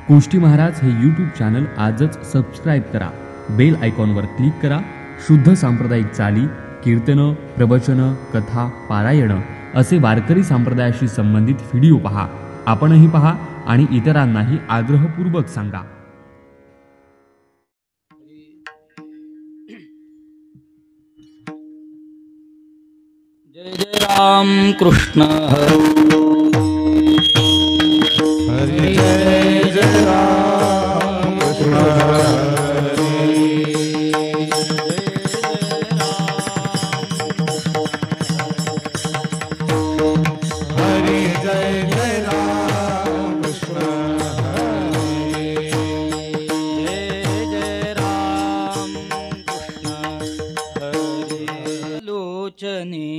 गोष्टी महाराज हे YouTube channel आजच सबस्क्राईब करा. बेल आयकॉनवर क्लिक करा. शुद्ध सांप्रदायिक चाली, कीर्तनं, प्रवचनं, कथा, पारायणं असे वारकरी संप्रदायाशी संबंधित व्हिडिओ पहा. आपणही पहा आणि इतरांनाही आग्रहपूर्वक सांगा. जय जय राम कृष्ण हरी जय जय राम कृष्ण हरी जय जय राम कृष्ण जय जय राम कृष्ण हरी लोचनी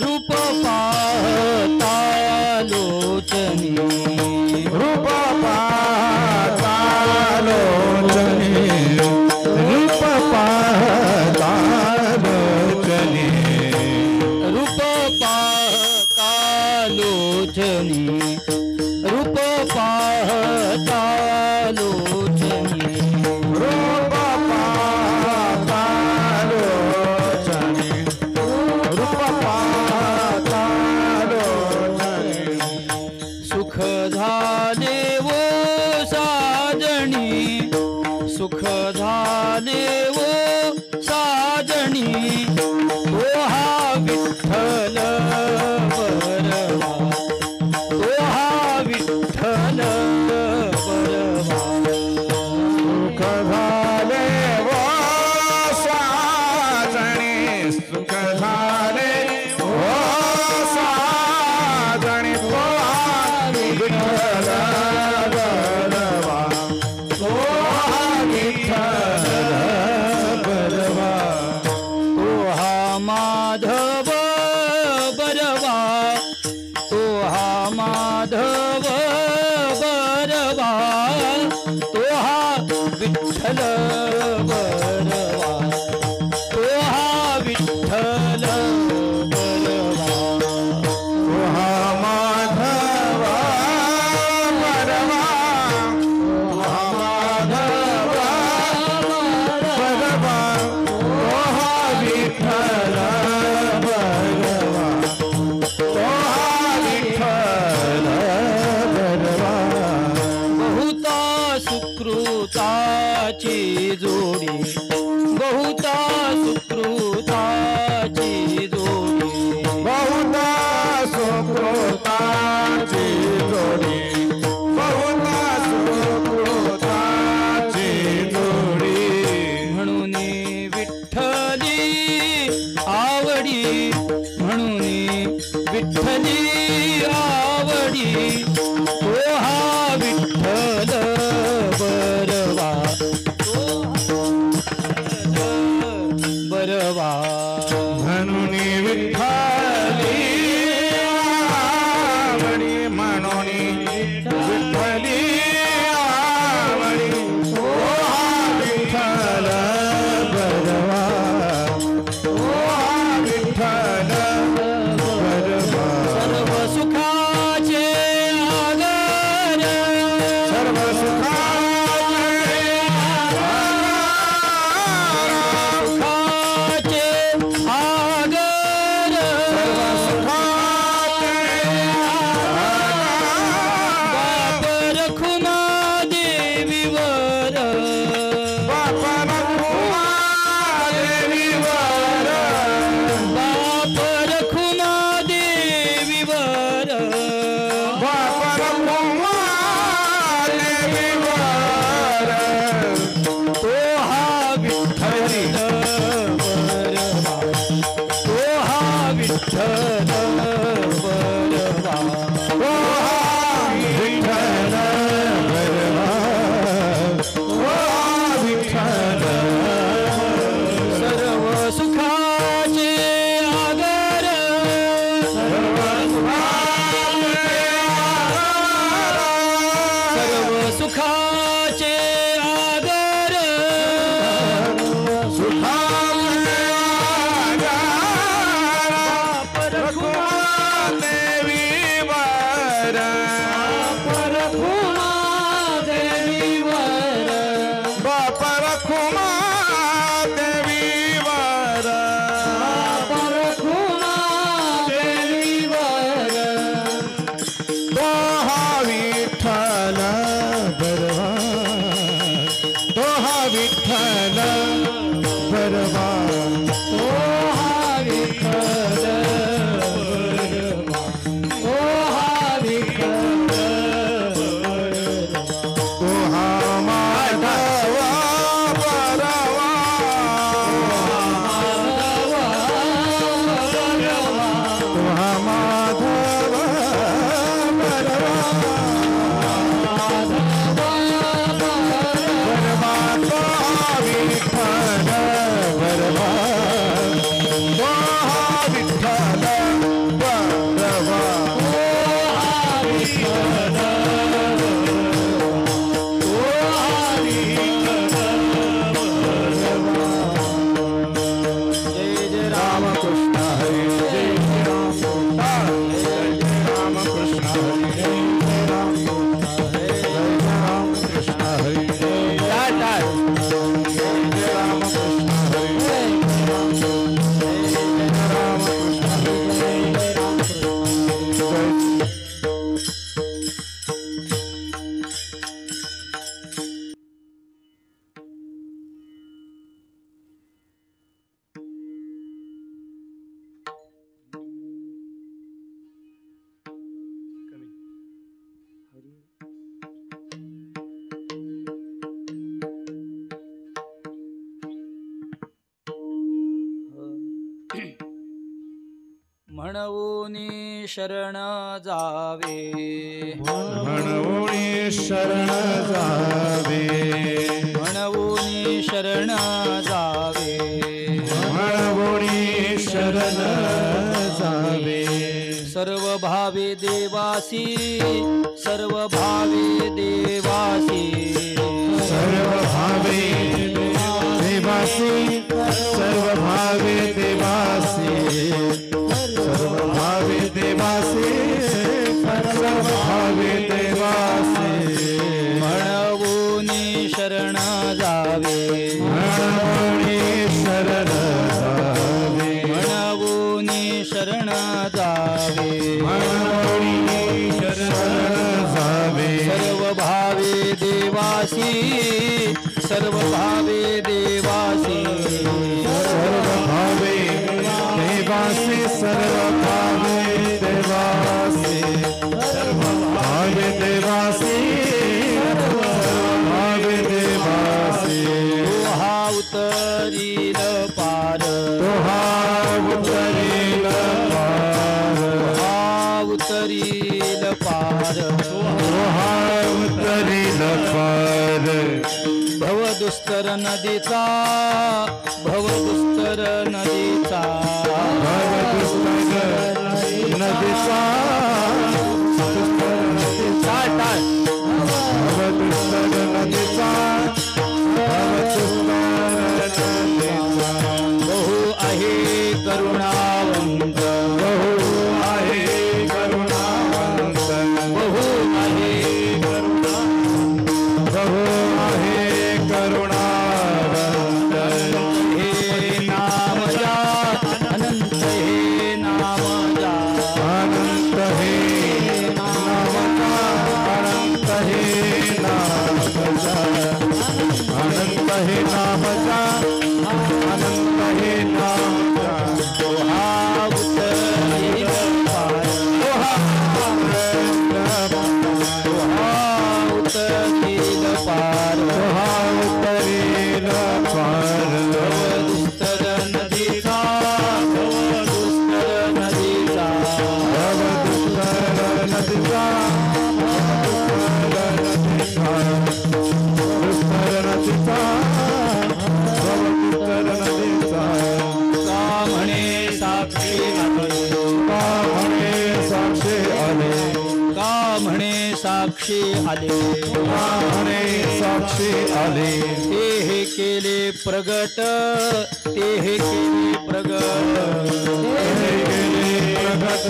रूप पाहता लोचनी रूप पाहता लोचनी रूप पाहता लोचनी रूप पाहता लोचनी रूप पाहता लोचनी रूप पाहता लोचनी रूप पाहता लोचनी सुख झाले वो साजणी सुख झाले वो साजणी तो हा विठ्ठल बरवा तो हा विठ्ठल बरवा सुख झाले वो साजणी सुख झाले वो साजणी तो हा विठ्ठल बरवा तो हा विठ्ठल बरवा तो हा माधव बरवा तो हा माधव बरवा तो हा विठ्ठल बरवा तो हा विठ्ठल बरवा तो हा माधव बरवा तो हा माधव बरवा तो हा विठ्ठल बरवा तो हा विठ्ठल बरवा बहुता सुकृताची जोडी बहुता सुकृताची जोडी बहुता सुकृताची जोडी बहुता सुकृताची जोडी म्हणून विठ्ठली आवडी म्हणून विठ्ठली आवडी तो हा विठ्ठल बरवा तो हा बरवा म्हणून विठ्ठली आवडी म्हणून विठ्ठली आवडी तो हा विठ्ठल बरवा तो हा विठ्ठल बरवा सर्व सुखाचे आधार सर्व सुखाचे सुखाचे आगर सर्व सुखाचे बाप रखुमा देवीवर बाप रखुमा देवीवर बाप रखुमा देवीवर बाप रखुमा देवीवर तो हा विठ्ठल बरवा तो हा विठ्ठल बरवा तो हा विठ्ठल बरवा तो हा विठ्ठल सर्व सुखाचे आगर सर्व सुखाचे आगर म्हणून शरण जावे म्हणून शरण जावे म्हणून शरण जावे म्हणून शरण जावे सर्व भावे देवासी सर्व भावे देवासी सर्व भावे देवासी सर्व भावे देवासी सर्व भावे देवासी सर्व भावे देवासी म्हणून शरण जावे म्हणून शरण जावे म्हणून शरण जावे म्हणून शरण जावे सर्व भावे देवासी सर्व भावे देवासी सर्व भावे देवासी सर्व भावे देवासी सर्व भावे देवासी सर्व भावे देवासी तो हा उतरील पार तो हा उतरील पार हा उतरील पार तो हा उतरील पार भवदुस्तर नदीचा भवदुस्तर नदीचा भवदुस्तर नदीचा टाळ भवदुस्तर नदीचा भवदुस्तर नदीचा बहु आहे करुणावंत बहु आहे करुणावंत बहु आहे बहु आहे करुणावंत हे नाम जा अनंत हे नाम जा अनंत हे नामका अनंत हे नामका अनंत हे नामका अनंत हे नामका तो हा उतरील पार तो हा उतरील पार उतरील पार भवदुस्तर नदीचा भवदुस्तर नदीचा भवदुस्तर नदीचा भवदुस्तर नदीचा भवदुस्तर नदीचा का म्हणे साक्षी आले का म्हणे साक्षी आले का म्हणे साक्षी आले का म्हणे साक्षी आले ते हे केले प्रगट ते हे केले प्रगट ते गेले प्रगट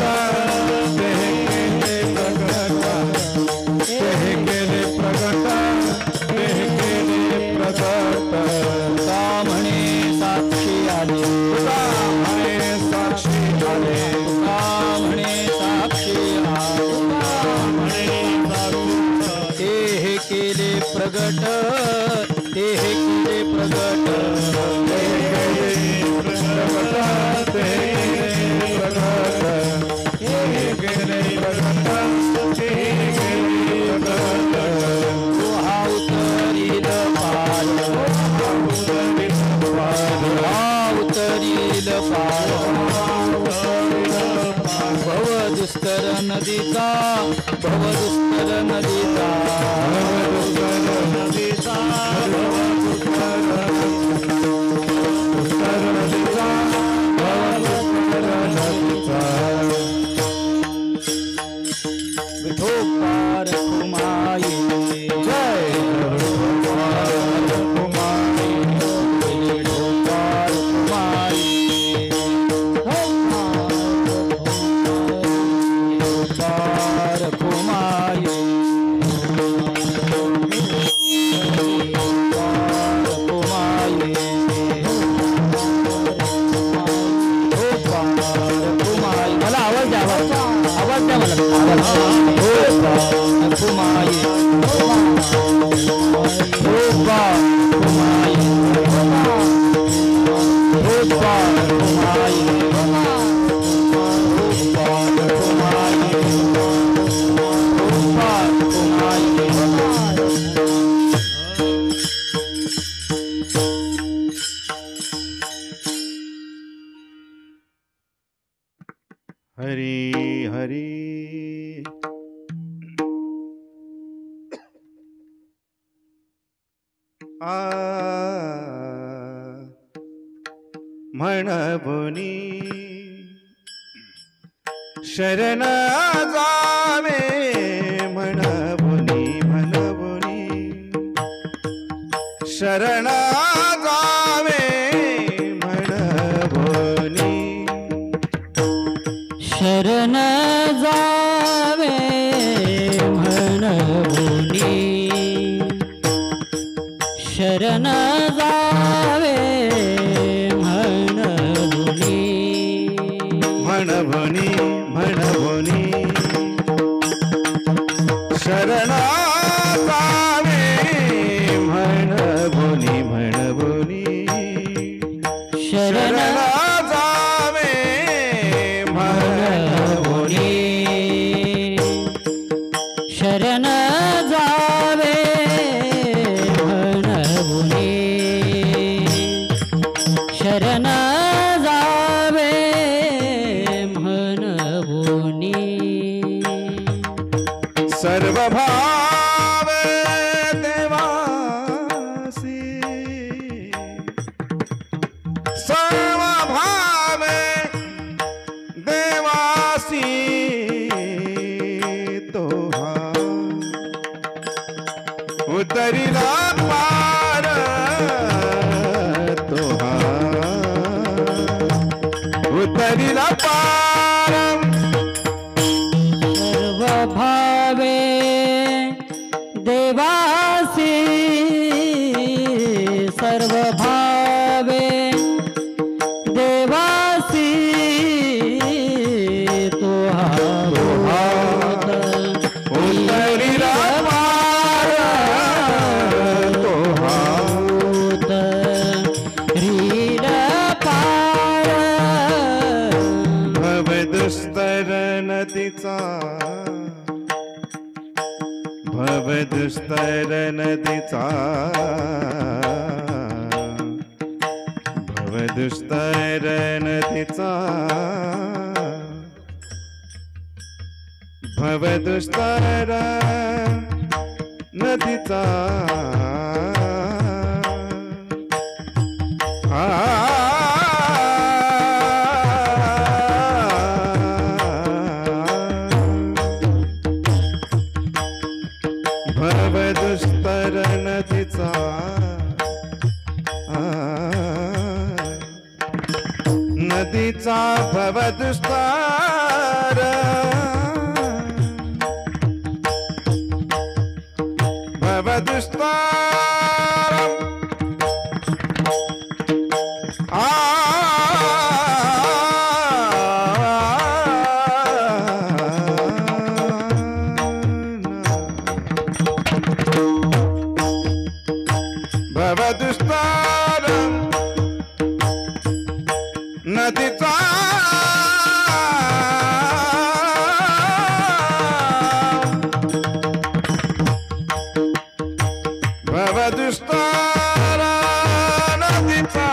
ते गेले प्रगट ते गेले प्रगट ते गेले प्रगट का म्हणे साक्षी आले का म्हणे साक्षी आले का म्हणे साक्षी आले ते हे केले प्रगट ते हे केले प्रगट ते गेले प्रगट ते गेले प्रगट ते गेले प्रगट ते गेले प्रगट तो हा उतरील पार हा उतरील पार भवदुस्तर नदीचा भवदुस्तर नदीचा विठोबार कुमाई जय विठोबार कुमाई विठोबार कुमाई मला आवाज द्या आवाज द्या मला कुमाई आ म्हणबुनी शरण जावे म्हणबुनी शरण जावे म्हणबुनी शरण जावे म्हणबुनी शरण जावे म्हणबुनी म्हणबुनी शरण जावे म्हणबुनी शरण जावे म्हणबुनी शरण जावे म्हणबुनी शरण जावे म्हणबुनी सर्व भाव देवासी सर्व भाव देवासी तोहा उतरिला पार तोहा उतरिला पार सर्व भावे देवासी सर्व भावे देवासी तोहा उतरिला पार तोहा उतरिला पार भवदुस्तर नदीचा भवदुस्तर नदीचा भवदुस्तर नदीचा भवदुस्तर नदीचा भवदुस्तर नदीचा नदीचा भवदुस्तर भवदुस्तर नदीचा भवदुस्तर नदीचा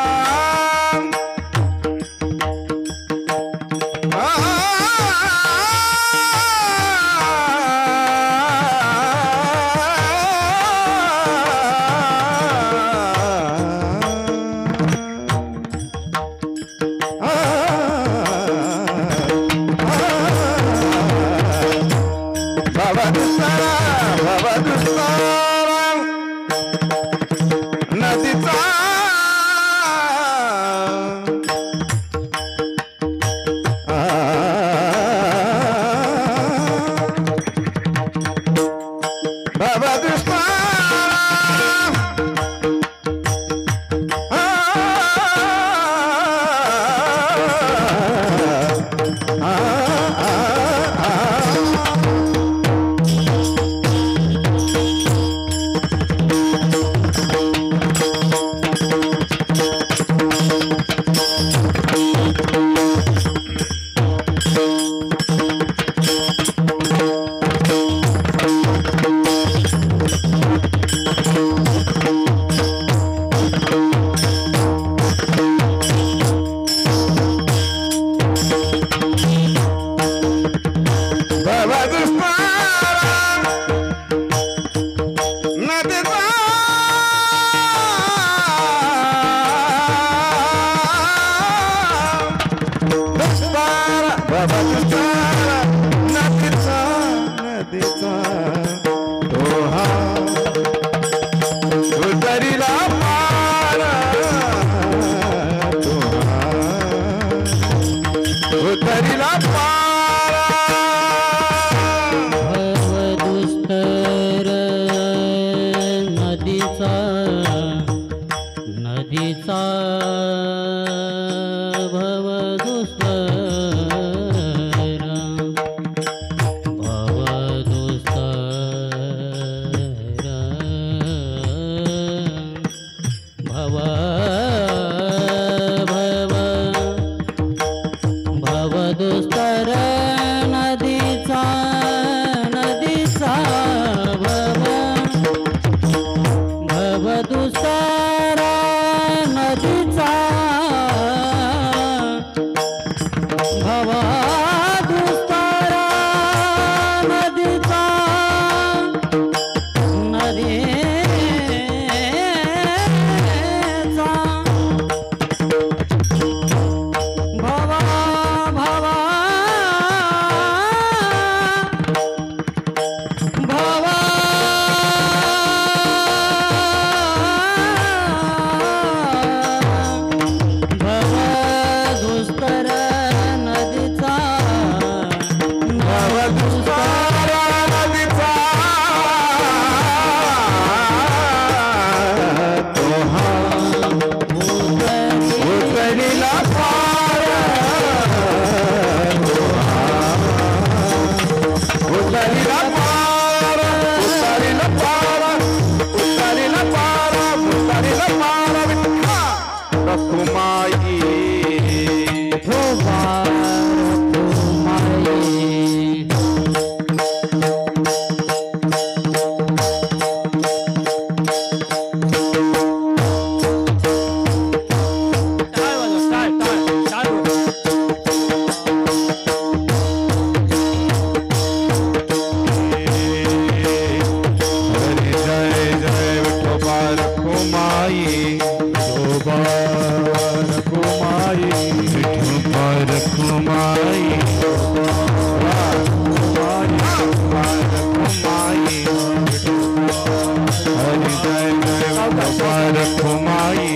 रखुमाई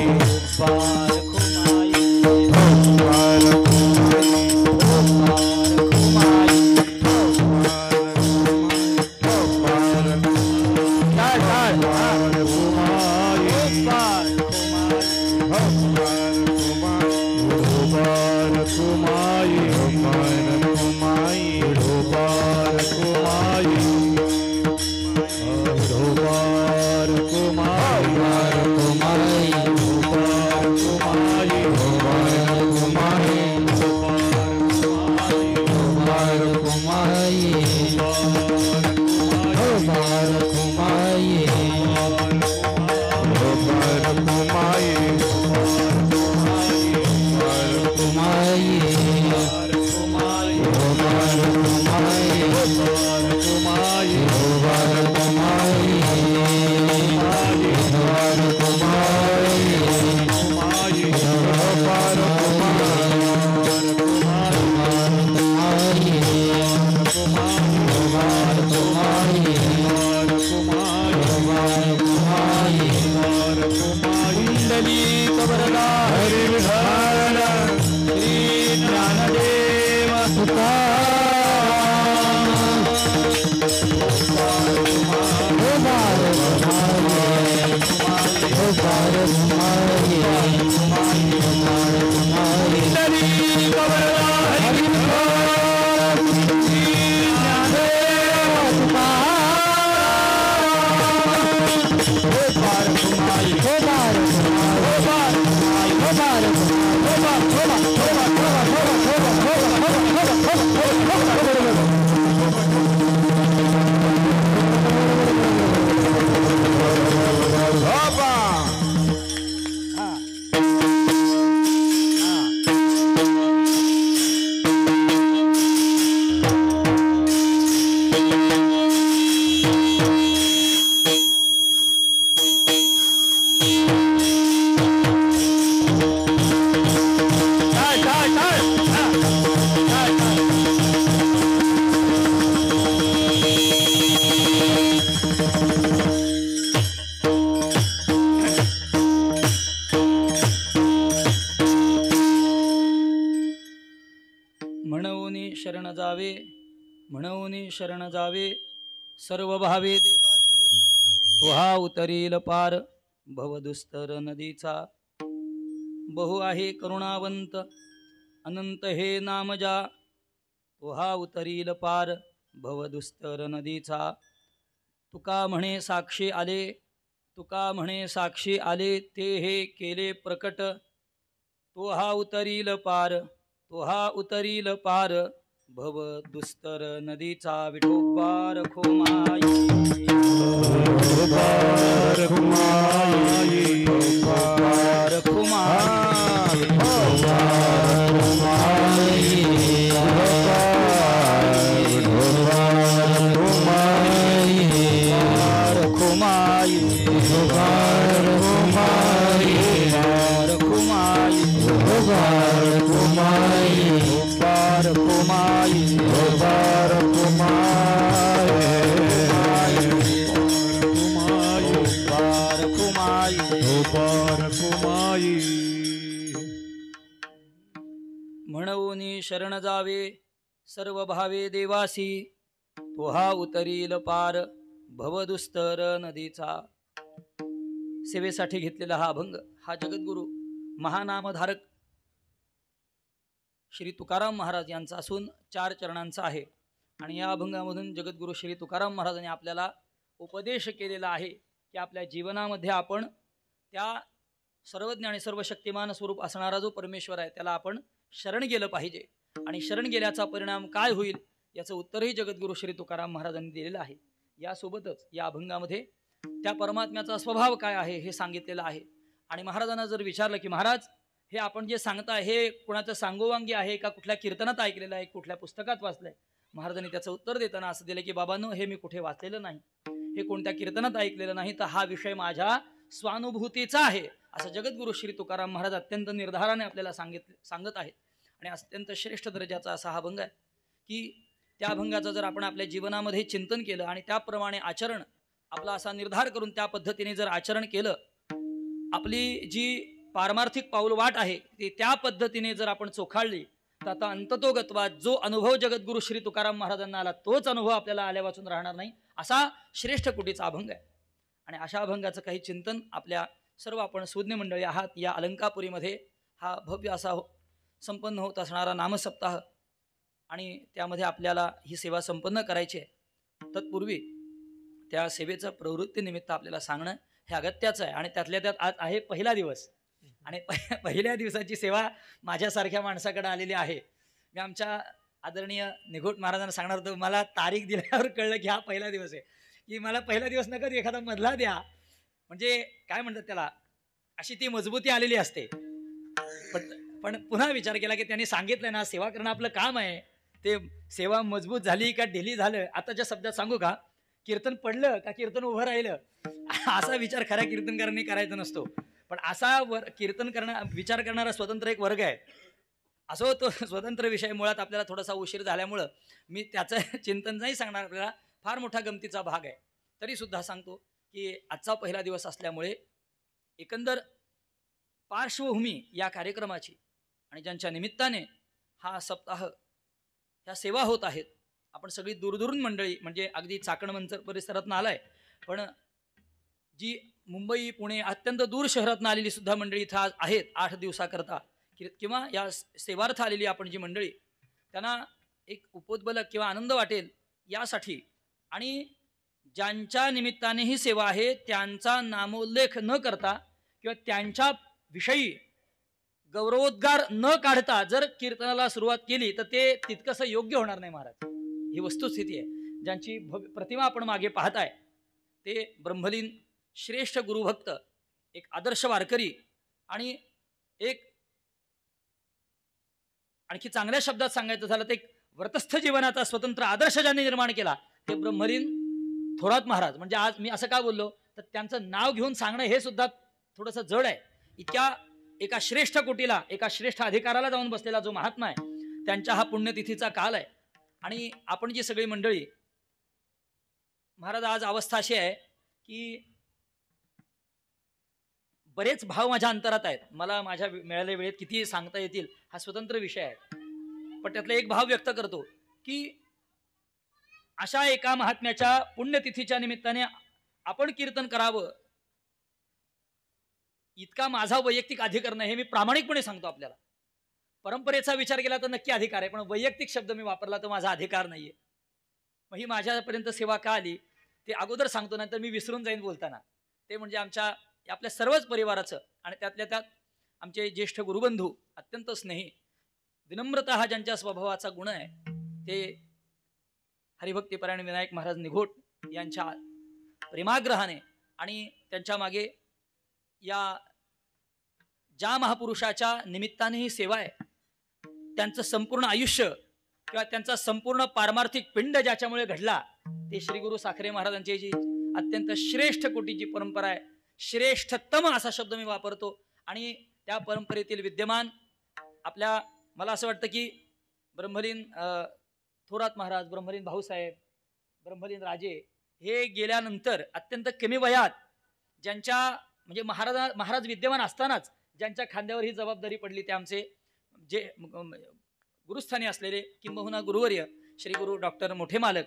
म्हणून शरण जावे सर्व भावे देवासी तुहा उतरील पार भवदुस्तर नदीचा बहु आहे करुणावंत अनंत हे नाम जा तुहा उतरील पार भवदुस्तर नदीचा तुका म्हणे साक्षी आले तुका म्हणे साक्षी आले ते हे केले प्रकट तुहा उतरील पार तुहा उतरील पार भव दुस्तर नदीचा विठोबा रखुमाई म्हणून शरण जावे सर्व भावे देवासी तुहा उतरील पार भवदुस्तर नदीचा। सेवेसाठी घेतलेला हा अभंग हा जगद्गुरु महानामधारक श्री तुकाराम महाराज यांचा असून 4 चरणांचा आहे आणि या अभंगामधून जगद्गुरु श्री तुकाराम महाराजांनी आपल्याला उपदेश केलेला आहे की आपल्या जीवनामध्ये आपण त्या सर्वज्ञ आणि सर्वशक्तिमान स्वरूप असणारा जो परमेश्वर आहे त्याला आपण शरण गेलं पाहिजे आणि शरण गेल्याचा परिणाम काय होईल याचं उत्तरही जगद्गुरु श्री तुकाराम महाराजांनी दिलेलं आहे। यासोबतच या अभंगामध्ये त्या परमात्म्याचा स्वभाव काय आहे हे सांगितलेलं आहे आणि महाराजांना जर विचारलं की महाराज हे आपण जे सांगताय हे कुणाचं सांगोवांगी आहे का कुठल्या कीर्तनात ऐकलेलं आहे कुठल्या पुस्तकात वाचलंय महाराजांनी त्याचं उत्तर देताना असं दिलं की बाबांनो हे मी कुठे वाचलेलं नाही हे कोणत्या कीर्तनात ऐकलेलं नाही तर हा विषय माझ्या स्वानुभूतीचा आहे असं जगद्गुरु श्री तुकाराम महाराज अत्यंत निर्धाराने आपल्याला सांगत आहेत आणि अत्यंत श्रेष्ठ दर्जाचा असा हा अभंग आहे की त्या अभंगाचं जर आपण आपल्या जीवनामध्ये चिंतन केलं आणि त्याप्रमाणे आचरण आपला असा निर्धार करून त्या पद्धतीने जर आचरण केलं आपली जी पारमार्थिक पाऊलवाट आहे ती त्या पद्धतीने जर आपण चोखाळली तर आता अंततोगत्वा जो अनुभव जगद्गुरु श्री तुकाराम महाराजांना आला तोच अनुभव आपल्याला आल्या वाचून राहणार नाही, असा श्रेष्ठ कुटीचा अभंग आहे. आणि अशा अभंगाचं काही चिंतन आपल्या सर्व आपण सुज्ञ मंडळी आहात या अलंकापुरीमध्ये हा भव्य असा संपन्न होत असणारा नामसप्ताह आणि त्यामध्ये आपल्याला ही सेवा संपन्न करायची आहे. तत्पूर्वी त्या सेवेचं प्रवृत्तीनिमित्त आपल्याला सांगणं हे अगत्याचं आहे. आणि त्यातल्या त्यात आज आहे पहिला दिवस आणि पहिल्या दिवसाची सेवा माझ्यासारख्या माणसाकडे आलेली आहे. मी आमच्या आदरणीय निघोट महाराजांना सांगणार होतो, मला तारीख दिल्यावर कळलं की हा पहिला दिवस आहे, की मला पहिला दिवस नका देऊ, एखादा मधला द्या. म्हणजे काय म्हणतात त्याला, अशी ती मजबूती आलेली असते. पण पुन्हा विचार केला की त्यांनी सांगितलं ना सेवा करणं आपलं काम आहे, ते सेवा मजबूत झाली का ढिली झालं, आताच्या शब्दात सांगू का, कीर्तन पडलं का कीर्तन उभं राहिलं असा विचार खऱ्या कीर्तनकारांनी करायचा नसतो. पण असा कीर्तन विचार करणारा स्वतंत्र एक वर्ग आहे. असो तो स्वतंत्र विषय मुळात आपल्याला थोडासा उशीर झाल्यामुळं मी त्याचं चिंतन नाही सांगणार, आपल्याला फार मोठा गमतीचा भाग आहे. तरीसुद्धा सांगतो की आजचा पहिला दिवस असल्यामुळे एकंदर पार्श्वभूमी या कार्यक्रमाची आणि ज्यांच्या निमित्ताने हा सप्ताह ह्या सेवा होत आहेत, आपण सगळी दूरदूरून मंडळी म्हणजे अगदी चाकण मंचर परिसरातून आलाय, पण जी मुंबई पुणे अत्यंत दूर शहरातून आलेली सुद्धा मंडळी इथं आज आहेत 8 दिवसाकरता किंवा या सेवार्थ आलेली आपण जी मंडळी, त्यांना एक उपोद्बलक किंवा आनंद वाटेल यासाठी आणि ज्यांच्या निमित्ताने ही सेवा आहे त्यांचा नामोल्लेख न करता किंवा त्यांच्या विषयी गौरवोद्गार न काढता जर कीर्तनाला सुरुवात केली तर ते तितकंसं योग्य होणार नाही महाराज. ही वस्तुस्थिती आहे. ज्यांची प्रतिमा आपण मागे पाहताय ते ब्रह्मलीन श्रेष्ठ गुरुभक्त, एक आदर्श वारकरी आणि एक आणखी चांगल्या शब्दात सांगायचं झालं तर एक व्रतस्थ जीवनाचा स्वतंत्र आदर्श ज्यांनी निर्माण केला ते ब्रह्मलीन थोरात महाराज. म्हणजे आज मी असं का बोललो तर त्यांचं नाव घेऊन सांगणं हे सुद्धा थोडंसं जड आहे. इतक्या एका श्रेष्ठ कोटीला, एका श्रेष्ठ अधिकाराला जाऊन बसलेला जो महात्मा आहे त्यांच्या हा पुण्यतिथीचा काल आहे. आणि आपण जी सगळी मंडळी, महाराज आज अवस्था अशी आहे की बरेच भाव माझ्या अंतरात आहेत, मला माझ्या मिळालेल्या वेळेत किती सांगता येतील हा स्वतंत्र विषय आहे. पण त्यातला एक भाव व्यक्त करतो की अशा एका महात्म्याच्या पुण्यतिथीच्या निमित्ताने आपण कीर्तन करावं इतका माझा वैयक्तिक अधिकार नाही, हे मी प्रामाणिकपणे सांगतो. आपल्याला परंपरेचा विचार केला तर नक्की अधिकार आहे, पण वैयक्तिक शब्द मी वापरला तर माझा अधिकार नाहीये. मग ही माझ्यापर्यंत सेवा का आली ते अगोदर सांगतो, नंतर मी विसरून जाईन बोलताना. ते म्हणजे आपल्या सर्वच परिवाराचं आणि त्यातल्या त्यात आमचे ज्येष्ठ गुरुबंधू, अत्यंत स्नेही, विनम्रता हा ज्यांच्या स्वभावाचा गुण आहे, ते हरिभक्तीपरायण विनायक महाराज निघोट यांच्या प्रेमाग्रहाने आणि त्यांच्या मागे या ज्या महापुरुषाच्या निमित्ताने ही सेवा आहे, त्यांचं संपूर्ण आयुष्य किंवा त्यांचा संपूर्ण पारमार्थिक पिंड ज्याच्यामुळे घडला ते श्री गुरु साखरे महाराजांची जी अत्यंत श्रेष्ठ कोटीची परंपरा आहे, श्रेष्ठतम असा शब्द मी वापरतो. आणि त्या परंपरेतील विद्यमान आपल्या, मला असं वाटतं की ब्रह्मलीन थोरात महाराज, ब्रह्मलीन भाऊसाहेब, ब्रह्मलीन हे गेल्यानंतर अत्यंत कमी वयात ज्यांच्या म्हणजे महाराज विद्यमान असतानाच ज्यांच्या खांद्यावर ही जबाबदारी पडली ते आमचे जे गुरुस्थानी असलेले किंबहुना गुरुवर्य श्री गुरु डॉक्टर मोठे मालक,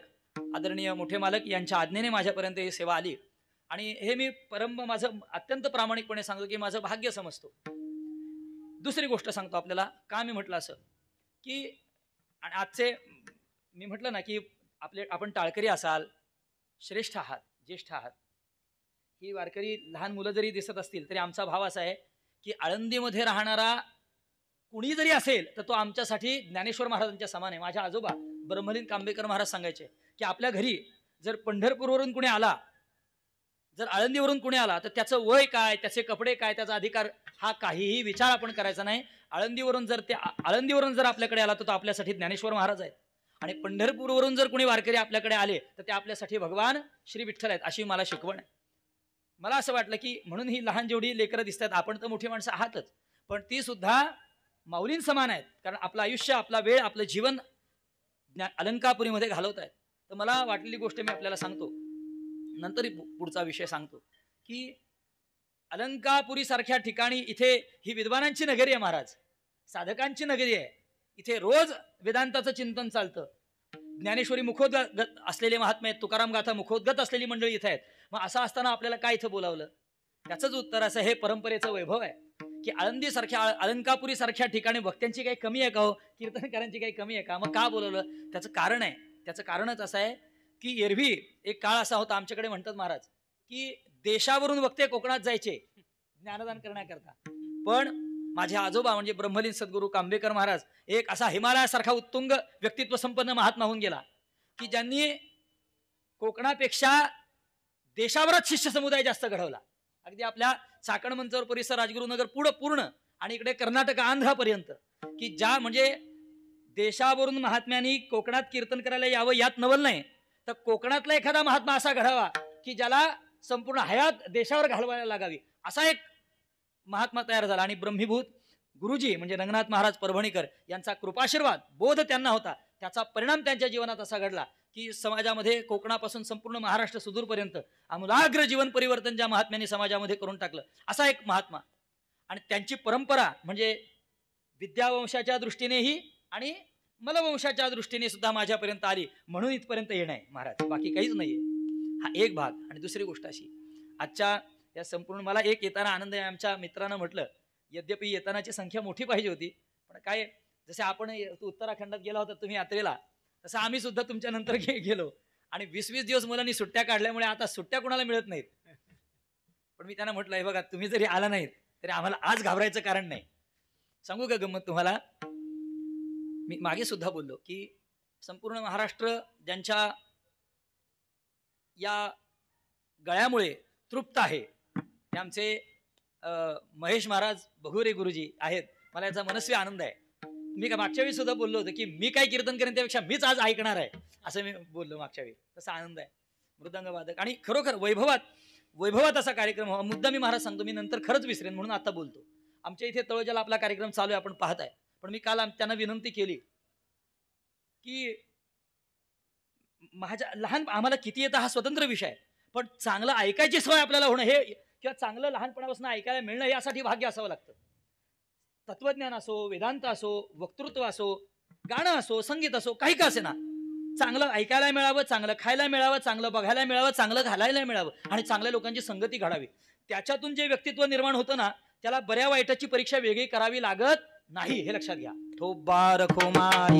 आदरणीय मोठे मालक यांच्या आज्ञेने माझ्यापर्यंत ही सेवा आली. आणि हे मी माझं अत्यंत प्रामाणिकपणे सांगतो की माझं भाग्य समजतो. दुसरी गोष्ट सांगतो आपल्याला का मी म्हटलं असं की आजचे मी म्हटलं ना की आपण टाळकरी असाल, श्रेष्ठ आहात, ज्येष्ठ आहात, ही वारकरी लहान मुलं जरी दिसत असतील तरी आमचा भाव असा आहे की आळंदीमध्ये राहणारा कुणी जरी असेल तर तो आमच्यासाठी ज्ञानेश्वर महाराजांच्या समान आहे. माझ्या आजोबा ब्रह्मलीन कांबेकर महाराज सांगायचे की आपल्या घरी जर पंढरपूरवरून कुणी आला, जर आळंदीवरून कुणी आला तर त्याचं वय काय, त्याचे कपडे काय, त्याचा अधिकार हा काहीही विचार आपण करायचा नाही. आळंदीवरून जर आपल्याकडे आला तर तो आपल्यासाठी ज्ञानेश्वर महाराज आहेत. आणि पंढरपूरवरून जर कुणी वारकरी आपल्याकडे आले तर ते आपल्यासाठी भगवान श्री विठ्ठल आहेत, अशी मला शिकवण आहे. मला असं वाटलं की म्हणून ही लहान जेवढी लेकरं दिसतात, आपण तर मोठी माणसं आहातच, पण ती सुद्धा माऊलीं समान आहेत. कारण आपलं आयुष्य, आपला वेळ, आपलं जीवन अलंकापुरीमध्ये घालवत आहेत. तर मला वाटलेली गोष्ट मी आपल्याला सांगतो, नंतर पुढचा विषय सांगतो की अलंकापुरी सारख्या ठिकाणी इथे ही विद्वानांची नगरी आहे महाराज, साधकांची नगरी आहे. इथे रोज वेदांताचं चिंतन चालतं. ज्ञानेश्वरी मुखोद्गत असलेले महात्मे आहेत, तुकाराम गाथा मुखोद्गत असलेली मंडळी इथे आहेत. मग असं असताना आपल्याला काय इथं बोलावलं? त्याचंच उत्तर असं, हे परंपरेचं वैभव आहे की आळंदी सारख्या अलंकापुरी सारख्या ठिकाणी भक्तांची काही कमी आहे का हो? कीर्तनकारांची काही कमी आहे का? मग का बोलवलं? त्याचं कारण आहे. त्याचं कारणच असं आहे की एरवी एक काळ असा होता, आमच्याकडे म्हणतात महाराज की देशावरून वक्ते कोकणात जायचे ज्ञानदान करण्याकरता. पण माझे आजोबा म्हणजे ब्रह्मलीन सद्गुरू कांबेकर महाराज एक असा हिमालयासारखा उत्तुंग व्यक्तित्व संपन्न महात्मा होऊन गेला की ज्यांनी कोकणापेक्षा देशावरच शिष्य समुदाय जास्त घडवला. अगदी आपल्या चाकण मंचर परिसर, राजगुरुनगर पूर्ण आणि इकडे कर्नाटक आंध्रापर्यंत, की ज्या म्हणजे देशावरून महात्म्यांनी कोकणात कीर्तन करायला यावं यात नवल नाही, तर कोकणातला एखादा महात्मा असा घडावा की ज्याला संपूर्ण हयात देशावर घालवायला लागावी, असा एक महात्मा तयार झाला. आणि ब्रह्मीभूत गुरुजी म्हणजे रंगनाथ महाराज परभणीकर यांचा कृपाशीर्वाद बोध त्यांना होता. त्याचा परिणाम त्यांच्या जीवनात असा घडला की समाजामध्ये कोकणापासून संपूर्ण महाराष्ट्र सुदूरपर्यंत आमूलाग्र जीवन परिवर्तन ज्या महात्म्यांनी समाजामध्ये करून टाकलं, असा एक महात्मा. आणि त्यांची परंपरा म्हणजे विद्यावंशाच्या दृष्टीनेही आणि मलवंशाच्या दृष्टीने सुद्धा माझ्यापर्यंत आली, म्हणून इथपर्यंत येणं आहे महाराज, बाकी काहीच नाहीये. हा एक भाग. आणि दुसरी गोष्ट अशी, आजच्या या संपूर्ण मला एक येताना आनंद आहे. आमच्या मित्रानं म्हटलं, यद्यपि येतानाची संख्या मोठी पाहिजे होती, पण काय जसे आपण उत्तराखंडात गेला होता तुम्ही यात्रेला, तसं आम्ही सुद्धा तुमच्या नंतर गेलो आणि 20-20 दिवस मुलांनी सुट्ट्या काढल्यामुळे आता सुट्ट्या कोणाला मिळत नाहीत. पण मी त्यांना म्हटलं, हे बघा तुम्ही जरी आला नाहीत तरी आम्हाला आज घाबरायचं कारण नाही. सांगू का गंमत तुम्हाला? मी मागे सुद्धा बोललो की संपूर्ण महाराष्ट्र ज्यांच्या या गळ्यामुळे तृप्त आहे ते आमचे महेश महाराज बघुरे गुरुजी आहेत. मला याचा मनस्वी आनंद आहे. मी का मागच्या वेळी सुद्धा बोललो होतो की मी काय कीर्तन करेन त्यापेक्षा मीच आज ऐकणार आहे, असं मी बोललो मागच्या वेळी. तसा आनंद आहे. मृदंग वादक आणि खरोखर वैभवात असा कार्यक्रम व्हावा. मुद्दा मी महाराज सांगतो, मी नंतर खरंच विसरेन म्हणून आता बोलतो. आमच्या इथे तळोजाला आपला कार्यक्रम चालू आहे, आपण पाहत आहे. पण मी काल त्यांना विनंती केली की माझ्या लहान आम्हाला किती येतं हा स्वतंत्र विषय आहे, पण चांगलं ऐकायची सवय आपल्याला होणं हे किंवा चांगलं लहानपणापासून ऐकायला मिळणं यासाठी भाग्य असावं लागतं. तत्वज्ञान असो, वेदांत असो, वक्तृत्व असो, गाणं असो, संगीत असो, काही का असे ना, चांगलं ऐकायला मिळावं, चांगलं खायला मिळावं, चांगलं बघायला मिळावं, चांगलं घालायला मिळावं आणि चांगल्या लोकांची संगती घडावी. त्याच्यातून जे व्यक्तित्व निर्माण होतं ना, त्याला बऱ्या वाईटाची परीक्षा वेगळी करावी लागत नाही, हे लक्षात घ्या. ठोबा रखोमाई,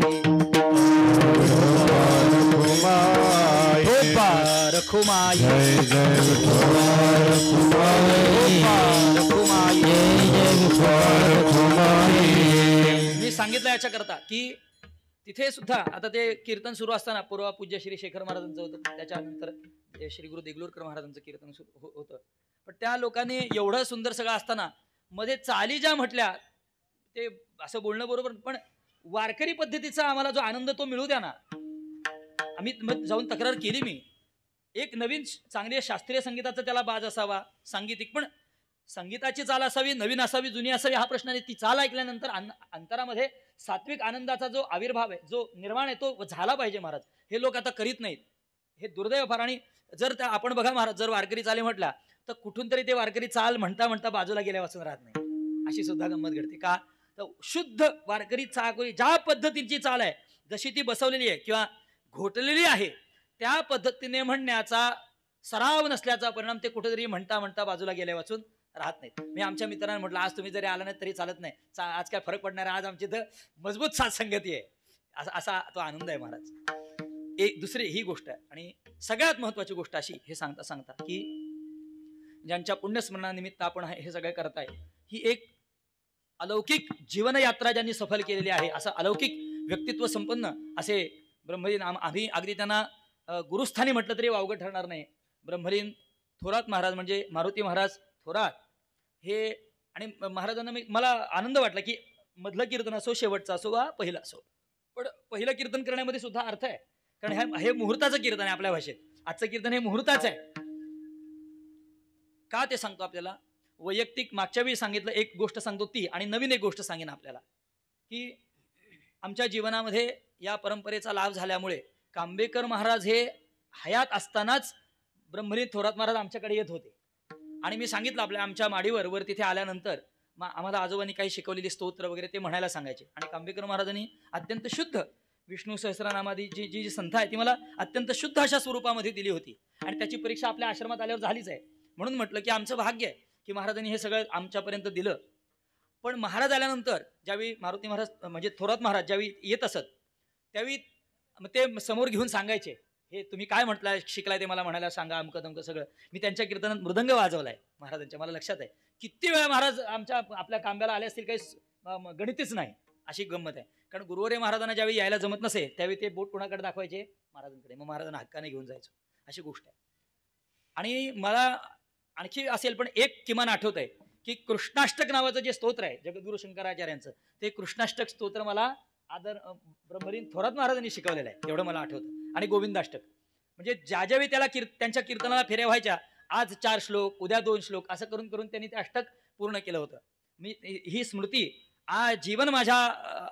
ठोबा रखोमाई, मी सांगितलं याच्या करता की तिथे सुद्धा आता ते कीर्तन सुरू असताना पूर्वा पूज्य श्री शेखर महाराजांचं होतं, त्याच्यानंतर श्री गुरु देगलूरकर महाराजांचं कीर्तन सुरू होतं. पण त्या लोकांनी एवढं सुंदर सगळं असताना मध्ये चाली ज्या म्हटल्या ते असं बोलणं बरोबर, पण वारकरी पद्धतीचा आम्हाला जो आनंद तो मिळू द्या ना. आम्ही जाऊन तक्रार केली. मी एक नवीन चांगली शास्त्रीय संगीताचा त्याला बाज असावा, सांगीतिक, पण संगीताची चाल असावी, नवीन असावी, जुनी असावी हा प्रश्न नाही. ती चाल ऐकल्यानंतर अंतरामध्ये सात्विक आनंदाचा जो आविर्भाव आहे, जो निर्माण आहे, तो झाला पाहिजे महाराज. हे लोक आता करीत नाहीत, हे दुर्दैव फार. आणि जर त्या आपण बघा महाराज, जर वारकरी चाले म्हटला तर कुठून तरी ते वारकरी चाल म्हणता म्हणता बाजूला गेल्यापासून राहत नाही, अशी सुद्धा गंमत घडते. का तर शुद्ध वारकरी चाल ज्या पद्धतीची चाल आहे, जशी ती बसवलेली आहे किंवा घोटलेली आहे, त्या पद्धतीने म्हणण्याचा सराव नसल्याचा परिणाम ते कुठेतरी म्हणता म्हणता बाजूला गेल्या वाचून राहत नाहीत. मी आमच्या मित्रांना म्हटलं, आज तुम्ही जरी आला नाही तरी चालत नाही, आज काय फरक पडणार आहे, आज आमची तर मजबूत साथसंगती आहे, असा तो आनंद आहे महाराज. एक दुसरी ही गोष्ट आहे. आणि सगळ्यात महत्वाची गोष्ट अशी, हे सांगता सांगता की ज्यांच्या पुण्यस्मरणानिमित्त आपण हे सगळं करताय, ही एक अलौकिक जीवनयात्रा ज्यांनी सफल केलेली आहे, असं अलौकिक व्यक्तित्व संपन्न असे ब्रह्मलीन, आम्ही अगदी त्यांना गुरुस्थानी म्हटलं तरी वावगं ठरणार नाही. ब्रह्मलीन थोरात महाराज म्हणजे मारुती महाराज थोरात हे. आणि महाराजांना मला आनंद वाटला की मधलं कीर्तन असो, शेवटचं असो वा पहिलं असो, पण पहिलं कीर्तन करण्यामध्ये सुद्धा अर्थ आहे. कारण हे मुहूर्ताचं कीर्तन आहे आपल्या भाषेत. आजचं कीर्तन हे मुहूर्ताचं आहे. का ते सांगतो आपल्याला? वैयक्तिक मागच्या वेळी सांगितलं, एक गोष्ट सांगतो ती, आणि नवीन एक गोष्ट सांगेन आपल्याला की आमच्या जीवनामध्ये या परंपरेचा लाभ झाल्यामुळे कांबेकर महाराज हे हयात असतानाच ब्रह्मलीन थोरात महाराज आमच्याकडे येत होते आणि मी सांगितलं आमच्या माडीवर वर तिथे आल्यानंतर आम्हाला आजोबांनी काही शिकवलेली स्तोत्र वगैरे ते म्हणायला सांगायचे. आणि कांबेकर महाराजांनी अत्यंत शुद्ध विष्णू सहस्रनामादी जी जी संथा आहे ती मला अत्यंत शुद्ध अशा स्वरूपामध्ये दिली होती. आणि त्याची परीक्षा आपल्या आश्रमात आल्यावर झालीच आहे. म्हणून म्हटलं की आमचं भाग्य आहे की महाराजांनी हे सगळं आमच्यापर्यंत दिलं. पण महाराज आल्यानंतर ज्यावेळी मारुती महाराज म्हणजे थोरात महाराज ज्यावेळी येत असत त्यावेळी ते समोर घेऊन सांगायचे, हे तुम्ही काय म्हटलंय शिकलाय ते मला म्हणायला सांगा, अमकं तमकं सगळं. मी त्यांच्या कीर्तनात मृदंग वाजवलाय महाराजांच्या, मला लक्षात आहे. किती वेळा महाराज आपल्या कांब्याला आले असतील काही गणितच नाही, अशी गंमत आहे. कारण गुरुवर्य महाराजांना ज्यावेळी यायला जमत नसे त्यावेळी ते बोट कुणाकडे दाखवायचे, महाराजांकडे. मग महाराजांना हक्काने घेऊन जायचो, अशी गोष्ट आहे. आणि मला आणखी असेल पण एक किमान आठवत आहे की कृष्णाष्टक नावाचं जे स्तोत्र आहे जगद्गुरु शंकराचार्यांचं, ते कृष्णाष्टक स्तोत्र मला ब्रह्मलीन थोरात महाराजांनी शिकवलेलं आहे, एवढं मला आठवतं. आणि गोविंदाष्टक म्हणजे ज्यावेळी त्याला त्यांच्या कीर्तनाला फेऱ्या व्हायच्या, आज 4 श्लोक उद्या 2 श्लोक असं करून करून त्यांनी ते अष्टक पूर्ण केलं होतं. मी ही स्मृती जीवन माझ्या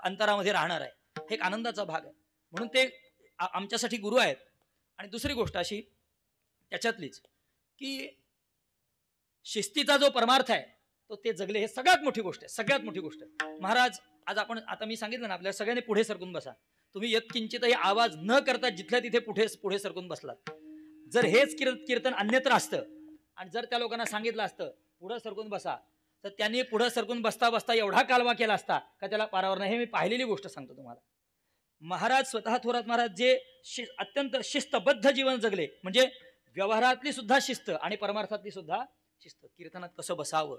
अंतरामध्ये राहणार आहे, हे एक आनंदाचा भाग आहे. म्हणून ते आमच्यासाठी गुरु आहेत. आणि दुसरी गोष्ट अशी त्याच्यातलीच की शिस्तीचा जो परमार्थ आहे तो ते जगले, हे सगळ्यात मोठी गोष्ट आहे, सगळ्यात मोठी गोष्ट. महाराज आज आपण आता मी सांगितलं ना, आपल्याला सगळ्यांनी पुढे सरकून बसा. तुम्ही यत्किंचितही आवाज न करता जिथल्या तिथे पुढे सरकून बसलात. जर हेच कीर्तन अन्यत्र असतं आणि जर त्या लोकांना सांगितलं असतं पुढं सरकून बसा, तर त्यांनी पुढं सरकून बसता बसता एवढा कालवा केला असता का त्याला पारावर नाही. हे मी पाहिलेली गोष्ट सांगतो तुम्हाला. महाराज स्वतः थोरात महाराज जे अत्यंत शिस्तबद्ध जीवन जगले, म्हणजे व्यवहारातली सुद्धा शिस्त आणि परमार्थातली सुद्धा शिस्त. कीर्तनात कसं बसावं,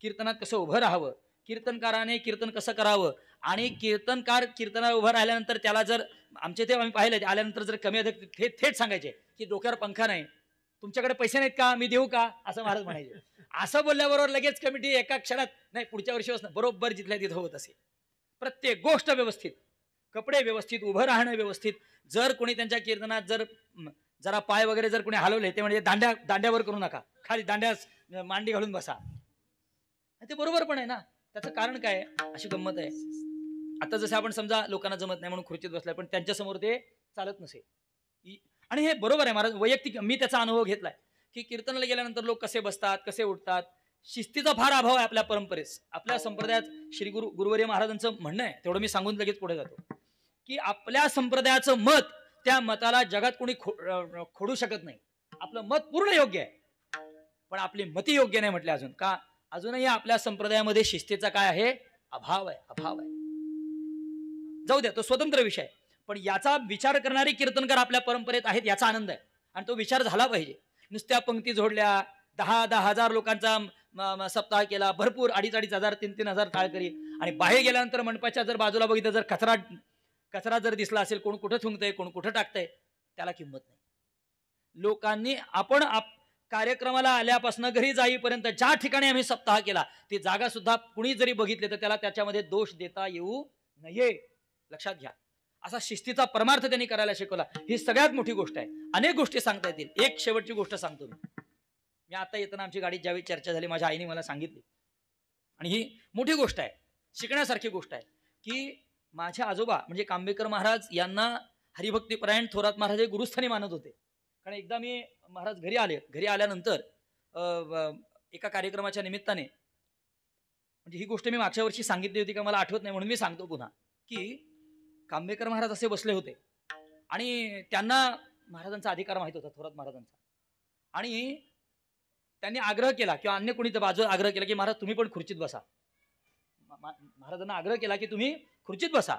कीर्तनात कसं उभं राहावं, कीर्तनकाराने कीर्तन कसं करावं. आणि कीर्तनकार कीर्तनावर उभं राहिल्यानंतर त्याला जर आमचे ते आम्ही पाहिलं आल्यानंतर जर कमी अधिक थेट सांगायचे की डोक्यावर पंखा नाही, तुमच्याकडे पैसे नाहीत का, मी देऊ का, असं महाराज म्हणायचे. असं बोलल्याबरोबर लगेच कमिटी एका क्षणात नाही पुढच्या वर्षी बरोबर जिथल्या तिथं होत असे. प्रत्येक गोष्ट व्यवस्थित, कपडे व्यवस्थित, उभं राहणं व्यवस्थित. जर कोणी त्यांच्या कीर्तनात जरा पाय वगैरे जर कोणी हलवले ते म्हणजे दांड्यावर करू नका, खाली दांड्यास मांडी घालून बसा. ते बरोबर पण आहे ना. त्याचं कारण काय आहे, अशी गंमत आहे. आता जसं आपण समजा लोकांना जमत नाही म्हणून खुर्चीत बसलाय, पण त्यांच्यासमोर ते चालत नसे. आणि हे बरोबर आहे महाराज, वैयक्तिक मी त्याचा अनुभव घेतलाय की कीर्तनाला गेल्यानंतर लोक कसे बसतात, कसे उठतात. शिस्तीचा फार अभाव आहे आपल्या परंपरेस. आपल्या संप्रदायात श्री गुरुवर्य महाराजांचं म्हणणं आहे, तेवढं मी सांगून लगेच पुढे जातो, की आपल्या संप्रदायाचं मत त्या मताला जगात कोणी खोडू शकत नाही. आपलं मत पूर्ण योग्य आहे, पण आपली मती योग्य नाही म्हटले अजून का. अजूनही आपल्या संप्रदायामध्ये शिस्तीचा काय आहे, अभाव आहे. जाऊ द्या, तो स्वतंत्र विषय. पण याचा विचार करणारे कीर्तनकार आपल्या परंपरेत आहेत, याचा आनंद आहे. आणि तो विचार झाला पाहिजे. नुसत्या पंक्ती जोडल्या, 10,000 लोकांचा सप्ताह केला, भरपूर 2,500 3,000 टाळकरी, आणि बाहेर गेल्यानंतर मंडपाच्या जर बाजूला बघितलं जर कचरा जर दिसला असेल, कोण कुठं थुंकतंय, कोण कुठं टाकतंय, त्याला किंमत नाही. लोकांनी आपण कार्यक्रमाला आल्यापासून घरी जाईपर्यंत ज्या ठिकाणी आम्ही सप्ताह केला ती जागा सुद्धा कुणी जरी बघितले तर त्याला त्याच्यामध्ये दोष देता येऊ नये, लक्षात घ्या. असा शिस्तीचा परमार्थ त्यांनी करायला शिकवला. ही सगळ्यात मोठी गोष्ट आहे. अनेक गोष्टी सांगता येतील. एक शेवटची गोष्ट सांगतो मी आता येताना आमची गाडीत ज्यावेळी चर्चा झाली माझ्या आईने मला सांगितली, आणि ही मोठी गोष्ट आहे, शिकण्यासारखी गोष्ट आहे, की माझे आजोबा म्हणजे कांबेकर महाराज यांना हरिभक्तीपरायण थोरात महाराज हे गुरुस्थानी मानत होते. कारण एकदा मी महाराज घरी आल्यानंतर एका कार्यक्रमाच्या निमित्ताने, म्हणजे ही गोष्ट मी मागच्या वर्षी सांगितली होती का मला आठवत नाही म्हणून मी सांगतो पुन्हा, की कांबेकर महाराज असे बसले होते आणि त्यांना महाराजांचा अधिकार माहित होता, थोरात महाराजांचा. आणि त्यांनी आग्रह केला किंवा अन्य कोणी तर बाजूला आग्रह केला की महाराज तुम्ही पण खुर्चीत बसा. महाराजांना आग्रह केला की तुम्ही खुर्चीत बसा.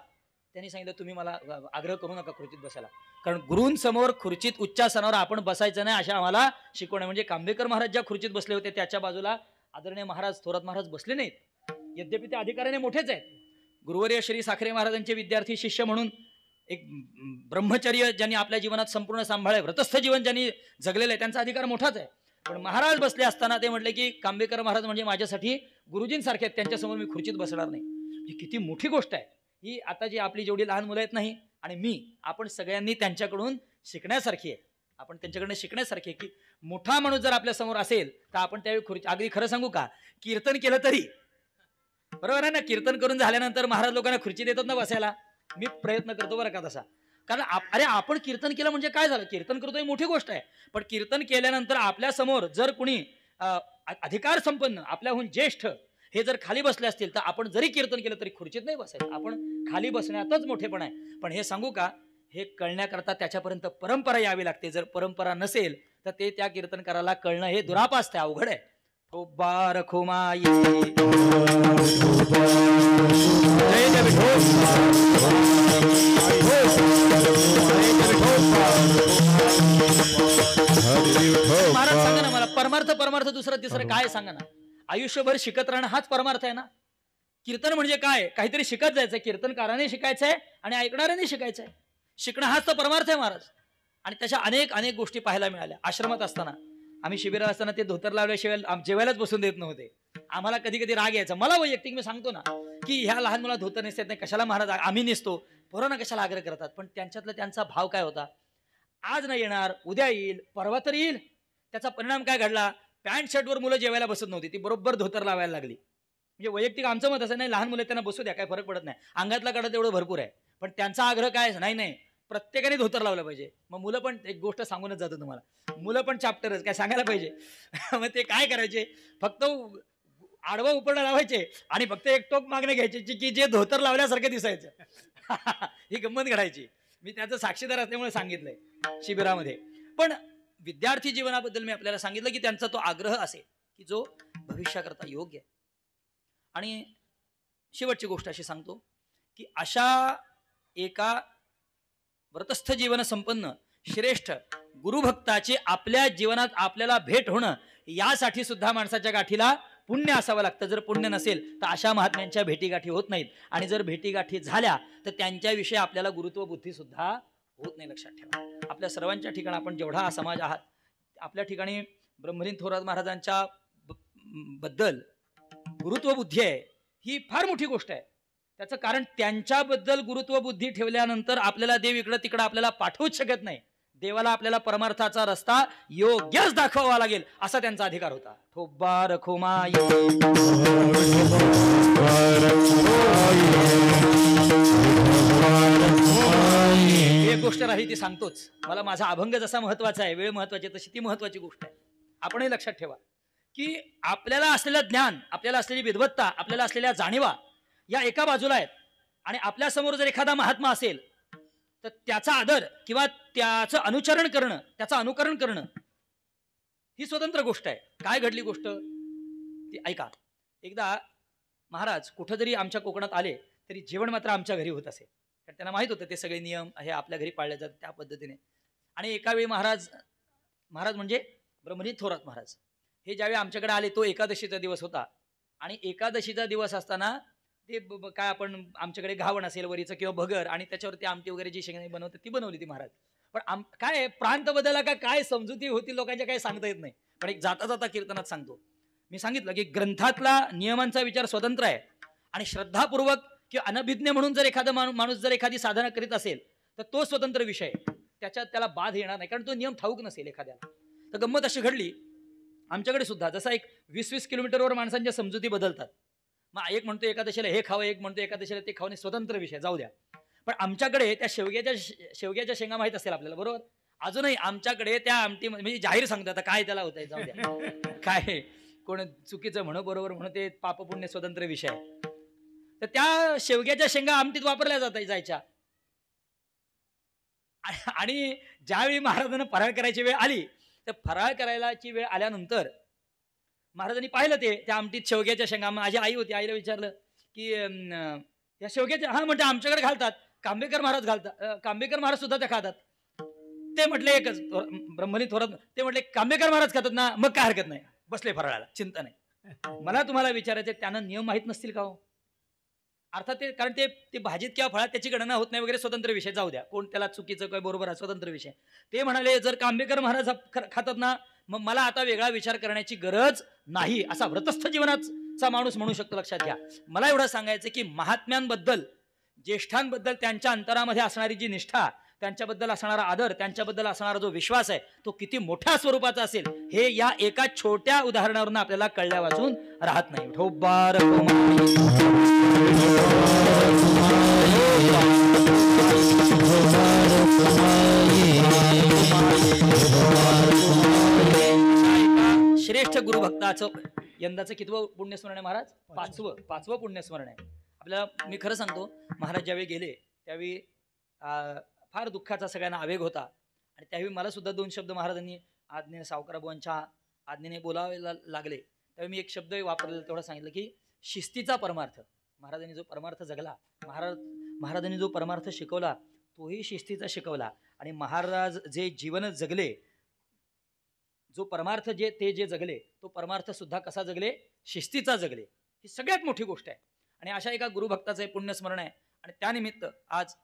त्यांनी सांगितलं तुम्ही मला आग्रह करू नका खुर्चीत बसायला, कारण गुरूंसमोर खुर्चीत उच्चासनावर आपण बसायचं नाही अशा आम्हाला शिकवणे. म्हणजे कांबेकर महाराज ज्या खुर्चीत बसले होते त्याच्या बाजूला आदरणीय महाराज थोरात महाराज बसले नाहीत. यद्यपि ते अधिकाऱ्याने मोठेच आहेत. गुरुवर्य श्री साखरे महाराजांचे विद्यार्थी शिष्य म्हणून एक ब्रह्मचर्य ज्यांनी आपल्या जीवनात संपूर्ण सांभाळले, व्रतस्थ जीवन ज्यांनी जगलेलं आहे, त्यांचा अधिकार मोठाच आहे. पण महाराज बसले असताना ते म्हटले की कांबेकर महाराज म्हणजे माझ्यासाठी गुरुजींसारखे आहेत, त्यांच्यासमोर मी खुर्चीत बसणार नाही. ही किती मोठी गोष्ट आहे ही. आता जी आपली जेवढी लहान मुलं आहेत नाही आणि आपण सगळ्यांनी त्यांच्याकडून शिकण्यासारखी आहे. आपण त्यांच्याकडनं शिकण्यासारखी आहे की मोठा माणूस जर आपल्या समोर असेल तर आपण त्यावेळी खुर्ची, अगदी खरं सांगू का, कीर्तन केलं तरी बरोबर आहे ना. कीर्तन करून झाल्यानंतर महाराज लोकांना खुर्ची देतात ना बसायला. मी प्रयत्न करतो बरं का तसा, कारण अरे आपण कीर्तन केलं म्हणजे काय झालं, कीर्तन करतो ही मोठी गोष्ट आहे. पण कीर्तन केल्यानंतर आपल्या समोर जर कुणी अधिकार संपन्न आपल्याहून ज्येष्ठ हे जर खाली बसले असतील तर आपण जरी कीर्तन केलं तरी खुर्चीत नाही बसायचं, आपण खाली बसण्यातच मोठेपण आहे. पण हे सांगू का, हे कळण्याकरता त्याच्यापर्यंत परंपरा यावी लागते. जर परंपरा नसेल तर ते त्या कीर्तनकाराला कळणं हे दुरापास्त आहे, अवघड आहे. ठोबार खुमाई महाराज सांगा ना मला, परमार्थ परमार्थ दुसरं तिसरं काय सांगा ना. आयुष्यभर शिकत राहणं हाच परमार्थ आहे ना. कीर्तन म्हणजे काय, काहीतरी शिकत जायचंय, कीर्तनकाराने शिकायचंय आणि ऐकणाऱ्याने शिकायचंय. शिकणं हाच तर परमार्थ आहे महाराज. आणि त्याच्या अनेक अनेक गोष्टी पाहायला मिळाल्या. आश्रमात असताना आम्ही शिबिरात असताना ते धोतर लावल्याशिवाय जेवायलाच बसून देत नव्हते. आम्हाला कधी कधी राग यायचा. मला वैयक्तिक मी सांगतो ना की ह्या लहान मुला धोतर नेसतात नाही, कशाला महाराज आम्ही नेसतो, पोरांना कशाला आग्रह करतात. पण त्यांच्यातला त्यांचा भाव काय होता, आज नाही येणार, उद्या येईल, परवा तर येईल. त्याचा परिणाम काय घडला, पॅन्ट शर्टवर मुलं जेवायला बसत नव्हती, ती बरोबर धोतर लावायला लागली. म्हणजे वैयक्तिक आमचं मत असं नाही, लहान मुलं त्यांना बसू द्या, काय फरक पडत नाही, अंगातला कडा तेवढं भरपूर आहे. पण त्यांचा आग्रह काय, नाही नाही प्रत्येकाने धोतर लावलं पाहिजे. मग मुलं पण, एक गोष्ट सांगूनच जातो तुम्हाला, मुलं पण चॅप्टरच काय सांगायला पाहिजे. मग ते काय करायचे, फक्त आडवं उपरणं लावायचे आणि फक्त एक टोक मागणे घ्यायचे की जे धोतर लावल्यासारखं दिसायचं. ही गंमत घडायची. मी त्याचं साक्षीदार असल्यामुळे सांगितलंय शिबिरामध्ये. पण विद्यार्थी जीवनाबद्दल मी आपल्याला सांगितलं की त्यांचा तो आग्रह असेल की जो भविष्याकरता योग्य आहे. आणि शेवटची गोष्ट अशी सांगतो की अशा एका व्रतस्थ जीवन संपन्न श्रेष्ठ गुरुभक्ताची आपल्या जीवनात आपल्याला भेट होणं, यासाठी सुद्धा माणसाच्या गाठीला पुण्य असावं लागतं. जर पुण्य नसेल तर अशा महात्म्यांच्या भेटीगाठी होत नाहीत. आणि जर भेटीगाठी झाल्या तर त्यांच्याविषयी आपल्याला गुरुत्व बुद्धी सुद्धा होत नाही. लक्षात ठेवा, आपल्या सर्वांच्या ठिकाणी आपण जेवढा समाज आहात, आपल्या ठिकाणी ब्रह्मलीन थोरात महाराजांच्या बद्दल गुरुत्व बुद्धी आहे, ही फार मोठी गोष्ट आहे. त्याचं कारण त्यांच्याबद्दल गुरुत्व बुद्धी ठेवल्यानंतर आपल्याला देव इकडं तिकडं आपल्याला पाठवूच शकत नाही. देवाला आपल्याला परमार्थाचा रस्ता योग्यच दाखवावा लागेल, असा त्यांचा अधिकार होता. ठोबार खुमाई एक गोष्ट राहिली ती सांगतोच. मला माझा अभंग जसा महत्वाचा आहे, वेळ महत्वाची, तशी ती महत्वाची गोष्ट आहे. आपणही लक्षात ठेवा की आपल्याला असलेलं ज्ञान, आपल्याला असलेली विद्वत्ता, आपल्याला असलेल्या जाणीवा या एका बाजूला आहेत. आणि आपल्या समोर जर एखादा महात्मा असेल तर त्याचा आदर किंवा त्याचं अनुचरण करणं, त्याचं अनुकरण करणं ही स्वतंत्र गोष्ट आहे. काय घडली गोष्ट ती ऐका. एकदा महाराज कुठं जरी आमच्या कोकणात आले तरी जेवण मात्र आमच्या घरी होत असे. कारण त्यांना माहित होतं ते सगळे नियम हे आपल्या घरी पाळले जातात त्या पद्धतीने. आणि एका वेळी महाराज म्हणजे ब्रह्मलीन थोरात महाराज हे ज्यावेळी आमच्याकडे आले, तो एकादशीचा दिवस होता. आणि एकादशीचा दिवस असताना ते काय आपण आमच्याकडे घावण असेल वरीचं किंवा भगर, आणि त्याच्यावरती आमटी वगैरे जी शेंगणी बनवते ती बनवली ती महाराज. पण काय प्रांत बदलला का काय समजुती होती लोकांच्या काही सांगता येत नाही. पण एक जाता जाता कीर्तनात सांगतो. मी सांगितलं की ग्रंथातला नियमांचा विचार स्वतंत्र आहे. आणि श्रद्धापूर्वक किंवा अनभिज्ञ म्हणून जर एखादा माणूस जर एखादी साधना करीत असेल तर तो स्वतंत्र विषय आहे, त्याच्यात त्याला बाध येणार नाही, कारण तो नियम ठाऊक नसेल एखाद्याला. तर गंमत अशी घडली आमच्याकडे सुद्धा. जसा एक 20-20 किलोमीटरवर माणसांच्या समजुती बदलतात. मग एक म्हणतो एकादशीला हे खावं, एक म्हणतो एकादशीला ते खावं, स्वतंत्र विषय जाऊ द्या. पण आमच्याकडे त्या शेवग्याच्या शेंगा माहित असेल आपल्याला, बरोबर. अजूनही आमच्याकडे त्या आमटी म्हणजे जाहीर सांगतो, आता काय त्याला होत आहे जाऊ द्या, काय कोण चुकीचं म्हणू बरोबर म्हणू, ते पापपुण्य स्वतंत्र विषय आहे. तर त्या शेवग्याच्या शेंगा आमटीत वापरल्या जायच्या. आणि ज्यावेळी महाराजांना फराळ करायची वेळ आली तर फराळ करायची वेळ आल्यानंतर महाराजांनी पाहिलं त्या आमटीत शेवग्याच्या शेंगा. माझी आई होती, आईला विचारलं की या शेवग्याच्या, हा म्हणते आमच्याकडे घालतात, कांबेकर महाराज घालतात, कांबेकर महाराज सुद्धा त्या खातात. ते म्हटले एकच, ब्रह्मलीन थोरात ते म्हटले कांबेकर महाराज खातात ना, मग काय हरकत नाही, बसले फराळाला, चिंता नाही. मला तुम्हाला विचारायचं, त्यांना नियम माहित नसतील का हो? अर्थात ते, कारण ते भाजीत किंवा फळात त्याची गणना होत नाही वगैरे, स्वतंत्र विषय जाऊ द्या, कोण त्याला चुकीचं काय बरोबर आहे स्वतंत्र विषय. ते म्हणाले जर कांबेकर महाराज खातात ना, मग मला आता वेगळा विचार करण्याची गरज नाही, असा व्रतस्थ जीवनाचा माणूस म्हणू शकतो. लक्षात घ्या. मला एवढं सांगायचं की महात्म्यांबद्दल, ज्येष्ठांबद्दल त्यांच्या अंतरामध्ये असणारी जी निष्ठा, त्यांच्याबद्दल असणारा आदर, त्यांच्याबद्दल असणारा जो विश्वास आहे, तो किती मोठ्या स्वरूपाचा असेल हे या एका छोट्या उदाहरणावरून आपल्याला कळल्या वाचून राहत नाही. ठोबार श्रेष्ठ गुरुभक्ताचं यंदाचं कितवं पुण्यस्मरण आहे महाराज? पाचवं पुण्यस्मरण आहे आपल्याला. मी खरं सांगतो, महाराज ज्यावेळी गेले त्यावेळी फार दुःखाचा सगळ्यांना आवेग होता. आणि त्यावेळी मला सुद्धा 2 शब्द महाराजांनी आज्ञेने सावकाराबांच्या आज्ञेने बोलावे लागले. त्यावेळी मी एक शब्द वापरलेला, तेवढं सांगितलं की शिस्तीचा परमार्थ. महाराजांनी जो परमार्थ जगला, महाराजांनी जो परमार्थ शिकवला तोही शिस्तीचा शिकवला. आणि महाराज जे जीवन जगले, जो परमार्थ ते जे जगले तो परमार्थ सुद्धा कसा जगले? शिस्तीचा जगले. ही सगळ्यात मोठी गोष्ट आहे. आणि अशा एका गुरुभक्ताचं हे पुण्यस्मरण आहे. आणि त्यानिमित्त आज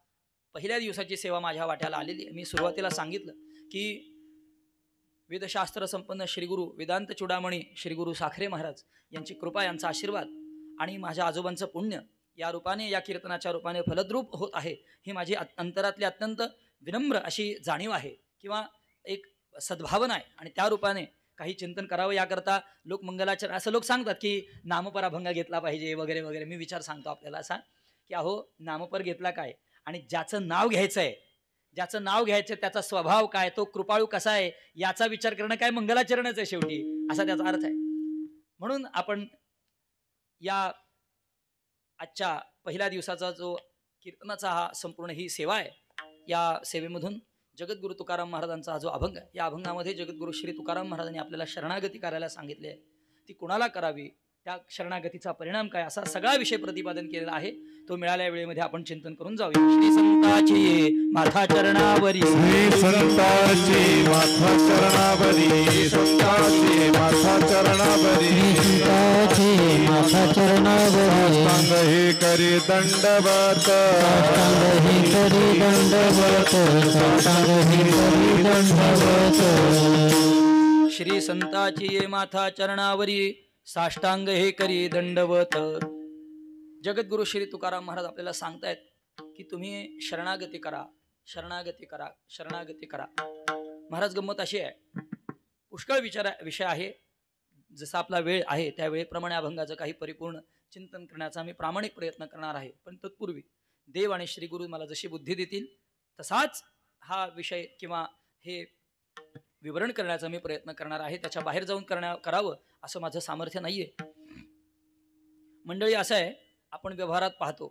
पहिल्या दिवसाची सेवा माझ्या वाट्याला आलेली आहे. मी सुरुवातीला सांगितलं की वेदशास्त्र संपन्न श्रीगुरु वेदांत चुडामणी श्रीगुरु साखरे महाराज यांची कृपा, यांचा आशीर्वाद आणि माझ्या आजोबांचं पुण्य या रूपाने, या कीर्तनाच्या रूपाने फलद्रूप होत आहे. ही माझी अंतरातली अत्यंत विनम्र अशी जाणीव आहे किंवा एक सद्भावना आहे. आणि त्या रूपाने काही चिंतन करावं याकरता लोकमंगलाचरण असं लोक सांगतात की नामपराभंग घेतला पाहिजे वगैरे वगैरे. मी विचार सांगतो आपल्याला असा की अहो, नामपर घेतला काय, आणि ज्याचं नाव घ्यायचं आहे, ज्याचं नाव घ्यायचं त्याचा स्वभाव काय, तो कृपाळू कसा आहे याचा विचार करणं काय मंगलाचरणच आहे शेवटी, असा त्याचा अर्थ आहे. म्हणून आपण या आजच्या पहिल्या दिवसाचा जो कीर्तनाचा हा संपूर्ण ही सेवा आहे, या सेवेमधून जगद्गुरु तुकाराम महाराजांचा हा जो अभंग आहे, या अभंगामध्ये जगद्गुरु श्री तुकाराम महाराजांनी आपल्याला शरणागती करायला सांगितली आहे. ती कुणाला करावी, त्या शरणागतीचा परिणाम काय, असा सगळा विषय प्रतिपादन केलेला आहे. तो मिळाल्या वेळेमध्ये आपण चिंतन करून जाऊया. श्री संताची माथा चरणावरी, श्री संताची माथा चरणावरी, संताची माथा चरणावरी, संताची माथा चरणावरी, साष्टांग हे करी दंडवत, साष्टांग हे करी दंडवत, साष्टांग हे करी दंडवत. श्री संताची माथा चरणावरी, साष्टांग हे करी दंडवत. जगद्गुरु श्री तुकाराम महाराज आपल्याला सांगतायत की तुम्ही शरणागती करा, शरणागती करा, शरणागती करा. महाराज गंमत अशी आहे, पुष्कळ विषय आहे. जसा आपला वेळ आहे त्या वेळेप्रमाणे अभंगाचं काही परिपूर्ण चिंतन करण्याचा मी प्रामाणिक प्रयत्न करणार आहे. पण तत्पूर्वी देव आणि श्री गुरु मला जशी बुद्धी देतील तसाच हा विषय किंवा हे विवरण करण्याचा मी प्रयत्न करणार आहे. त्याच्या बाहेर जाऊन करावं असं माझं सामर्थ्य नाहीये. मंडळी, असं आहे, आपण व्यवहारात पाहतो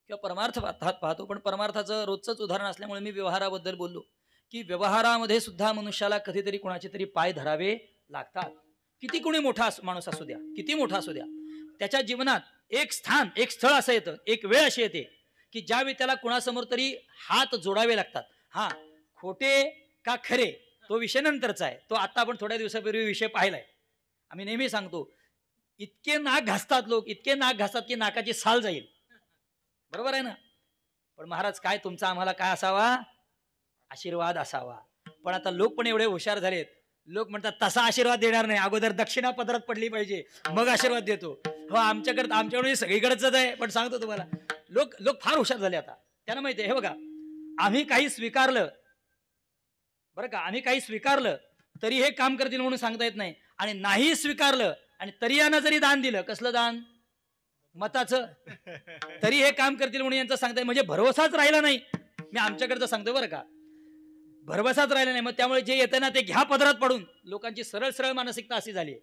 किंवा परमार्थ पाहतो, पण परमार्थाचं रोजचंच उदाहरण असल्यामुळे मी व्यवहाराबद्दल बोललो की व्यवहारामध्ये सुद्धा मनुष्याला कधीतरी कोणाचे तरी पाय धरावे लागतात. किती कोणी मोठा माणूस असू द्या, किती मोठा असू द्या, त्याच्या जीवनात एक स्थान, एक स्थळ असं येतं, एक वेळ अशी येते की ज्यावेळी त्याला कोणासमोर तरी हात जोडावे लागतात. हा, खोटे का खरे तो विषय नंतरचा आहे. तो आता आपण थोड्या दिवसापूर्वी विषय पाहिलाय. आम्ही नेहमी सांगतो, इतके नाक घासतात लोक, इतके नाक घासतात की नाकाची साल जाईल. बरोबर आहे ना? पण महाराज काय तुमचा आम्हाला काय असावा? आशीर्वाद असावा. पण आता लोक पण एवढे हुशार झालेत, लोक म्हणतात तसा आशीर्वाद देणार नाही, अगोदर दक्षिणा पदरात पडली पाहिजे मग आशीर्वाद देतो. हो, आमच्याकडे सगळीकडेच आहे. पण सांगतो तुम्हाला, लोक फार हुशार झाले आता. त्यांना माहिती आहे, हे बघा, आम्ही काही स्वीकारलं बरं का, आम्ही काही स्वीकारलं तरी हे काम करतील म्हणून सांगता येत नाही. आणि नाही स्वीकारलं आणि तरी यानं जरी दान दिलं, कसलं दान? मताचं, तरी हे काम करतील म्हणून यांचं सांगता येईल. म्हणजे भरवसाच राहिला नाही. मी आमच्याकडचं सांगतो बरं का, भरवसाच राहिला नाही. मग त्यामुळे जे येतं ना ते घ्या पदरात पडून. लोकांची सरळ सरळ मानसिकता अशी झाली आहे.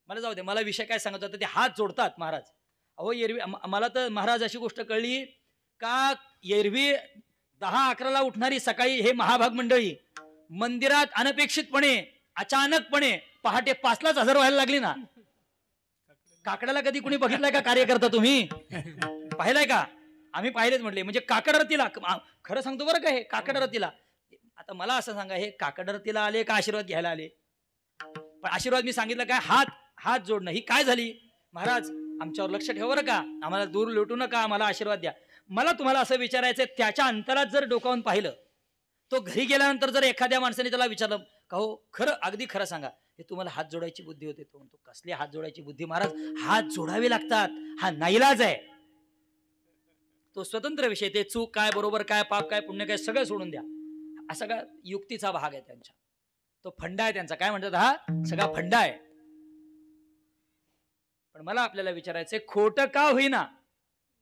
मला जाऊ दे, मला विषय काय सांगत होता, ते हात जोडतात महाराज. अहो, एरवी मला तर महाराज अशी गोष्ट कळली का, एरवी 10-11ला उठणारी सकाळी हे महाभाग मंडळी मंदिरात अनपेक्षितपणे, अचानकपणे पहाटे 5लाच हजर व्हायला लागली ना. काकड्याला कधी कुणी बघितलाय का कार्यकर्ता? तुम्ही पाहिलाय का? आम्ही पाहिलेच म्हटले. म्हणजे काकडरतीला, खरं सांगतो बरं का, हे काकडरतीला. आता मला असं सांगा, हे काकडरतीला आले का आशीर्वाद घ्यायला आले? पण आशीर्वाद मी सांगितलं काय, हात जोडणं. ही काय झाली? महाराज आमच्यावर लक्ष ठेवा बरं का, आम्हाला दूर लोटू नका, आम्हाला आशीर्वाद द्या. मला तुम्हाला असं विचारायचं, त्याच्या अंतरात जर डोकावून पाहिलं, तो घरी गेल्यानंतर जर एखाद्या माणसाने त्याला विचारलं का हो खरं, अगदी खरं सांगा, हे तुम्हाला हात जोडायची बुद्धी होते? तो म्हणतो, कसली हात जोडायची बुद्धी महाराज, हात जोडावे लागतात, हा नाईलाज आहे. तो स्वतंत्र विषय, ते चूक काय, बरोबर काय, पाप काय, पुण्य काय, सगळं सोडून द्या. हा सगळा युक्तीचा भाग आहे त्यांच्या. तो फंडा आहे त्यांचा. काय म्हणतात? हा सगळा फंडा आहे. पण मला आपल्याला विचारायचंय, खोटं का होईना,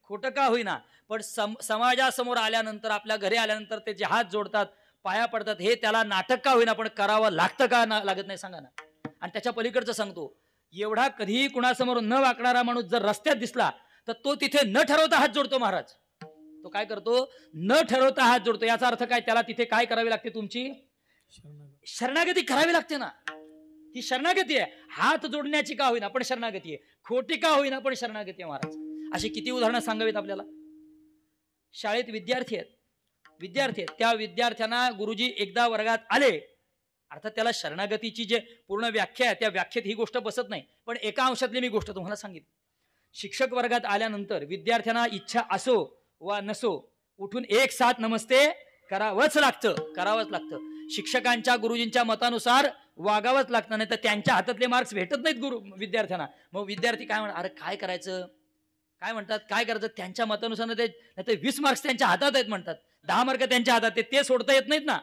खोटं का होईना, पण समाजासमोर आल्यानंतर, आपल्या घरी आल्यानंतर ते जे हात जोडतात, पाया पडतात, हे त्याला नाटक का होईना पण करावं लागतं का लागत नाही? सांगा ना. आणि त्याच्या पलीकडचं सांगतो, एवढा कधीही कुणासमोर न वाकणारा माणूस जर रस्त्यात दिसला तर तो तिथे न ठरवता हात जोडतो महाराज. तो काय करतो? न ठरवता हात जोडतो. याचा अर्थ काय? त्याला तिथे काय करावी लागते? तुमची शरणागती करावी लागते ना. ही शरणागती आहे. हात जोडण्याची का होईना पण शरणागती आहे, खोटी का होईना पण शरणागती आहे महाराज. अशी किती उदाहरणं सांगावीत आपल्याला. शाळेत विद्यार्थी आहेत, त्या विद्यार्थ्यांना गुरुजी एकदा वर्गात आले, अर्थात त्याला शरणागतीची जे पूर्ण व्याख्या आहे त्या व्याख्येत ही गोष्ट बसत नाही, पण एका अंशातली मी गोष्ट तुम्हाला सांगितली. शिक्षक वर्गात आल्यानंतर विद्यार्थ्यांना इच्छा असो वा नसो उठून एक साथ नमस्ते करावंच लागतं. शिक्षकांच्या गुरुजींच्या मतानुसार वागावंच लागतं, नाही तर त्यांच्या हातातले मार्क्स भेटत नाहीत विद्यार्थ्यांना. मग विद्यार्थी काय म्हणतात? अरे काय करायचं, काय म्हणतात, काय करायचं? त्यांच्या मतानुसार नाही तर 20 मार्क्स त्यांच्या हातात आहेत म्हणतात, 10 मार्क त्यांच्या हातात, ते सोडता येत नाहीत ना.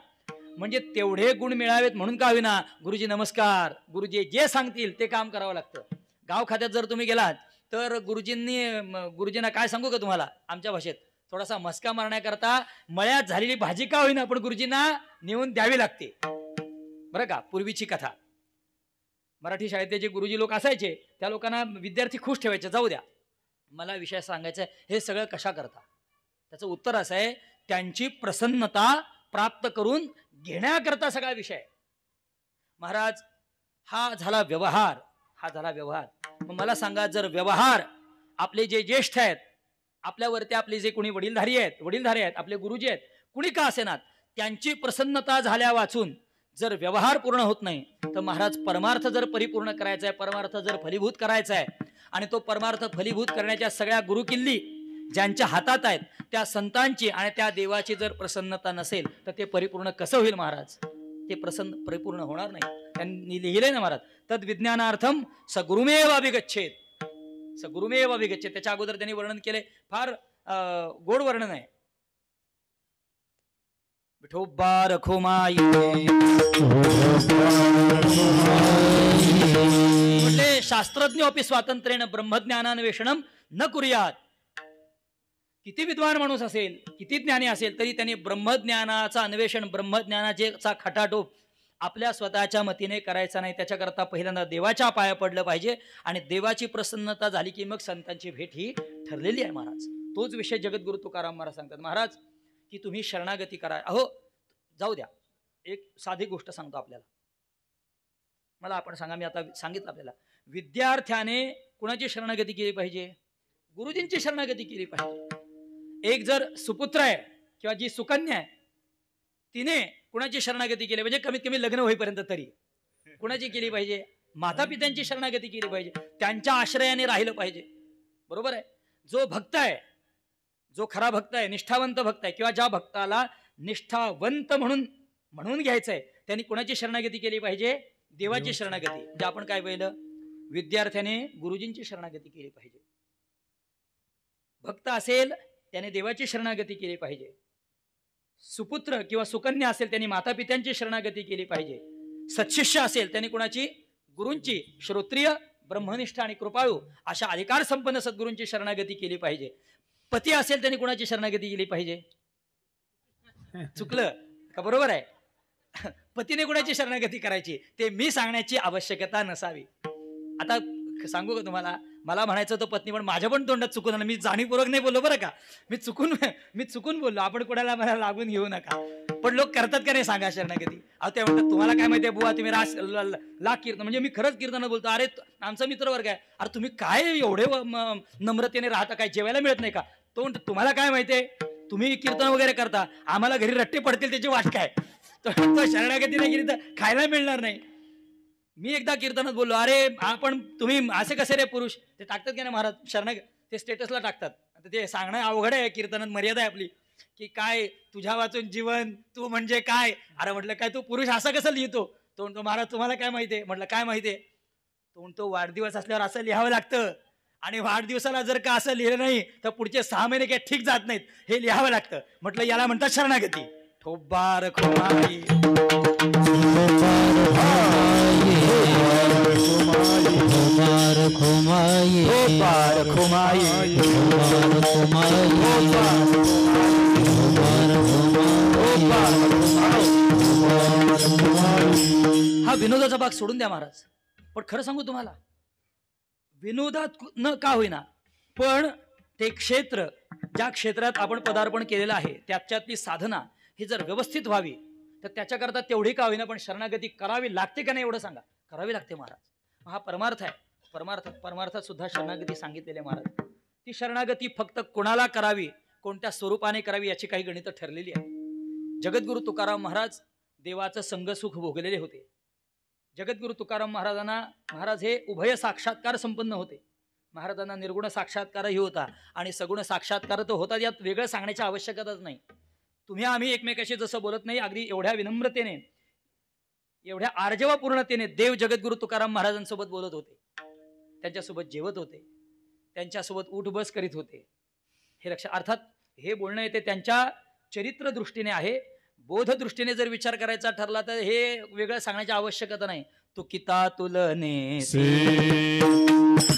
म्हणजे तेवढे गुण मिळावेत म्हणून का होईना गुरुजी नमस्कार, गुरुजी जे सांगतील ते काम करावं लागतं. गाव खात्यात जर तुम्ही गेलात तर गुरुजींना काय सांगू का तुम्हाला, आमच्या भाषेत थोडासा मस्का मारण्याकरता मळ्यात झालेली भाजी का होईना पण गुरुजींना नेऊन द्यावी लागते, बरं का. पूर्वीची कथा. मराठी शाळेतले जे गुरुजी लोक असायचे त्या लोकांना विद्यार्थी खुश ठेवायचे. जाऊ द्या, मला विषय सांगायचा आहे, हे सगळं कशा करता? त्याचं उत्तर असं आहे, त्यांची प्रसन्नता प्राप्त करून घेण्याकरता सगळा विषय. महाराज हा झाला व्यवहार. मग मला सांगा, जर व्यवहार आपले जे ज्येष्ठ आहेत आपल्यावरती, आपले जे कोणी वडीलधारी आहेत, आपले गुरुजी आहेत, कुणी का असेनात, त्यांची प्रसन्नता झाल्या वाचून जर व्यवहार पूर्ण होत नाही तर महाराज परमार्थ जर परिपूर्ण करायचा आहे, परमार्थ जर फलीभूत करायचा आहे, आणि तो परमार्थ फलीभूत करण्याच्या सगळ्या गुरुकिल्ली ज्यांच्या हातात आहेत त्या संतांची आणि त्या देवाची जर प्रसन्नता नसेल तर ते परिपूर्ण कसं होईल महाराज? ते परिपूर्ण होणार नाही. त्यांनी लिहिलंय ना महाराज, तद विज्ञानार्थम सगुरुमेव अभिगच्छेत. त्याच्या अगोदर त्यांनी वर्णन केले, फार गोड वर्णन आहे. विठोबा रखोमाई म्हणजे शास्त्रज्ञ अपि स्वातंत्र्येण ब्रह्मज्ञानान्वेषणम न कुर्यात. किती विद्वान माणूस असेल, किती ज्ञानी असेल, तरी त्यांनी ब्रह्मज्ञानाचा अन्वेषण, ब्रह्मज्ञानाचा खटाटोप आपल्या स्वतःच्या मतीने करायचा नाही. त्याच्याकरता पहिल्यांदा देवाच्या पाया पडलं पाहिजे, आणि देवाची प्रसन्नता झाली की मग संतांची भेट ही ठरलेली आहे महाराज. तोच विषय जगद्गुरु तुकाराम महाराज सांगतात, महाराज की तुम्ही शरणागती करा. अहो जाऊ द्या, एक साधी गोष्ट सांगतो आपल्याला. मला आपण सांगा, मी आता सांगितलं आपल्याला, विद्यार्थ्याने कुणाची शरणागती केली पाहिजे? गुरुजींची शरणागती केली पाहिजे. एक जर सुपुत्र आहे किंवा जी सुकन्या आहे तिने कुणाची शरणागती केली पाहिजे? कमीत कमी लग्न होईपर्यंत तरी कुणाची केली पाहिजे? माता पित्यांची शरणागती केली पाहिजे, त्यांच्या आश्रयाने राहिलं पाहिजे, बरोबर आहे. जो भक्त आहे, जो खरा भक्त आहे, निष्ठावंत भक्त आहे, किंवा ज्या भक्ताला निष्ठावंत म्हणून घ्यायचं आहे, त्यांनी कुणाची शरणागती केली पाहिजे? देवाची शरणागती. जे आपण काय पाहिलं, विद्यार्थ्याने गुरुजींची शरणागती केली पाहिजे. भक्त असेल त्याने देवाची शरणागती केली पाहिजे. सुपुत्र किंवा सुकन्या असेल त्यांनी माता पित्यांची शरणागती केली पाहिजे. सत्शिष्य असेल त्यांनी कुणाची? गुरूंची. श्रोत्रिय, ब्रह्मनिष्ठ आणि कृपाळू अशा अधिकार संपन्न सद्गुरूंची शरणागती केली पाहिजे. पती असेल त्यांनी कुणाची शरणागती केली पाहिजे? चुकलं का? बरोबर आहे. पतीने कुणाची शरणागती करायची ते मी सांगण्याची आवश्यकता नसावी. आता सांगू का तुम्हाला, मला म्हणायचं होतं पत्नी, पण माझ्या पण तोंडात चुकून आलं. मी जाणीवपूर्वक नाही बोललो बरं का, मी चुकून बोललो. आपण कोणाला मला लागून घेऊ नका. पण लोक करतात का नाही सांगा शरणागती? अहो ते म्हणतात तुम्हाला काय माहिती आहे बुवा, तुम्ही लाख कीर्तन, म्हणजे मी खरंच कीर्तन बोलतो. अरे आमचा मित्रवर्ग आहे, अरे तुम्ही काय एवढे नम्रतेने राहता, काय जेवायला मिळत नाही का? तो म्हणतो तुम्हाला काय माहिती आहे, तुम्ही कीर्तन वगैरे करता, आम्हाला घरी रट्टे पडतील त्याची वाट काय? तो शरणागती नाही केली तर खायला मिळणार नाही. मी एकदा कीर्तनात बोललो, अरे आपण तुम्ही असे कसे रे पुरुष? ते टाकतात की नाही महाराज ते स्टेटसला टाकतात. आता ते सांगणं अवघड आहे, कीर्तनात मर्यादा आहे आपली, की काय तुझ्या वाचून जीवन, तू म्हणजे काय? अरे म्हटलं काय तू पुरुष असं कसं लिहितो? तो म्हणतो महाराज तुम्हाला काय माहितीये? म्हटलं काय माहितीये? तो म्हणतो वाढदिवस असल्यावर असं लिहावं लागतं, आणि वाढदिवसाला जर का असं लिहिलं नाही तर पुढचे 6 महिने काय ठीक जात नाहीत, हे लिहावं लागतं. म्हटलं याला म्हणतात शरणागती. ठोबार खोमाई हा विनोदाचा भाग सोडून द्या महाराज, पण खरं सांगू तुम्हाला, विनोदात न का होईना, पण ते क्षेत्र, ज्या क्षेत्रात आपण पदार्पण केलेलं आहे त्याच्यातली साधना ही जर व्यवस्थित व्हावी तर त्याच्याकरता तेवढी का होईना पण शरणागती करावी लागते का नाही एवढं सांगा. करावी लागते महाराज. हा परमार्थ आहे. परमार्थात सुद्धा शरणागती सांगितलेली आहे महाराज. ती शरणागती फक्त कोणाला करावी, कोणत्या स्वरूपाने करावी याची काही गणितं ठरलेली आहे. जगद्गुरु तुकाराम महाराज देवाचं संगसुख भोगलेले होते. जगद्गुरु तुकाराम महाराज हे उभय साक्षात्कार संपन्न होते. महाराजांना निर्गुण साक्षात्कारही होता आणि सगुण साक्षात्कार तो होता. यात वेगळं सांगण्याची आवश्यकताच नाही. तुम्ही आम्ही एकमेकाशी जसं बोलत नाही, अगदी एवढ्या विनम्रतेने, एवढ्या आर्जवपूर्णतेने देव जगद्गुरु तुकाराम महाराजांसोबत बोलत होते, त्यांच्यासोबत जेवत होते, त्यांच्यासोबत उठ बस करीत होते. हे लक्षात, अर्थात हे बोलणं येते त्यांच्या चरित्र दृष्टीने आहे. बोध दृष्टीने जर विचार करायचा ठरला तर हे वेगळं सांगण्याची आवश्यकता नाही. तुकिता तुलने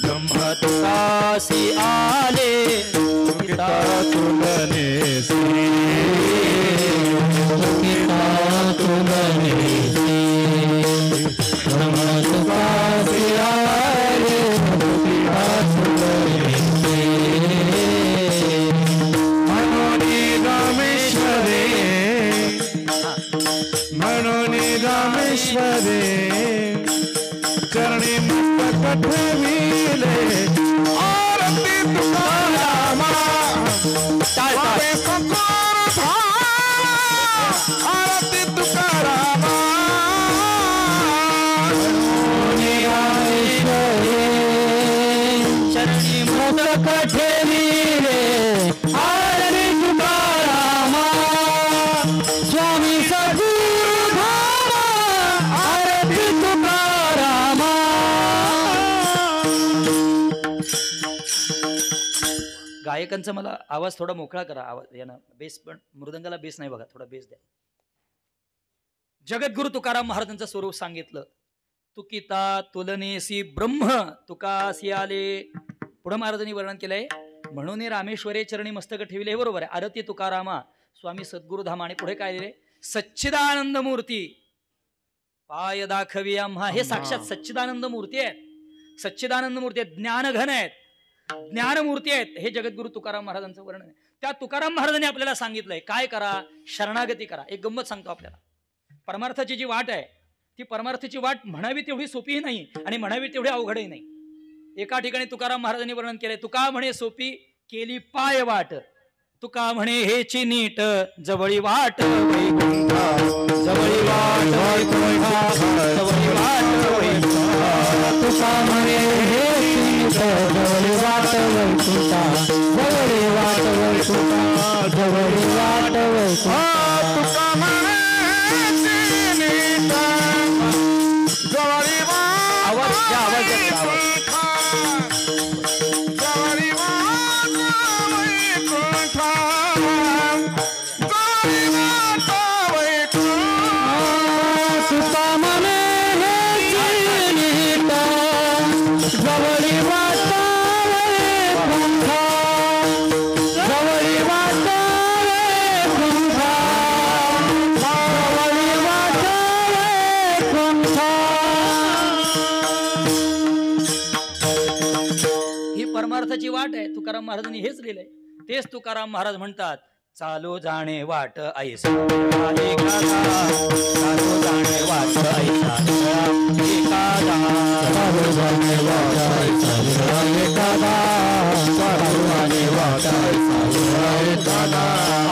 ब्रह्मतुकासी आले, तुकिता तुलने तुकिता तुलने ब्रह्मतुकासी आले, तुकिता तुलने म्हणून रामेश्वरे चरणी मस्तक ठेविले, आरती तुकारामा स्वामी सद्गुरु धामा, आरती तुकारामा चरणी मस्तक ठेविले, आरती तुकारामा स्वामी सद्गुरु धामा, आरती तुकारामा. गायकांचा मला आवाज थोडा मोकळा करा. आवाज यानं बेस, पण मृदंगाला बेस नाही बघा, थोडा बेस द्या. जगद्गुरु तुकाराम महाराजांचं स्वरूप सांगितलं. तुकिता तुलनेसी ब्रह्म तुकासी आले. पुढे महाराजांनी वर्णन केलंय, म्हणून रामेश्वरे चरणी मस्तक ठेविले. हे बरोबर आहे. आरती तुकारामा स्वामी सद्गुरुधाम. आणि पुढे काय लिहिले, सच्चिदानंद मूर्ती पाय दाखवी आम्हा. हे साक्षात सच्चिदानंद मूर्ती आहेत. सच्चिदानंद मूर्ती आहेत, ज्ञानघन आहेत, ज्ञानमूर्ती आहेत. हे जगद्गुरु तुकाराम महाराजांचं वर्णन आहे. त्या तुकाराम महाराजांनी आपल्याला सांगितलंय काय करा, शरणागती करा. एक गंमत सांगतो आपल्याला. परमार्थाची जी वाट आहे ती परमार्थाची वाट म्हणावी तेवढी सोपीही नाही आणि म्हणावी तेवढी अवघडही नाही. एका ठिकाणी तुकाराम महाराजांनी वर्णन केलंय, तुका म्हणे सोपी केली पाय वाट, तुका म्हणे हेची नीट जवळी वाट वैकुंठा, जवळी वाट वैकुंठा, जवळी वाट वैकुंठा. तुका म्हणे हेची नीट जवळी वाट वैकुंठा, जवळी वाट वैकुंठा, जवळी वाट वैकुंठा. तुका म्हणे हेची नीट जवळी वाट आवाज द्या, आवाज द्या, आवाज. जवळी वाट वैकुंठा, जवळी वाट वैकुंठा. तुका म्हणे हेची नीट जवळी वाट वैकुंठा, जवळी वाट वैकुंठा, जवळी वाट वैकुंठा. ही परमार्थाची वाट आहे. तुकाराम महाराजांनी हेच लिहिलंय. तेच तुकाराम महाराज म्हणतात, चालो जाणे वाट ऐसा एखादा, चालो जाणे वाट ऐसा एखादा, चालू जाणे वाट ऐसा एखादा, चालू जाणे वाट ऐसा एखादा.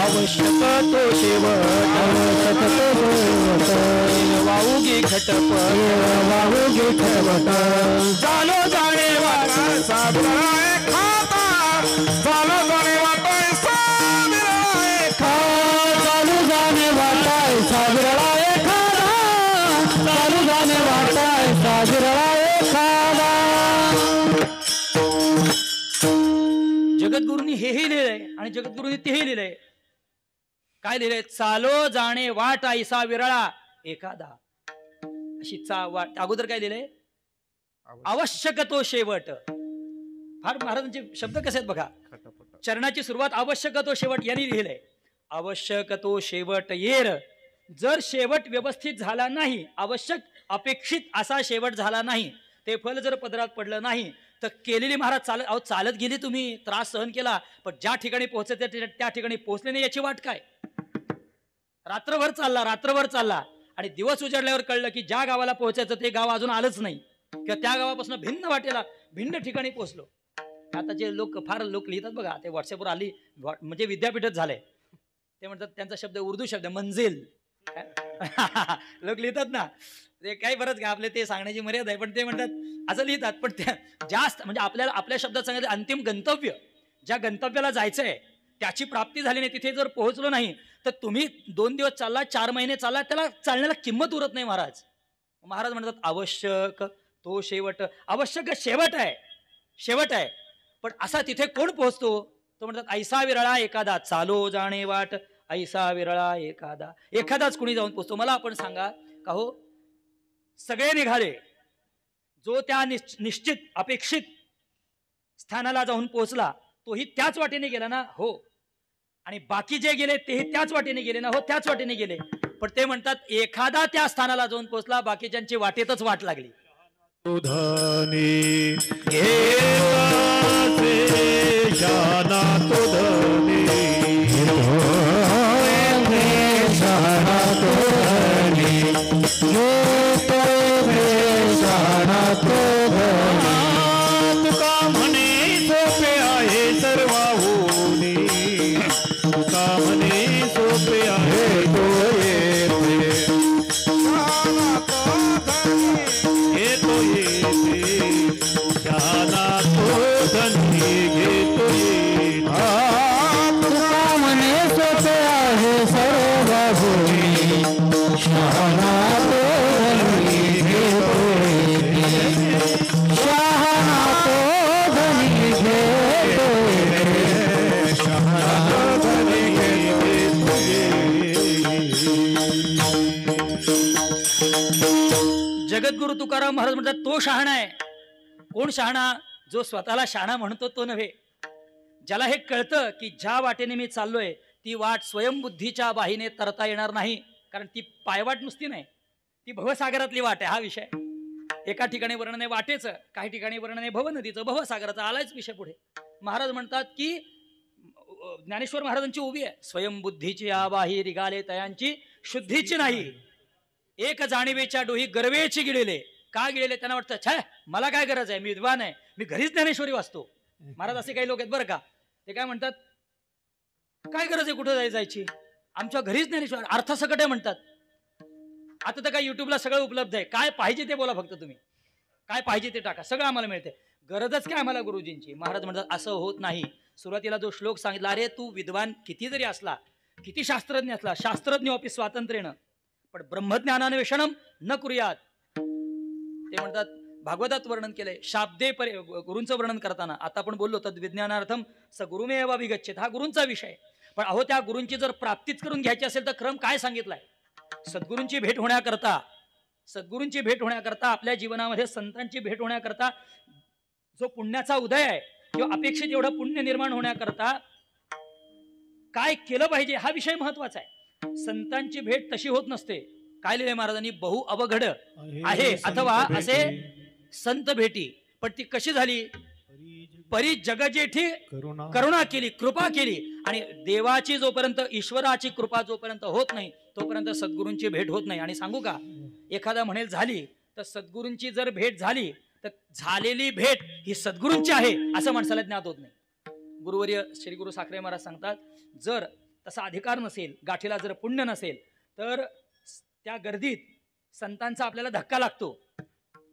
आवश्यक तो शेवट, आवश्यक तो शेवट, वाऊगी खटपट, वाहुगी खटपट. चालो जाणे वाट साबिरा एखादा, चालो जाणे वाट साबिरा चालू जाणे वाट ऐसा विरळा एखादा, चालू जाणे वाट ऐसा विरळा एखादा. जगद्गुरूंनी हेही लिहिलंय आणि जगद्गुरूंनी तेही लिहिलंय. काय लिहिलंय, चालो जाणे वाट ऐसा विरळा एखादा. अशी वाट. अगोदर काय लिहिलंय, आवश्यक तो शेवट. फार महाराजांचे शब्द कसे आहेत बघा. चरणाची सुरुवात आवश्यक तो शेवट यांनी लिहिलंय. आवश्यक तो शेवट येर जर शेवट व्यवस्थित झाला नाही, आवश्यक अपेक्षित असा शेवट झाला नाही, ते फल जर पदरात पडलं नाही, तर केलेली महाराज चालत गेली, तुम्ही त्रास सहन केला, पण ज्या ठिकाणी पोहोचायचं त्या ठिकाणी पोहोचले नाही, याची वाट काय? रात्रभर चालला आणि दिवस उजाडल्यावर कळलं की ज्या गावाला पोहोचायचं ते गाव अजून आलंच नाही, किंवा त्या गावापासून भिन्न ठिकाणी पोहोचलो. आता जे फार लोक लिहितात बघा, ते व्हॉट्सअपवर आली म्हणजे विद्यापीठच झालंय, ते म्हणतात, त्यांचा शब्द उर्दू शब्द मंजिल लोक लिहितात ना, ते काही बरंच का, आपले ते सांगण्याची मर्यादा आहे, पण ते म्हणतात असं लिहितात. पण त्या जास्त म्हणजे आपल्या शब्दात सांगायचं अंतिम गंतव्य, ज्या गंतव्याला जायचंय त्याची प्राप्ती झाली नाही, तिथे जर पोहोचलो नाही तर तुम्ही 2 दिवस चालला, 4 महिने चालला, त्याला चालण्याला किंमत उरत नाही. महाराज म्हणतात आवश्यक तो शेवट, आवश्यक शेवट आहे. पण असा तिथे कोण पोहोचतो? तो म्हणतात ऐसा विरळा एखादा, चालो जाणे वाट ऐसा विरळा एखादाच कुणी जाऊन पोहोचतो. मला आपण सांगा का हो, सगळे निघाले, जो त्या निश्चित अपेक्षित स्थानाला जाऊन पोहोचला तोही त्याच वाटेने गेला ना? हो. आणि बाकी जे गेले तेही त्याच वाटेने गेले ना? हो, त्याच वाटेने गेले. पण ते म्हणतात एखादा त्या स्थानाला जाऊन पोहोचला, बाकीच्यांची वाटेतच वाट लागली. तुधनी घेताचे शाना तुधनी शाना तुधनी शाना तुधनी तुका म्हणे सोपे आहे सर्वाहुनी, तुका म्हणे सोपे आहे तो येते शाना तुधनी घेतो येते, शहाणा तो धनी घेतो येते. तुका म्हणे सोपे आहे सर्वभूमी, शहाणा तो धनी घेतो येते, शहाणा तो धनी घेतो येते, शहाणा तो धनी घेतो येते. जगद्गुरु तुकाराम महाराज म्हणतात तो शहाणा आहे. कोण शहाणा? जो स्वतःला शहाणा म्हणतो तो नव्हे. ज्याला हे कळतं की ज्या वाटेने मी चाललोय ती वाट स्वयंबुद्धीच्या वाहिने तरता येणार नाही, कारण ती पायवाट नुसती नाही, ती भवसागरातली वाट आहे. हा विषय एका ठिकाणी वर्णन आहे वाटेचं, काही ठिकाणी वर्णन आहे भवनदीचं, भवसागराचं, आलायच विषय पुढे. महाराज म्हणतात की ज्ञानेश्वर महाराजांची उभी आहे, स्वयंबुद्धीची आवाही रिगाले तयांची शुद्धीची नाही, एक जाणीवेच्या डोही गर्वेची गिळले. का गिळले? त्यांना वाटतं छाय मला काय गरज आहे, मी विद्वान आहे, मी घरीच ज्ञानेश्वरी वाचतो. महाराज असे काही लोक आहेत बरं का, ते काय म्हणतात, काय गरज आहे कुठं जायची, आमच्या घरीच ज्ञानेश्वर अर्थसकट आहे म्हणतात. आता तर काय युट्यूबला सगळं उपलब्ध आहे, काय पाहिजे ते बोला फक्त, तुम्ही काय पाहिजे ते टाका, सगळं आम्हाला मिळते, गरजच काय आम्हाला गुरुजींची. महाराज म्हणतात असं होत नाही. सुरुवातीला जो श्लोक सांगितला, अरे तू विद्वान किती जरी असला, किती शास्त्रज्ञ असला, शास्त्रज्ञ अपि स्वातंत्र्येनं, पण ब्रह्मज्ञानान्वेषणम न कुर्यात. ते म्हणतात भागवतात वर्णन केलंय, शाब्दे गुरूंचं वर्णन करताना. आता आपण बोललो तद विज्ञानार्थम स गुरुमेव अभिगच्छेत, हा गुरूंचा विषय. पण अहो त्या गुरूंची जर प्राप्तीच करून घ्यायची असेल तर क्रम काय सांगितलाय? सद्गुरूंची भेट होण्याकरता, आपल्या जीवनामध्ये संतांची भेट होण्याकरता जो पुण्याचा उदय आहे किंवा अपेक्षित एवढं पुण्य निर्माण होण्याकरता काय केलं पाहिजे हा विषय महत्वाचा आहे. संतांची भेट तशी होत नसते. काय लिहिले महाराजांनी? बहु अवघड आहे अथवा असे संत भेटी. पण ती कशी झाली? परी जगजेठी करुणा केली, कृपा केली. आणि देवाची जोपर्यंत, ईश्वराची कृपा जोपर्यंत होत नाही तोपर्यंत सद्गुरूंची भेट होत नाही. आणि सांगू का, एखादा म्हणेल झाली, तर सद्गुरूंची जर भेट झाली तर झालेली भेट ही सद्गुरूंची आहे असं माणसाला ज्ञात होत नाही. गुरुवर्य श्री गुरु साखरे महाराज सांगतात, जर तसा अधिकार नसेल, गाठीला जर पुण्य नसेल, तर त्या गर्दीत संतांचा आपल्याला धक्का लागतो.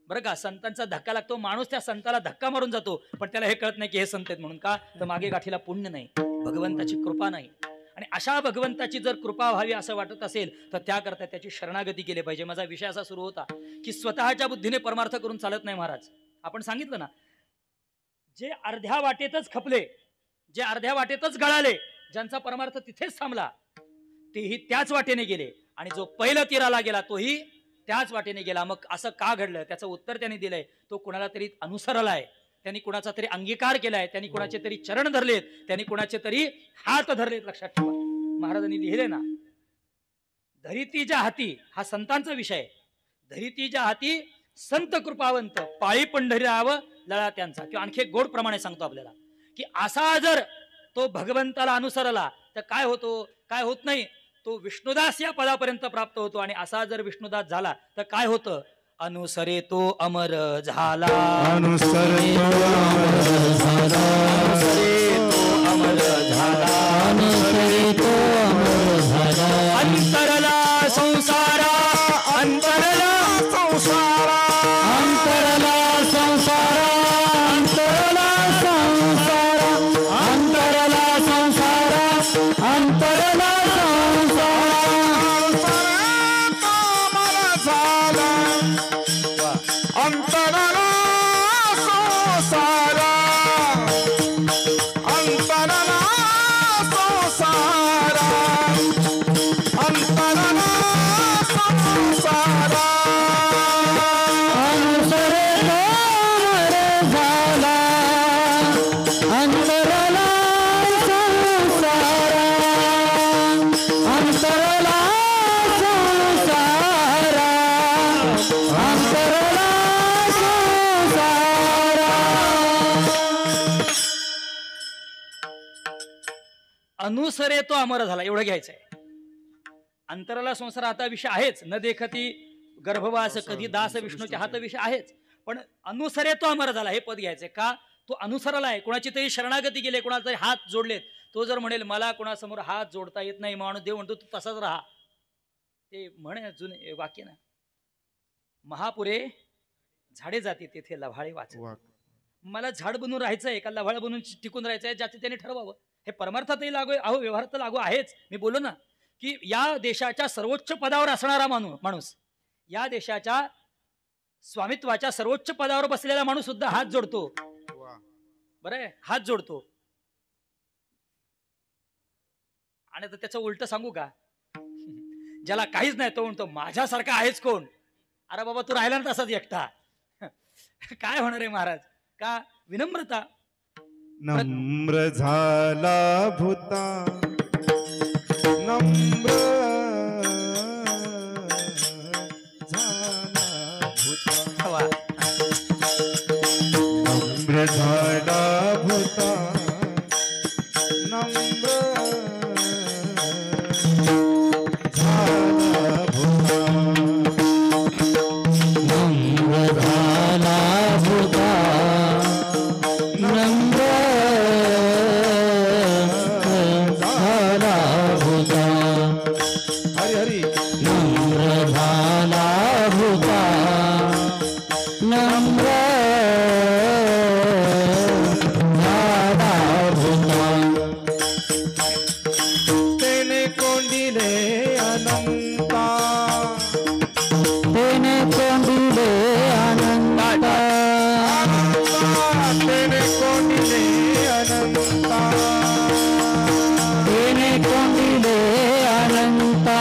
बरं का, संतांचा धक्का लागतो, माणूस त्या संताला धक्का मारून जातो, पण त्याला हे कळत नाही की हे संत आहेत म्हणून. का तर मागे गाठीला पुण्य नाही, भगवंताची कृपा नाही. आणि अशा भगवंताची जर कृपा व्हावी असं वाटत असेल तर त्याकरता त्याची शरणागती केली पाहिजे. माझा विषय असा सुरू होता की स्वतःच्या बुद्धीने परमार्थ करून चालत नाही महाराज. आपण सांगितलं ना, जे अर्ध्या वाटेतच खपले, जे अर्ध्या वाटेतच गळाले, ज्यांचा परमार्थ तिथेच थांबला, तेही त्याच वाटेने गेले. आणि जो पहिला तीराला गेला तोही त्याच वाटेने गेला. मग असं का घडलं? त्याचं उत्तर त्यांनी दिलंय. तो कुणाला तरी अनुसरलाय, त्यांनी कुणाचा तरी अंगीकार केलाय, त्यांनी कुणाचे तरी चरण धरलेत, त्यांनी कुणाचे तरी हात धरलेत. लक्षात ठेवा, महाराजांनी लिहिले ना, धरितीच्या हाती हा संतांचा विषय आहे. धरितीच्या हाती संत कृपावंत पाळी पंढरीराव लळा त्यांचा. किंवा आणखी एक गोड प्रमाणे सांगतो आपल्याला की असा जर तो भगवंताला अनुसरला तर काय होतो, काय होत नाही, तो विष्णुदास या पदापर्यंत प्राप्त होतो. आणि असा जर विष्णुदास झाला तर काय होतं, अनुसरे तो अमर झाला. अनुसरे तो अमर झाला. अनुसरे तो अमर झाला. अनुसरे तो अमर झाला. अंतरला संसारा, अंतरला संसारा. अंतरला संसारा. अंतरला संसारा. अंतरला संसारा. अंतरला संसारा. अंतरला संसारा. अंतरला संसारा. अंतरला संसारा. अनुसरे तो अमर झाला. अंतरला संसारा. अंतरला संसारा. अंतरला संसारा. अनुसरे तो अमर झाला एवढं घ्यायचंय. अंतराला संसार आता विषय आहेच, न देखती गर्भवास कधी दास विष्णूच्या हात विषय आहेच. पण अनुसरे तो अमर झाला हे पद घ्यायचंय. का, तो अनुसराला आहे. कोणाची तरी शरणागती गेले, कोणाला तरी हात जोडलेत, तो जर म्हणेल मला कोणासमोर हात जोडता येत नाही, माणूस देव म्हणतो तू तसाच राहा. ते म्हणे जुने वाक्य ना, महापुरे झाडे जाते तेथे लव्हाळे वाच. मला झाड बनून राहायचंय का लव्हाळ बनून टिकून राहायचंय, ज्याचे त्याने ठरवावं. हे परमार्थातही लागू आहे, अहो व्यवहारात लागू आहेच. मी बोललो ना की या देशाच्या सर्वोच्च पदावर असणारा माणूस, या देशाच्या स्वामित्वाच्या सर्वोच्च पदावर बसलेला माणूस सुद्धा हात जोडतो. बरं आहे, हात जोडतो. आणि तर त्याचं उलट सांगू का, ज्याला काहीच नाही तो म्हणतो माझ्यासारखा आहेच कोण. अरे बाबा तू राहिला ना तसाच एकटा. काय होणार आहे महाराज. का, विनम्रता. नम्र झाला भूता. नम्र झाला भूता. नम्र झाला भूता. नम्र झाला भूता. नम्र झाला भूता. नम्र झाला भूता. हरी हरी. नम्र झाला भूता. नम्र झाला भूता. तेने कोंडिले अनंता. तेने कोंडिले अनंता. तेने कोंडिले अनंता. तेने कोंडिले अनंता.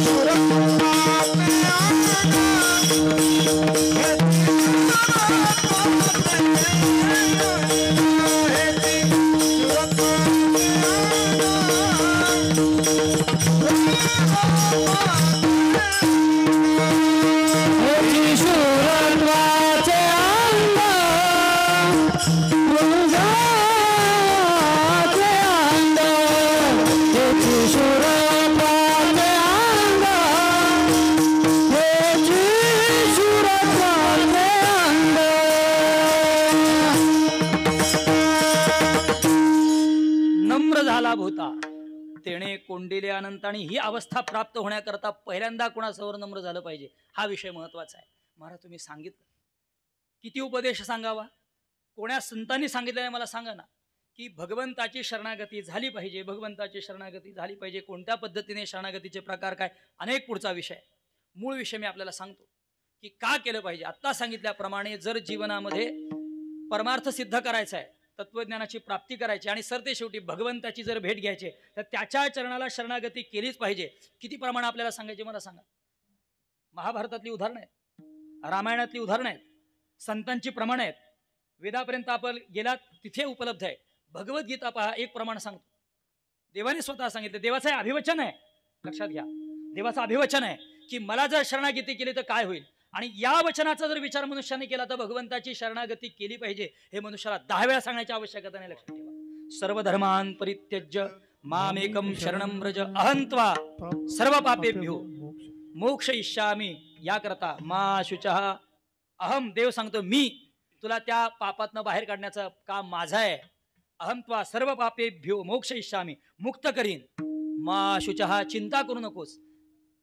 शूरत्वाचे अंग वृंदाचे अंग. शूरत्वाचे अंग. शूरत्वाचे अंग. नम्र झाला भूता तेणे कोंडिले अनंत. आणि ही अवस्था प्राप्त होण्याकरता पहिल्यांदा कोणासमोर नम्र झालं पाहिजे, हा विषय महत्वाचा आहे. महाराज तुम्ही सांगितलं, किती उपदेश सांगावा. कोण्या संतांनी सांगितलं मला सांगा ना, की भगवंताची शरणागती झाली पाहिजे, भगवंताची शरणागती झाली पाहिजे. कोणत्या पद्धतीने शरणागतीचे प्रकार काय, अनेक पुढचा विषय. मूळ विषय मी आपल्याला सांगतो की का केलं पाहिजे. आत्ता सांगितल्याप्रमाणे जर जीवनामध्ये परमार्थ सिद्ध करायचा आहे, तत्वज्ञानाची प्राप्ती करायची आणि सरते शेवटी भगवंताची जर भेट घ्यायची तर त्याच्या चरणाला शरणागती केलीच पाहिजे. किती प्रमाण आपल्याला सांगायचे मला सांगा. महाभारतातली उदाहरणं आहेत, रामायणातली उदाहरणं आहेत, संतांची प्रमाण आहेत, वेदापर्यंत आपण गेलात तिथे उपलब्ध आहे. भगवद्गीता पहा, एक प्रमाण सांगतो. देवाने स्वतः सांगितलं, देवाचं हे अभिवचन आहे. लक्षात घ्या, देवाचं अभिवचन आहे की मला जर शरणागती केली तर काय होईल, आणि या वचनाचा जर विचार मनुष्याने केला तर भगवंताची शरणागती केली पाहिजे हे मनुष्याला 10 वेळा सांगण्याची आवश्यकता नाही. लक्षात ठेवा. सर्व धर्मान परित्यज्य मामेकम शरणं व्रज अहं त्वा सर्व पापेभ्यो मोक्षयिष्यामि. या करता मा शुचः, अहम देव सांगतो मी तुला त्या पापातनं बाहेर काढण्याचं काम माझं आहे. अहं त्वा सर्व पापेभ्यो मोक्षयिष्यामि, मुक्त करीन. मा शुचः, चिंता करू नकोस.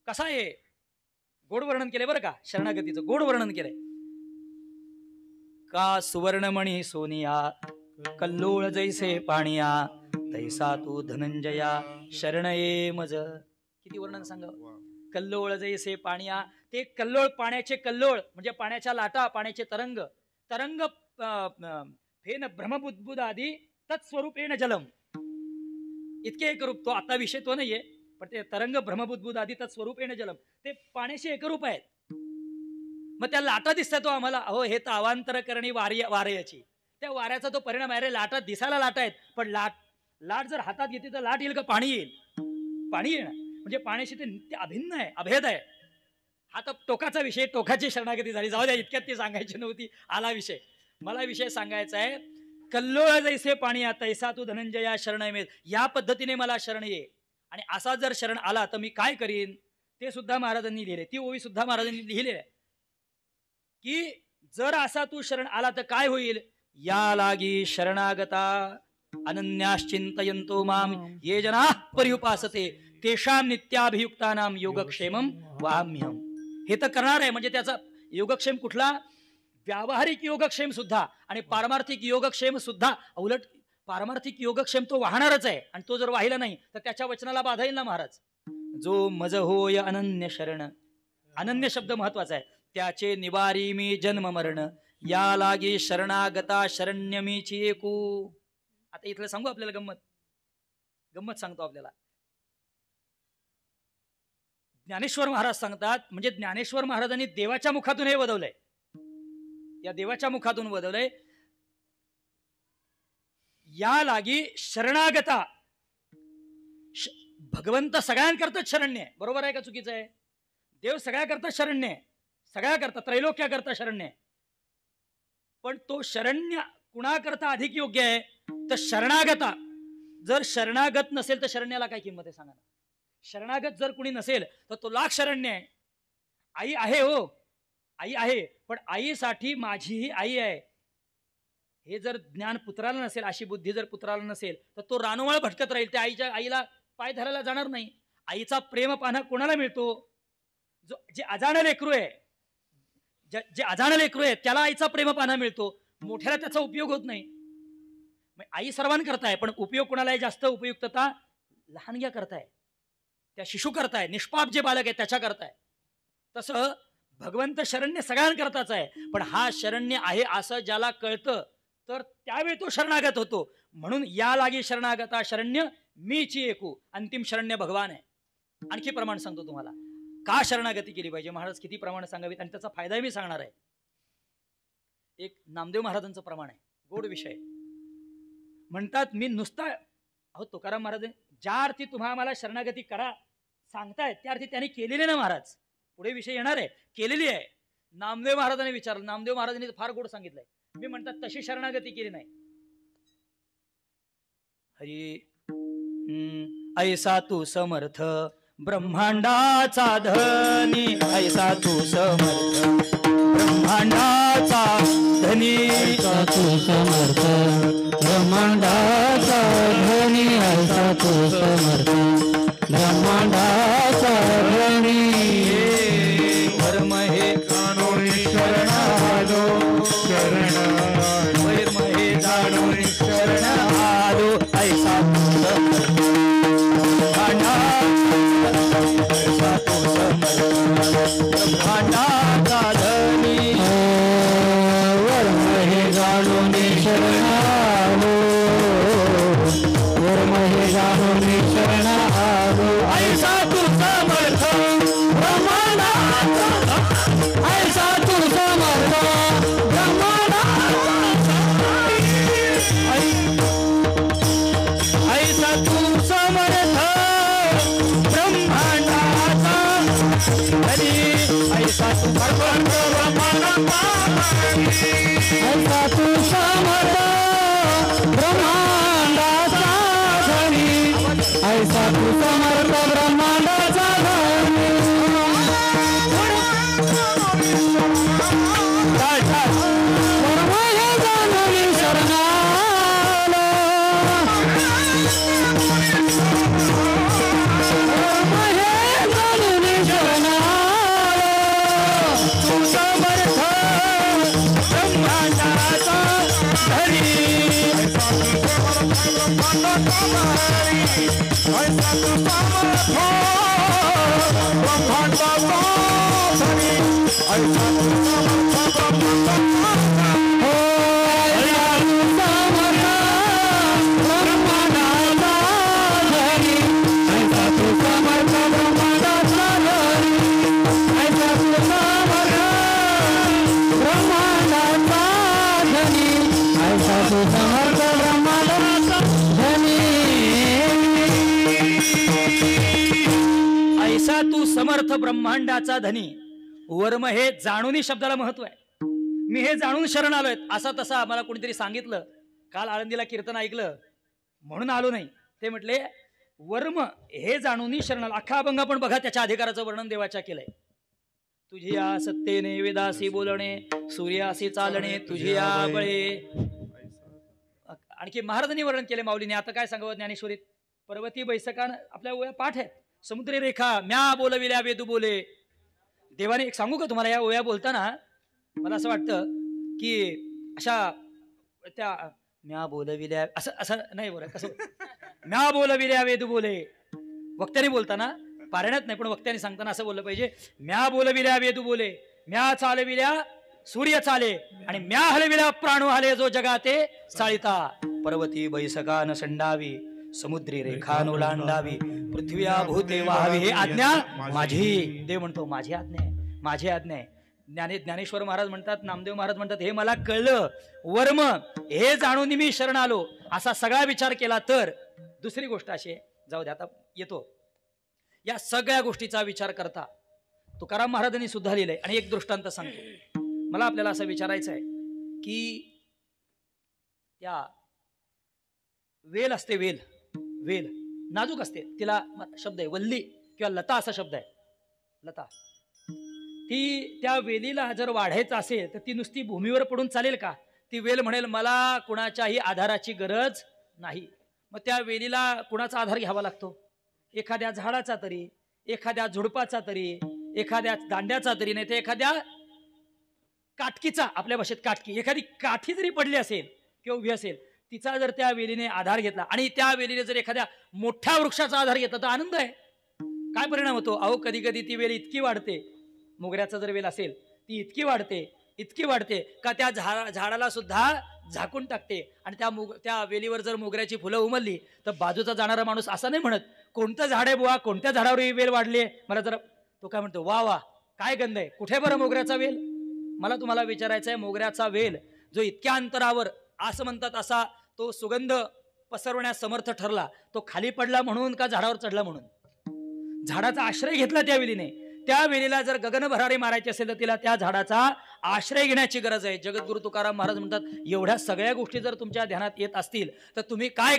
कसा आहे, गोड वर्णन केलंय बरं का, शरणागतीचं गोड वर्णन केलंय. का सुवर्णमणी सोनिया कल्लोळ जैसे पाणिया, तैसा तू धनंजया शरण ये मज. किती वर्णन सांगा. कल्लोळ जैसे पाणिया, ते कल्लोळ पाण्याचे, कल्लोळ म्हणजे पाण्याच्या लाटा, पाण्याचे तरंग, तरंग फेन भ्रमबुद्बुद आदी तत्स्वरूपेण जलम. इतके एकरूप, तो आता विषय तो नाहीये, पण ते तरंग भ्रमबुद्बुद आदी तत्स्वरूपेण जलम, ते पाण्याशी एकरूप आहेत. मग त्या लाटा दिसतात तो आम्हाला, अहो हे तर अवांतर करणी वाऱ्याची, त्या वाऱ्याचा तो परिणाम आहे रे. लाटा दिसायला लाटा आहेत, पण लाट जर हातात घेतली तर लाट येईल का पाणी येईल? पाणी येणार. म्हणजे पाण्याशी ते नित्य अभिन्न आहे, अभेद आहे. हा तर टोकाचा विषय, टोकाची शरणागती झाली. जाऊ द्या, इतक्यात ती सांगायची नव्हती, आला विषय. मला विषय सांगायचा आहे, कल्लोळ जैसे पाणी तैसा तू धनंजया शरण ये. या पद्धतीने मला शरण ये. आणि असा जर शरण आला तर मी काय करीन ते सुद्धा महाराजांनी लिहिले. ती ओवी सुद्धा महाराजांनी लिहिलेली आहे की जर असा तू शरण आला तर काय होईल. या लागी शरणागता अनन्याश्चिंतयन्तो माम ये जनाः पर्युपासते तेषां नित्याभियुक्तानां योगक्षेमं वहाम्यहम्. हे तर करणार आहे. म्हणजे त्याचा योगक्षेम कुठला, व्यावहारिक योगक्षेम सुद्धा आणि पारमार्थिक योगक्षेम सुद्धा. उलट पारमार्थिक योगक्षेम तो वाहणारच आहे, आणि तो जर वाहिला नाही तर त्याच्या वचनाला बाधा येईल ना महाराज. जो मज होय अनन्य शरण, अनन्य शब्द महत्वाचा आहे. त्याचे निवारी मी जन्म मरण, या लागी शरणागता शरण्य मीची एकू. आता इथलं सांगू आपल्याला गंमत सांगतो आपल्याला. ज्ञानेश्वर महाराज सांगतात, म्हणजे ज्ञानेश्वर महाराजांनी देवाच्या मुखातून हे वदवलंय, या देवाच्या मुखातून वदवलंय. या लागी शरणागता, भगवंत सगळ्यांकरता शरण्य आहे. बरोबर आहे का चुकीचं आहे? देव सगळ्याकरता शरण्य आहे, सगळ्याकरता त्रैलोक्याकरता शरण्य आहे. पण तो शरण्य कुणाकरता अधिक योग्य आहे तर शरणागता. जर शरणागत नसेल तर शरण्याला काय किंमत आहे सांगा ना. शरणागत जर कुणी नसेल तर तो लाख शरण्य आहे. आई आहे, हो आई आहे, पण आईसाठी माझीही आई आहे हे जर ज्ञान पुत्राला नसेल, अशी बुद्धी जर पुत्राला नसेल तर तो रानोमाळ भटकत राहील. त्या आईला पाय धरायला जाणार नाही. आईचा प्रेम पाहणं कोणाला मिळतो, जे अजाण लेकरू आहे, जे अजाण लेकरू आहे त्याला आईचा प्रेम पाहणं मिळतो. मोठ्याला त्याचा उपयोग होत नाही. आई सर्वांकरता आहे, पण उपयोग कोणाला जास्त उपयुक्तता लहानग्या करताय, त्या शिशु करताय, निष्पाप जे बालक आहे त्याच्या करताय. तसं भगवंत शरण्य सगळ्यांकरताच आहे, पण हा शरण्य आहे असं ज्याला कळतं तर त्यावेळी तो शरणागत होतो. म्हणून या लागी शरणागता शरण्य मीची एकू, अंतिम शरण्य भगवान आहे. आणखी प्रमाण सांगतो तुम्हाला का शरणागती केली पाहिजे, महाराज किती प्रमाण सांगावीत आणि त्याचा फायदा मी सांगणार आहे. एक नामदेव महाराजांचं प्रमाण आहे, गोड विषय. म्हणतात मी नुसता, अहो तुकाराम महाराज ज्या अर्थी तुम्हा आम्हाला शरणागती करा सांगतायत त्या अर्थी त्यांनी केलेली ना महाराज. पुढे विषय येणार आहे, केलेली आहे. नामदेव महाराजांनी विचारलं, नामदेव महाराजांनी फार गोड सांगितलंय. मी म्हणतात तशी शरणागती केली नाही. हरी ऐसा तू समर्थ ब्रह्मांडाचा धनी, ऐसा तू समर्थ ब्रह्मांडाचा धनी, ऐसा तू समर्थ ब्रह्मांडाचा धनी, ऐसा तू समर्थ ब्रह्मांडाचा धनी. धर्म हे कानोनी शरण आलो, शरण धर्म हे कानोनी शरण आलो, ऐसा तू समर्थ ऐसा तू समर्थ ब्रह्मांडाचा धनी. वर्म हे जाणून शरण आलो, वर्म हे जाणून शरण आलो, ऐसा तू समर्थ ब्रह्मांडाचा, ऐसा तू समर्थ ब्रह्मांडाचा ऐसा तू समर्थ ब्रह्मांडाचा धनी ऐसा तू समर्थ ब्रह्मांडाचा धनी कर्म हे जाणून शरणालो कर्म हे जाणून शरणालो तू समर्थ ब्रह्मांडाचा धनी ऐसा तू समर्थ ब्रह्मांडाचा धनी वर्म हे जाणूनही शब्दाला महत्व आहे. मी हे जाणून शरण आलोय असा तसा मला कोणीतरी सांगितलं. काल आळंदीला कीर्तन ऐकलं म्हणून आलो नाही. ते म्हटले वर्म हे जाणूनही शरण आलो. अख्खा अभंग आपण बघा त्याच्या अधिकाराचं वर्णन देवाच्या केलंय. तुझी या सत्तेने वेदासी बोलणे सूर्यासी चालणे तुझी या बळे. आणखी महाराजांनी वर्णन केले माऊलीने. आता काय सांगावं ज्ञानेश्वरीत पर्वती बैसकान आपल्या ओव्या पाठ आहेत. समुद्री रेखा म्या बोलविल्या वेदू बोले. देवाने एक सांगू का तुम्हाला या ओव्या बोलताना मला असं वाटतं की अशा त्या म्या बोलविल्या असं असं नाही बोलत. कसं म्या बोलविल्या वेदू बोले. वक्त्याने बोलताना पारायणात नाही पण वक्त्याने सांगताना असं बोललं पाहिजे. म्या बोलविल्या वेदू बोले म्या चालविल्या सूर्य चाले आणि म्या हलविल्या प्राणू हले जो जगाते चालिता. पर्वती बैसकान संडावी समुद्री रेखान ओलांडावी पृथ्व्या भूते वाहावी. हे आज्ञा माझी. देव म्हणतो माझी आज्ञा आहे माझी आज्ञा आहे. ज्ञानेश्वर महाराज म्हणतात नामदेव महाराज म्हणतात हे मला कळलं वर्म हे जाणून मी शरण आलो असा सगळा विचार केला तर. दुसरी गोष्ट अशी जाऊ दे आता येतो. या सगळ्या गोष्टीचा विचार करता तुकाराम महाराजांनी सुद्धा लिहिलंय. आणि एक दृष्टांत सांगतो. मला आपल्याला असं विचारायचं आहे की त्या वेल असते वेल वेल नाजूक असते. तिला शब्द आहे वल्ली किंवा लता असा शब्द आहे. लता ती त्या वेलीला जर वाढायचं असेल तर ती नुसती भूमीवर पडून चालेल का? ती वेल म्हणेल मला कुणाच्याही आधाराची गरज नाही. मग त्या वेलीला कुणाचा आधार घ्यावा लागतो? एखाद्या झाडाचा तरी एखाद्या झुडपाचा तरी एखाद्या दांड्याचा तरी नाही तर एखाद्या काटकीचा. आपल्या भाषेत काटकी. एखादी काठी जरी पडली असेल किंवा उभी असेल तिचा जर त्या वेलीने आधार घेतला आणि त्या वेलीने जर एखाद्या मोठ्या वृक्षाचा आधार घेतला तर आनंद आहे. काय परिणाम होतो? अहो कधी कधी ती वेल इतकी वाढते. मोगऱ्याचा जर वेल असेल ती इतकी वाढते का त्या झाडाला सुद्धा झाकून टाकते. आणि त्या वेलीवर जर मोगऱ्याची फुलं उमलली तर बाजूचा जाणारा माणूस असा नाही म्हणत कोणतं झाड आहे बुवा कोणत्या झाडावर ही वेल वाढली आहे मला जरा. तो काय म्हणतो वा वा काय गंध आहे. कुठे बरं मोगऱ्याचा वेल? मला तुम्हाला विचारायचं आहे मोगऱ्याचा वेल जो इतक्या अंतरावर असं म्हणतात असा तो सुगंध पसरवण्यास समर्थ ठरला तो खाली पडला म्हणून का झाडावर चढला म्हणून? झाडाचा आश्रय घेतला त्या वेलीने. त्या वेलीला जर गगन भरारी मारायची असेल तर तिला त्या झाडाचा आश्रय घेण्याची गरज आहे. जगद्गुरु तुकाराम महाराज म्हणतात एवढ्या सगळ्या गोष्टी जर तुमच्या ध्यानात येत असतील तर तुम्ही काय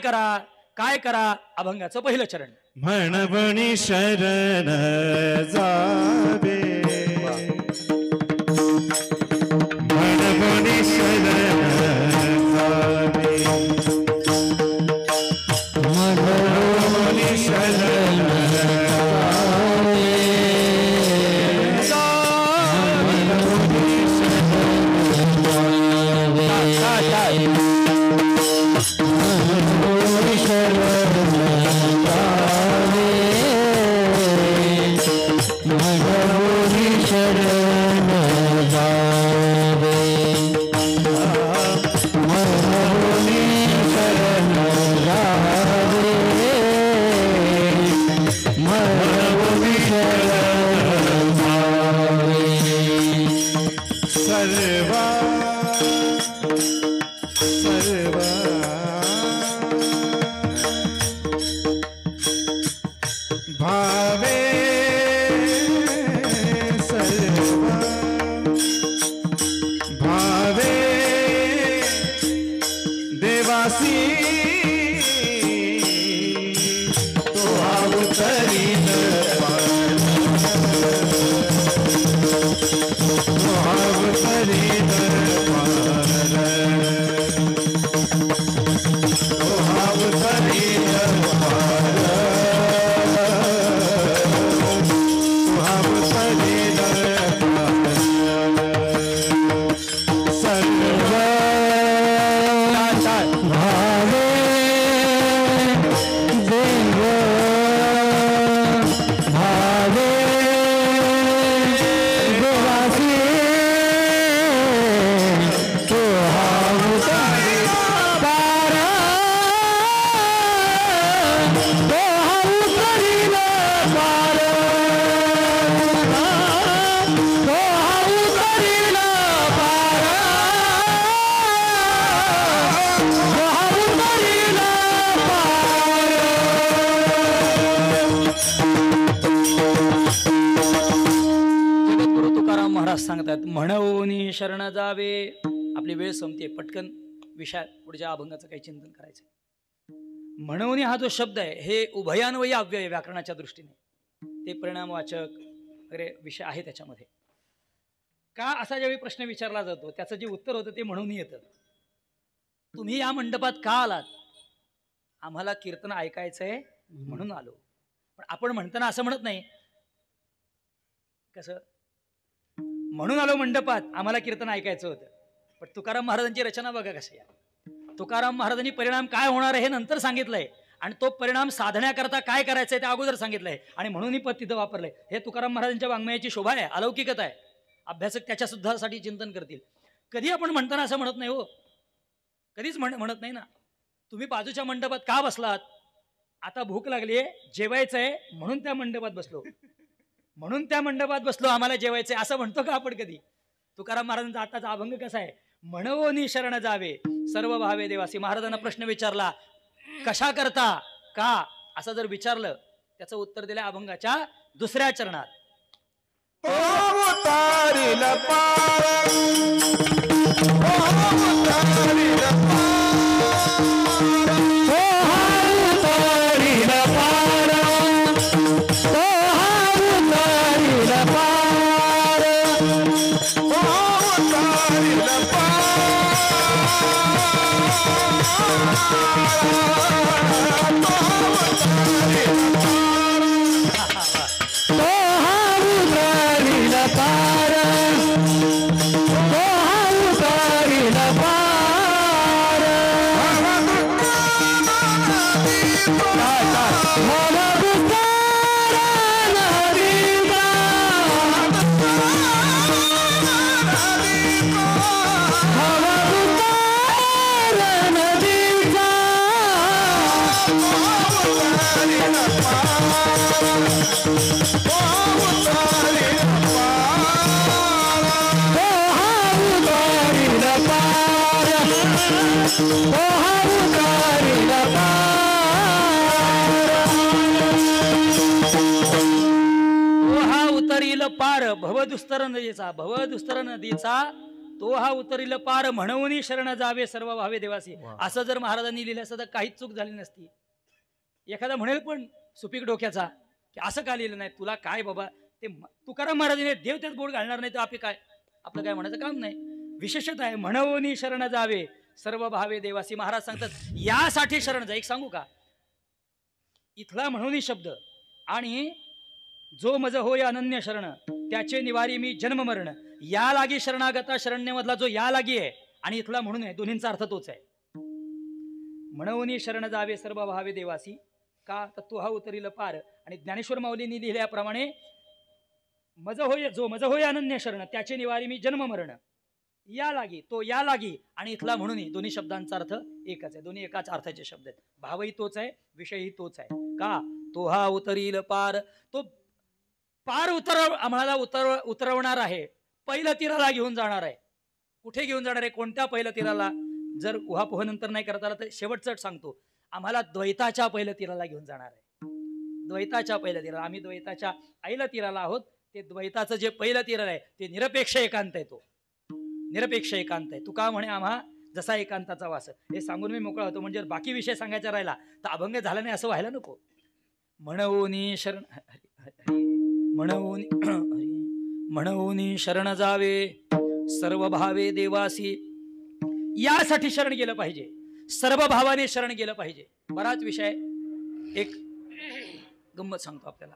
करा अभंगाचं पहिलं चरण. म्हणवणी शरण जावे म्हणवणी शरण जावे म्हणवणी शरण भावे देवासी तो अवतरील तो अवतरील तो अवतरील सांगतात म्हणून शरण जावे. आपली वेळ संपते, पटकन विषय पुढच्या अभंगाचं काही चिंतन करायचं. म्हणून हा जो शब्द आहे हे उभयान्वयी अव्यय व्याकरणाच्या दृष्टीने ते परिणामवाचक वगैरे विषय आहे त्याच्यामध्ये. का असा ज्यावेळी प्रश्न विचारला जातो त्याचं जे उत्तर होतं ते म्हणून येतं. तुम्ही या मंडपात का आलात? आम्हाला कीर्तन ऐकायचंय म्हणून आलो. पण आपण म्हणताना असं म्हणत नाही. कसं म्हणून आलो मंडपात, आम्हाला कीर्तन ऐकायचं होतं. पण तुकाराम महाराजांची रचना बघा कशी आहे. तुकाराम महाराजांनी परिणाम काय होणार आहे हे नंतर सांगितलंय आणि तो परिणाम साधण्याकरता काय करायचंय ते अगोदर सांगितलंय आणि म्हणून ही पद तिथं वापरलंय. हे तुकाराम महाराजांच्या वाङ्मयाची शोभा आहे, अलौकिकता आहे. अभ्यासक त्याच्या सुद्धासाठी चिंतन करतील. कधी आपण म्हणताना असं म्हणत नाही हो, कधीच म्हणत नाही ना. तुम्ही बाजूच्या मंडपात का बसलात? आता भूक लागली आहे, जेवायचंय म्हणून त्या मंडपात बसलो, म्हणून त्या मंडपात बसलो, आम्हाला जेवायचंय असं म्हणतो का आपण कधी? तुकाराम महाराजांचा आताचा अभंग कसा आहे? म्हणून शरण जावे सर्व भावे देवासी. महाराजांना प्रश्न विचारला कशा करता, का, असं जर विचारलं त्याचं उत्तर दिलं अभंगाच्या दुसऱ्या चरणात. पार भवदुस्तर नदीचा, भवदुस्तर नदीचा तो हा उतरील पार म्हणून शरण जावे सर्व भावे देवासी. असं जर महाराजांनी लिहिलं असतं तर काहीच चूक झाली नसती. एखादा म्हणेल पण सुपीक डोक्याचा की असं का लिहिलं नाही, तुला काय बाबा, ते तुकाराम महाराजांनी देव त्यात बोट घालणार नाही तर आपली काय, आपलं काय म्हणायचं काम नाही. विशेषतः आहे म्हणून शरण जावे सर्व भावे देवासी. महाराज सांगतात यासाठी शरण जा. एक सांगू का, इथला म्हणून शब्द आणि जो मज होय अनन्य शरण त्याचे निवारी मी जन्म मरण, या लागी शरणागता शरण्यमधला जो या लागी आहे आणि इथला म्हणून आहे, दोन्हींचा अर्थ तोच आहे. म्हणून शरण जावे सर्व भावे देवासी, का तर तो हा उतरील पार. आणि ज्ञानेश्वर माऊलींनी लिहिल्याप्रमाणे मज होय, जो मज होय अनन्य शरण त्याचे निवारी मी जन्म मरण, या लागी, तो या लागी आणि इथला म्हणून, दोन्ही शब्दांचा अर्थ एकच आहे, दोन्ही एकाच अर्थाचे शब्द आहेत. भावही तोच आहे, विषयही तोच आहे. का तो हा उतरील पार, तो पार आम्हाला उतरवणार आहे, पहिल्या तीराला घेऊन जाणार आहे. कुठे घेऊन जाणार आहे, कोणत्या पहिल्या तीराला? जर उहापोह नंतर नाही करता आला तर शेवटचं सांगतो, आम्हाला द्वैताच्या पहिल्या तीराला घेऊन जाणार आहे. द्वैताच्या पहिल्या तीराला, आम्ही द्वैताच्या आईला तीराला आहोत. ते द्वैताचं जे पहिलं तीर आहे ते निरपेक्ष एकांत आहे, तो निरपेक्ष एकांत आहे. तुका म्हणे आम्हा जसा एकांताचा वास. हे सांगून मी मोकळा होतो, म्हणजे बाकी विषय सांगायचा राहिला तर अभंग झाला नाही असं व्हायला नको. म्हणून शरण म्हणून शरण जावे सर्व भावे देवासी. यासाठी शरण गेलं पाहिजे, सर्व भावाने शरण गेलं पाहिजे. बराच विषय, एक गंमत सांगतो आपल्याला.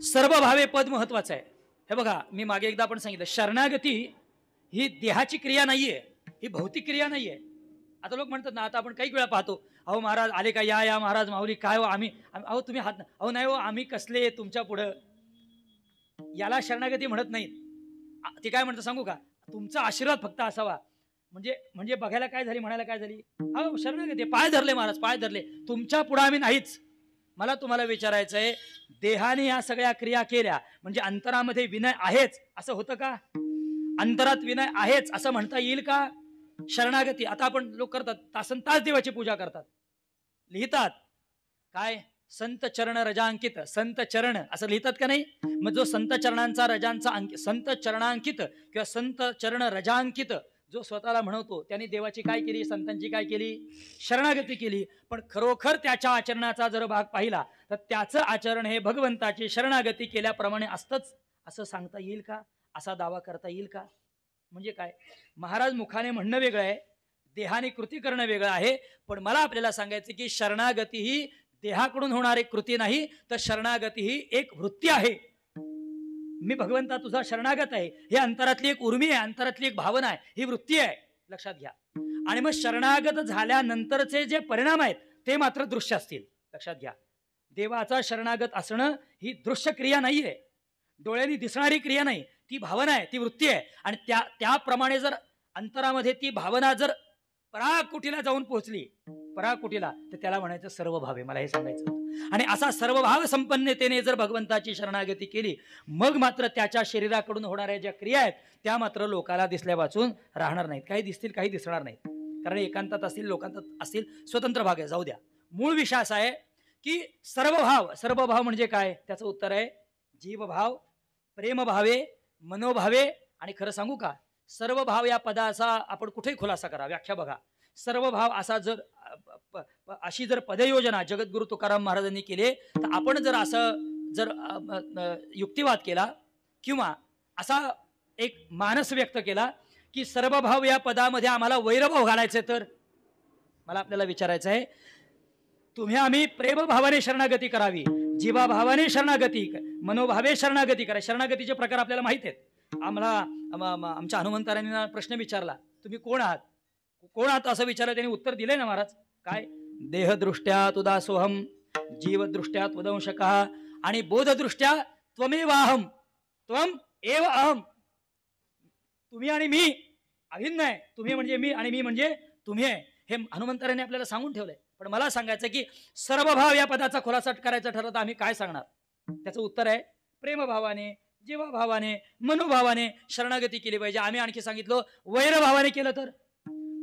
सर्व भावे पद महत्वाचं आहे. हे बघा, मी मागे एकदा आपण सांगितलं, शरणागती ही देहाची क्रिया नाहीये, ही भौतिक क्रिया नाहीये. आता लोक म्हणतात ना, आता आपण काही वेळा पाहतो, अहो महाराज आले का, या या महाराज माऊली, काय हो आम्ही, अहो तुम्ही हात, अहो नाही हो आम्ही कसले तुमच्या पुढं. याला शरणागती म्हणत नाहीत. ते काय म्हणतं सांगू का, तुमचा आशीर्वाद फक्त असावा. म्हणजे म्हणजे बघायला काय झाली, म्हणायला काय झाली, अहो शरणागती, पाय धरले महाराज, पाय धरले, तुमच्या पुढे आम्ही नाहीच. मला तुम्हाला विचारायचं आहे, देहाने या सगळ्या क्रिया केल्या म्हणजे अंतरामध्ये विनय आहेच असं होतं का? अंतरात विनय आहेच असं म्हणता येईल का? शरणागती आता आपण लोक करतात, तासन तास देवाची पूजा करतात, लिहितात काय, संत चरण रजांकित, संत चरण असं लिहितात का नाही? मग जो संत चरणांचा रजांचा संत चरणांकित किंवा संत चरण रजांकित जो स्वतःला म्हणवतो त्याने देवाची काय केली, संतांची काय केली, शरणागती केली. पण खरोखर त्याच्या आचरणाचा जर भाग पाहिला तर त्याचं आचरण हे भगवंताची शरणागती केल्याप्रमाणे असतंच असं सांगता येईल का? असा दावा करता येईल का? म्हणजे काय, महाराज मुखाने म्हणणं वेगळं आहे, देहाने कृती करणं वेगळं आहे. पण मला आपल्याला सांगायचं की शरणागती ही देहाकडून होणारी कृती नाही, तर शरणागती ही एक वृत्ती आहे. मी भगवंता तुझा शरणागत आहे, हे अंतरातली एक उर्मी आहे, अंतरातली एक भावना आहे, ही वृत्ती आहे, लक्षात घ्या. आणि मग शरणागत झाल्यानंतरचे जे परिणाम आहेत ते मात्र दृश्य असतील, लक्षात घ्या. देवाचा शरणागत असणं ही दृश्य क्रिया नाहीये, डोळ्यांनी दिसणारी क्रिया नाही, ती भावना आहे, ती वृत्ती आहे. आणि त्याप्रमाणे जर अंतरामध्ये ती भावना जर पराकुटीला जाऊन पोहोचली, पराकुटीला, तर त्याला म्हणायचं सर्व भावे. मला हे सांगायचं. आणि असा सर्वभाव संपन्नतेने जर भगवंताची शरणागती केली, मग मात्र त्याच्या शरीराकडून होणाऱ्या ज्या क्रिया आहेत त्या मात्र लोकाला दिसल्या वाचून राहणार नाहीत. काही दिसतील, काही दिसणार नाहीत, कारण एकांतात असतील, लोकांतात असतील, स्वतंत्र भाग आहे. जाऊ द्या. मूळ विषय असा आहे की सर्वभाव, सर्वभाव म्हणजे काय? त्याचं उत्तर आहे जीवभाव, प्रेमभावे, मनोभावे. आणि खरं सांगू का, सर्वभाव या पदाचा आपण कुठेही खुलासा करा, व्याख्या बघा. सर्वभाव असा जर अशी जर पदयोजना जगद्गुरु तुकाराम महाराजांनी केली, तर आपण जर असं जर युक्तिवाद केला किंवा असा एक मानस व्यक्त केला की सर्वभाव या पदामध्ये आम्हाला वैरभाव घालायचे, तर मला आपल्याला विचारायचं आहे, तुम्ही आम्ही प्रेमभावाने शरणागती करावी, जीवाभावाने शरणागती, मनोभावे शरणागती करा. शरणागतीचे प्रकार आपल्याला माहित आहेत. आम्हाला आमच्या हनुमंतारांनी प्रश्न विचारला, तुम्ही कोण आहात, कोण आहात असं विचारलं, त्यांनी उत्तर दिलंय ना महाराज, काय, देहदृष्ट्या तुदासोहम, जीवदृष्ट्या त्वदंशकः आणि बोधदृष्ट्या त्वमेवाहम, त्वम एव अहम. तुम्ही आणि मी अभिन्न आहे, तुम्ही म्हणजे मी आणि मी म्हणजे तुम्ही आहे, हे हनुमंतारांनी आपल्याला सांगून ठेवलंय. पण मला सांगायचं की सर्वभाव या पदाचा खुलासा करायचा ठरलं तर आम्ही काय सांगणार? त्याचं उत्तर आहे प्रेमभावाने, जीवभावाने, मनोभावाने शरणागती केली पाहिजे. आम्ही आणखी सांगितलं वैरभावाने केलं तर,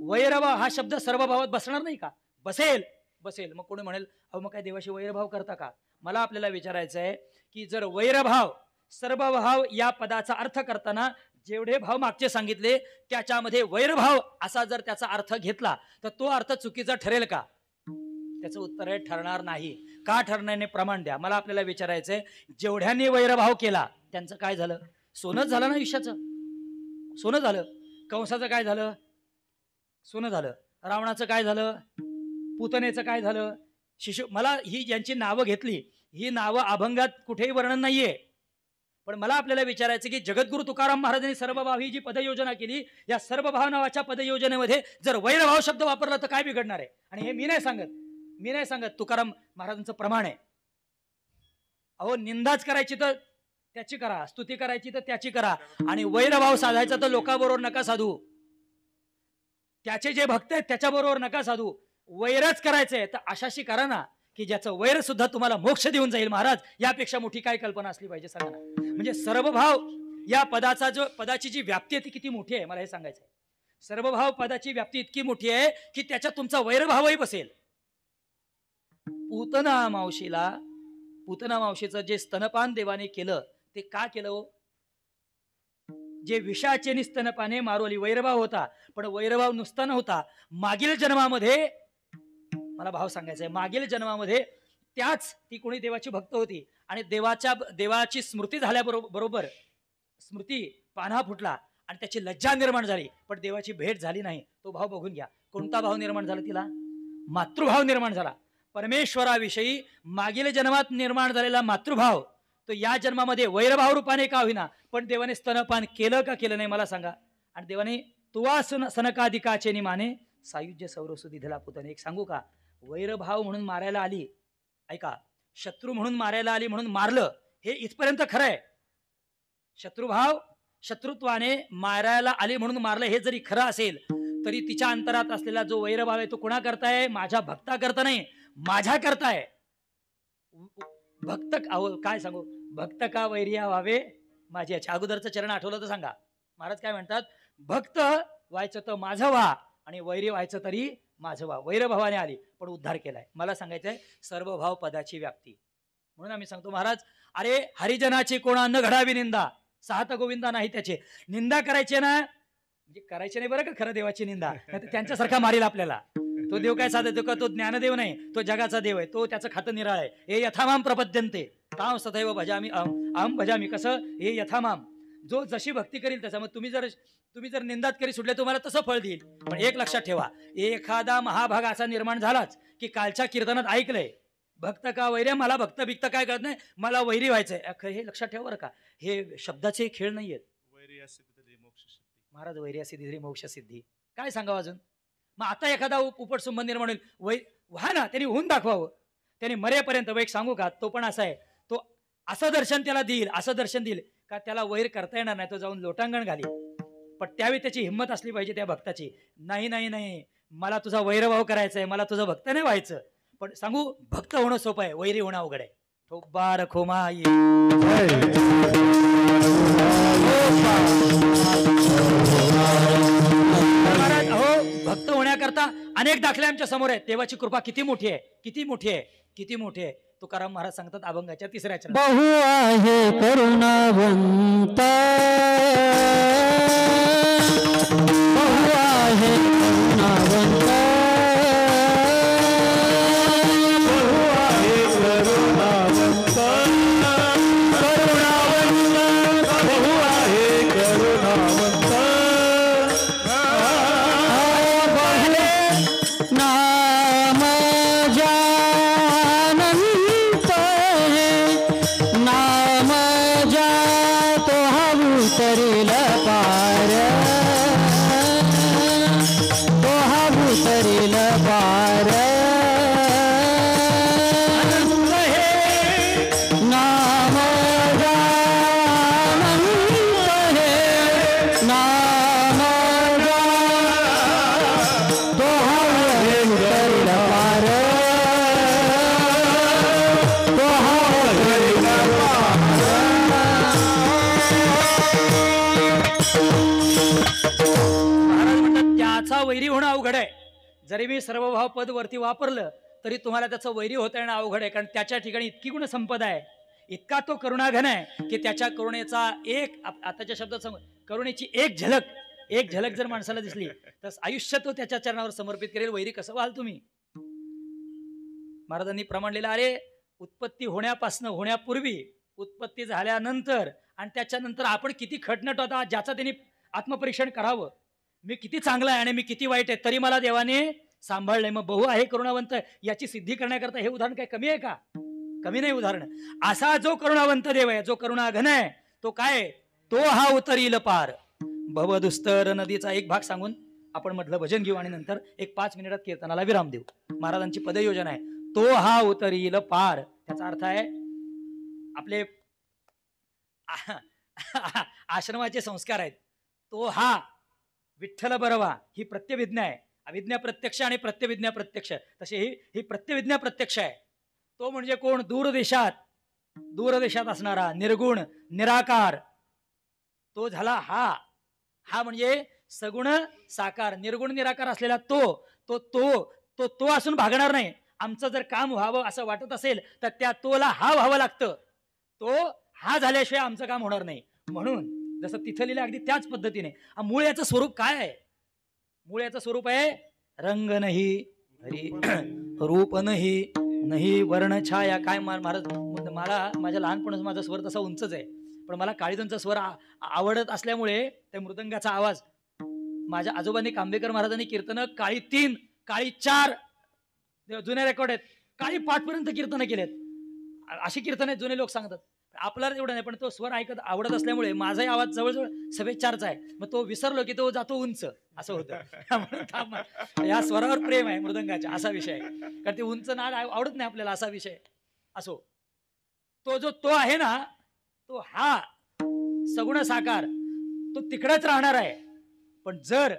वैरभाव हा शब्द सर्वभावात बसणार नाही का? बसेल, बसेल. मग कोणी म्हणेल अहो मग काय देवाशी वैरभाव करता का? मला आपल्याला विचारायचं आहे की जर वैरभाव, सर्वभाव या पदाचा अर्थ करताना जेवढे भाव मागचे सांगितले त्याच्यामध्ये वैरभाव असा जर त्याचा अर्थ घेतला तर तो अर्थ चुकीचा ठरेल का? त्याचं उत्तर आहे ठरणार नाही. का ठरण्याने प्रमाण द्या. मला आपल्याला विचारायचंय, जेवढ्यांनी वैरभाव केला त्यांचं काय झालं? सोनंच झालं ना आयुष्याचं, सोनं झालं. कंसाचं काय झालं? सोनं झालं. रावणाचं काय झालं? पुतनेचं काय झालं? मला ही ज्यांची नावं घेतली, ही नावं अभंगात कुठेही वर्णन नाहीये. पण मला आपल्याला विचारायचं की जगद्गुरु तुकाराम महाराजांनी सर्वभाव ही जी पदयोजना केली, या सर्वभाव नावाच्या पदयोजनेमध्ये जर वैरभाव शब्द वापरला तर काय बिघडणार आहे? आणि हे मी नाही सांगत, तुकाराम महाराजांचं प्रमाण आहे. अहो निंदाच करायची तर त्याची करा, स्तुती करायची तर त्याची करा, आणि वैरभाव साधायचा तर लोकांबरोबर नका साधू. त्याचे जे भक्त आहेत त्याच्याबरोबर नका साधू. वैरच करायचंय तर अशाशी करा ना की ज्याचं वैर सुद्धा तुम्हाला मोक्ष देऊन जाईल. महाराज यापेक्षा मोठी काय कल्पना असली पाहिजे सांगा ना. म्हणजे सर्वभाव या पदाची जी व्याप्ती आहे ती किती मोठी आहे मला हे सांगायचं आहे. सर्वभाव पदाची व्याप्ती इतकी मोठी आहे की त्याच्यात तुमचा वैरभावही बसेल. पूतना मावशीचं जे स्तनपान देवाने केलं ते का केलं हो? जे विषाचे निस्तनपाने मारोली वैरभाव होता, पण वैरभाव नुसता नव्हता. मागील जन्मामध्ये मला भाव सांगायचा आहे, मागील जन्मामध्ये त्याच ती कोणी देवाची भक्त होती आणि देवाची स्मृती झाल्याबरोबर स्मृती पान्हा फुटला आणि त्याची लज्जा निर्माण झाली, पण देवाची भेट झाली नाही. तो भाव बघून घ्या. कोणता भाव निर्माण झाला तिला? मातृभाव निर्माण झाला. परमेश्वराविषयी मागील जन्मात निर्माण झालेला मातृभाव तो या जन्मामध्ये वैरभाव रूपाने का होईना, पण देवाने स्तनपान केलं का केलं नाही मला सांगा. आणि देवाने तुवा सनकादिकाचे निमाने सायुज्य सौरसुधीधला पुतने. एक सांगू का, वैरभाव म्हणून मारायला आली, ऐका, शत्रू म्हणून मारायला आली म्हणून मारलं, हे इथपर्यंत खरं आहे. शत्रुभाव शत्रुत्वाने मारायला आली म्हणून मारलं हे जरी खरं असेल तरी तिच्या अंतरात असलेला जो वैरभाव आहे तो कोणा करताय? माझ्या भक्ता करता नाही, माझ्या करताय. भक्त काय सांगू, भक्त का वैरिया व्हावे माझी. याच्या अगोदरचं चरण आठवलं तर सांगा. महाराज काय म्हणतात? भक्त व्हायचं तर माझं व्हा आणि वैरी व्हायचं तरी माझं व्हा. वैरभावाने आली पण उद्धार केलाय. मला सांगायचंय सर्व भाव पदाची व्याप्ती. म्हणून आम्ही सांगतो महाराज, अरे हरिजनाची कोणा न घडावी निंदा, साहत गोविंदा नाही त्याचे. निंदा करायची ना, म्हणजे करायची नाही बरं का खरं देवाची निंदा, त्यांच्यासारखा मारील आपल्याला. तो देव काय साधतो का? तो ज्ञानदेव नाही, तो जगाचा देव आहे. तो त्याचं खातं निराळ आहे. हे यथामाम प्रपद्यन्ते ताम सदैव भजामी अहम भजामी. कसं? हे यथामाम, जो जशी भक्ती करील तसं. मग तुम्ही जर निंदात करी सुटले तुम्हाला तसं फळ देईल. पण एक लक्षात ठेवा, एखादा महाभाग असा निर्माण झालाच की कालच्या कीर्तनात ऐकलंय, भक्त का वैर्य, मला भक्त बिक्त काय करत नाही, मला वैरी व्हायचंय. हे लक्षात ठेवा बरं का, हे शब्दाचे खेळ नाहीयेत. महाराज वैर्या सिद्धी मोक्ष सिद्धी काय सांगावं अजून. मग आता एखादा उपटसंबंध निर्माण होईल, व्हा ना, त्यांनी होऊन दाखवावं. त्यांनी मरेपर्यंत एक सांगू का, तो पण असा आहे, तो असं दर्शन त्याला देईल, असं दर्शन देईल का त्याला वैर करता येणार नाही, तो जाऊन लोटांगण घाली. पण त्यावेळी त्याची हिंमत असली पाहिजे त्या भक्ताची. नाही नाही नाही, मला तुझा वैरभाव करायचा आहे, मला तुझं भक्त नाही व्हायचं. पण सांगू, भक्त होणं सोपं आहे, वैरी होणं अवघड आहे. ठोकबार खोमाई महाराज, अहो भक्त होण्याकरता अनेक दाखले आमच्या समोर आहेत. देवाची कृपा किती मोठी आहे, किती मोठी आहे, किती मोठी आहे. तुकाराम महाराज सांगतात अभंगाच्या 3ऱ्या चरणात, बहु आहे करुणावंत, बहु आहे करुणावंत, बहु आहे करुणावंत, करुणावंत, बहु आहे करुणावंत. बहिले नाम जानंत है, नाम जातो हवु तरिल पार, तो हवु तरिल पार. नाम जानंत है, नाम तो हवु तरिल पार, तो हवु तरिल महाराज म्हणतात त्याचा वैरी होणं अवघड आहे. जरी मी सर्व भाव पद वरती वापरलं तरी तुम्हाला त्याचं वैरी होता येणं अवघड आहे. कारण त्याच्या ठिकाणी इतकी गुणसंपदा आहे, इतका तो करुणाघन आहे की त्याच्या करुणेचा एक, आताच्या शब्दात सांगू, करुणेची एक झलक जर माणसाला दिसली तर आयुष्य तो त्याच्या चरणावर समर्पित करेल. वैरी कसं व्हाल तुम्ही? महाराजांनी प्रमाण लिहिलं, अरे उत्पत्ती होण्यापासून, होण्यापूर्वी, उत्पत्ती झाल्यानंतर आणि त्याच्यानंतर आपण किती खटनट होता, ज्याचं त्यांनी आत्मपरीक्षण करावं. मी किती चांगला आहे आणि मी किती वाईट आहे, तरी मला देवाने सांभाळलंय. मग बहु आहे करुणावंत याची सिद्धी करण्याकरता हे उदाहरण काय कमी आहे का? कमी नाही उदाहरण. असा जो करुणावंत देव आहे, जो करुणाघन आहे, तो काय, तो हा उतरील पार. भवदुस्तर नदीचा एक भाग सांगून आपण म्हटलं भजन घेऊ आणि नंतर एक 5 मिनिटात कीर्तनाला विराम देऊ. महाराजांची पदयोजना आहे, तो हा उतरील पार. त्याचा अर्थ आहे आपले आश्रमाचे संस्कार आहेत. तो हा विठ्ठल बरवा ही प्रत्यविज्ञा आहे. अविज्ञा प्रत्यक्ष आणि प्रत्यविज्ञा प्रत्यक्ष, तसे ही प्रत्यविज्ञा प्रत्यक्ष आहे. तो म्हणजे कोण? दूरदेशात असणारा निर्गुण निराकार. तो झाला हा म्हणजे सगुण साकार. निर्गुण निराकार असलेला तो असून भागणार नाही. आमचं जर काम व्हावं असं वाटत असेल तर त्या तोला हा व्हावं लागतं. तो हा झाल्याशिवाय आमचं काम होणार नाही. म्हणून जसं तिथं लिहिलं अगदी त्याच पद्धतीने. मूळ याचं स्वरूप काय आहे? मूळ याचं स्वरूप आहे रंग नाही हरी रूप नाही नाही वर्ण छाया. काय महाराज, मला माझ्या लहानपणापासून माझा स्वर तसा उंचच आहे, पण मला काळीदांचा स्वर आवडत असल्यामुळे त्या मृदंगाचा आवाज, माझ्या आजोबांनी कांबेकर महाराजांनी कीर्तनं काळी 3 काळी 4 जुने रेकॉर्ड आहेत, काळी 5 पर्यंत कीर्तनं केलेत. अशी कीर्तन आहेत जुने लोक सांगतात. आपल्याला एवढं नाही, पण तो स्वर ऐकत आवडत असल्यामुळे माझाही आवाज जवळजवळ 4.5चा आहे. मग तो विसरलो की तो जातो उंच, असं होतं. या स्वरावर प्रेम आहे मृदंगाच्या, असा विषय आहे. कारण ते उंच नाद आवडत नाही आपल्याला, असा विषय असो. तो जो तो आहे ना, तो हा सगुण साकार तो तिकडेच राहणार आहे. पण जर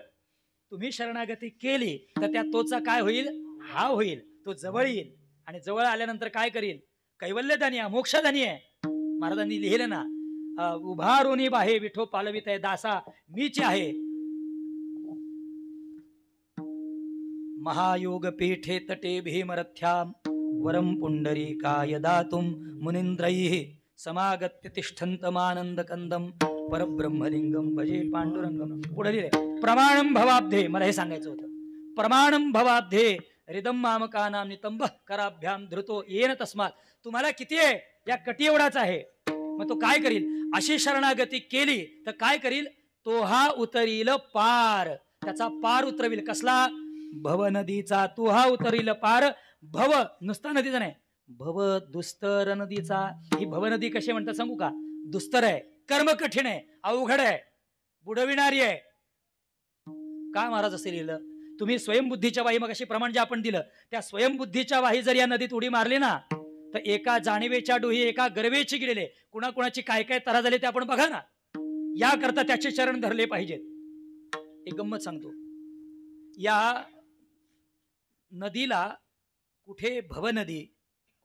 तुम्ही शरणागती केली तर त्या तोचा काय होईल? हा होईल. तो जवळ येईल आणि जवळ आल्यानंतर काय करील? कैवल्यदानी आहे, मोक्षदानी आहे. महाराजांनी लिहिलं ना, उभारोनी बाहे विठो पालवित आहे दासा मीच आहे. महायोग पीठे तटे भीमरथ्याम वरम पुंडरीकाय दातुम मुनींद्रैः समागत्य तिष्ठन्तमानंद कंदम परब्रह्मलिंगम भजे पांडुरंगम. पुढे लिहिले प्रमाणम भवाब्धे. मला हे सांगायचं होतं. प्रमाणम भवाब्धे रिदम मामकानाम नितंब कराभ्याम धृतो येन तस्मात. तुम्हाला किती आहे? या कटी एवढाच आहे. मग तो काय करील? अशी शरणागती केली तर काय करील? तो हा उतरील पार. त्याचा पार उतरविल. कसला? भव नदीचा. तो हा उतरील पार. भव नुसता नदीचा नाही, भव दुस्तर नदीचा. ही भव नदी कशी म्हणतात सांगू का? दुस्तर आहे, कर्म कठीण आहे, अवघड आहे, बुडविणारी आहे. का महाराज असे लिहिलं? तुम्ही स्वयंबुद्धीच्या वाही, मग अशी प्रमाण जे आपण दिलं, त्या स्वयंबुद्धीच्या वाही जर या नदीत उडी मारली ना, तर एका जाणीवेच्या डोही एका गर्वेची गेलेले, कुणाकुणाची काय काय तरा झाले ते आपण बघा ना. याकरता त्याचे चरण धरले पाहिजेत. एक गंमत सांगतो. या नदीला कुठे भव नदी,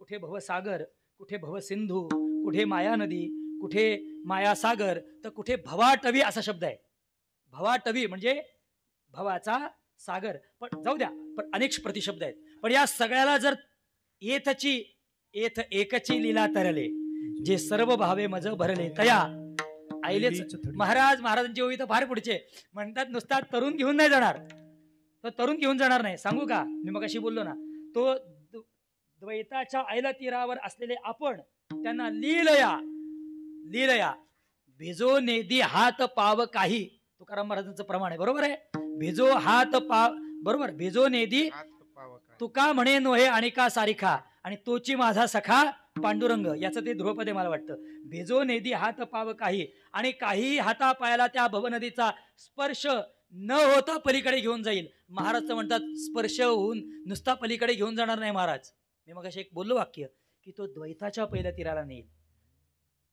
कुठे भवसागर, कुठे भवसिंधू, कुठे माया नदी, कुठे मायासागर, तर कुठे भवाटवी असा शब्द आहे. भवाटवी म्हणजे भवाचा सागर. पण जाऊ द्या, पण अनेक प्रतिशब्द आहेत. पण या सगळ्याला जर येथची येथ एकची लीला तरले जे सर्व भावे मज भरले तया आईलेच. महाराजांची ओळी तर फार पुढचे म्हणतात. नुसता तरुण घेऊन नाही जाणार, तर तरुण घेऊन जाणार नाही. सांगू का? मी मग अशी बोललो ना, तो द्वैताच्या आयला तीरावर असलेले आपण त्यांना लीलया लीलया भिजो नेदी हात पाव काही. तुकाराम महाराजांचं प्रमाण आहे. बरोबर आहे. भिजो हात पाव, बरोबर. भिजो नेदी तुका म्हणे नोहे आणि का सारिखा, आणि तोची माझा सखा पांडुरंग. याचं ते ध्रुवपद आहे मला वाटतं. भिजो नेदी हात पाव काही, आणि काही हाता पायाला त्या भवनदीचा स्पर्श न होता पलीकडे घेऊन जाईल. महाराज तर म्हणतात स्पर्श होऊन नुसता पलीकडे घेऊन जाणार नाही महाराज. मी मग असे एक बोललो वाक्य की तो द्वैताच्या पहिल्या तीराला नेईल.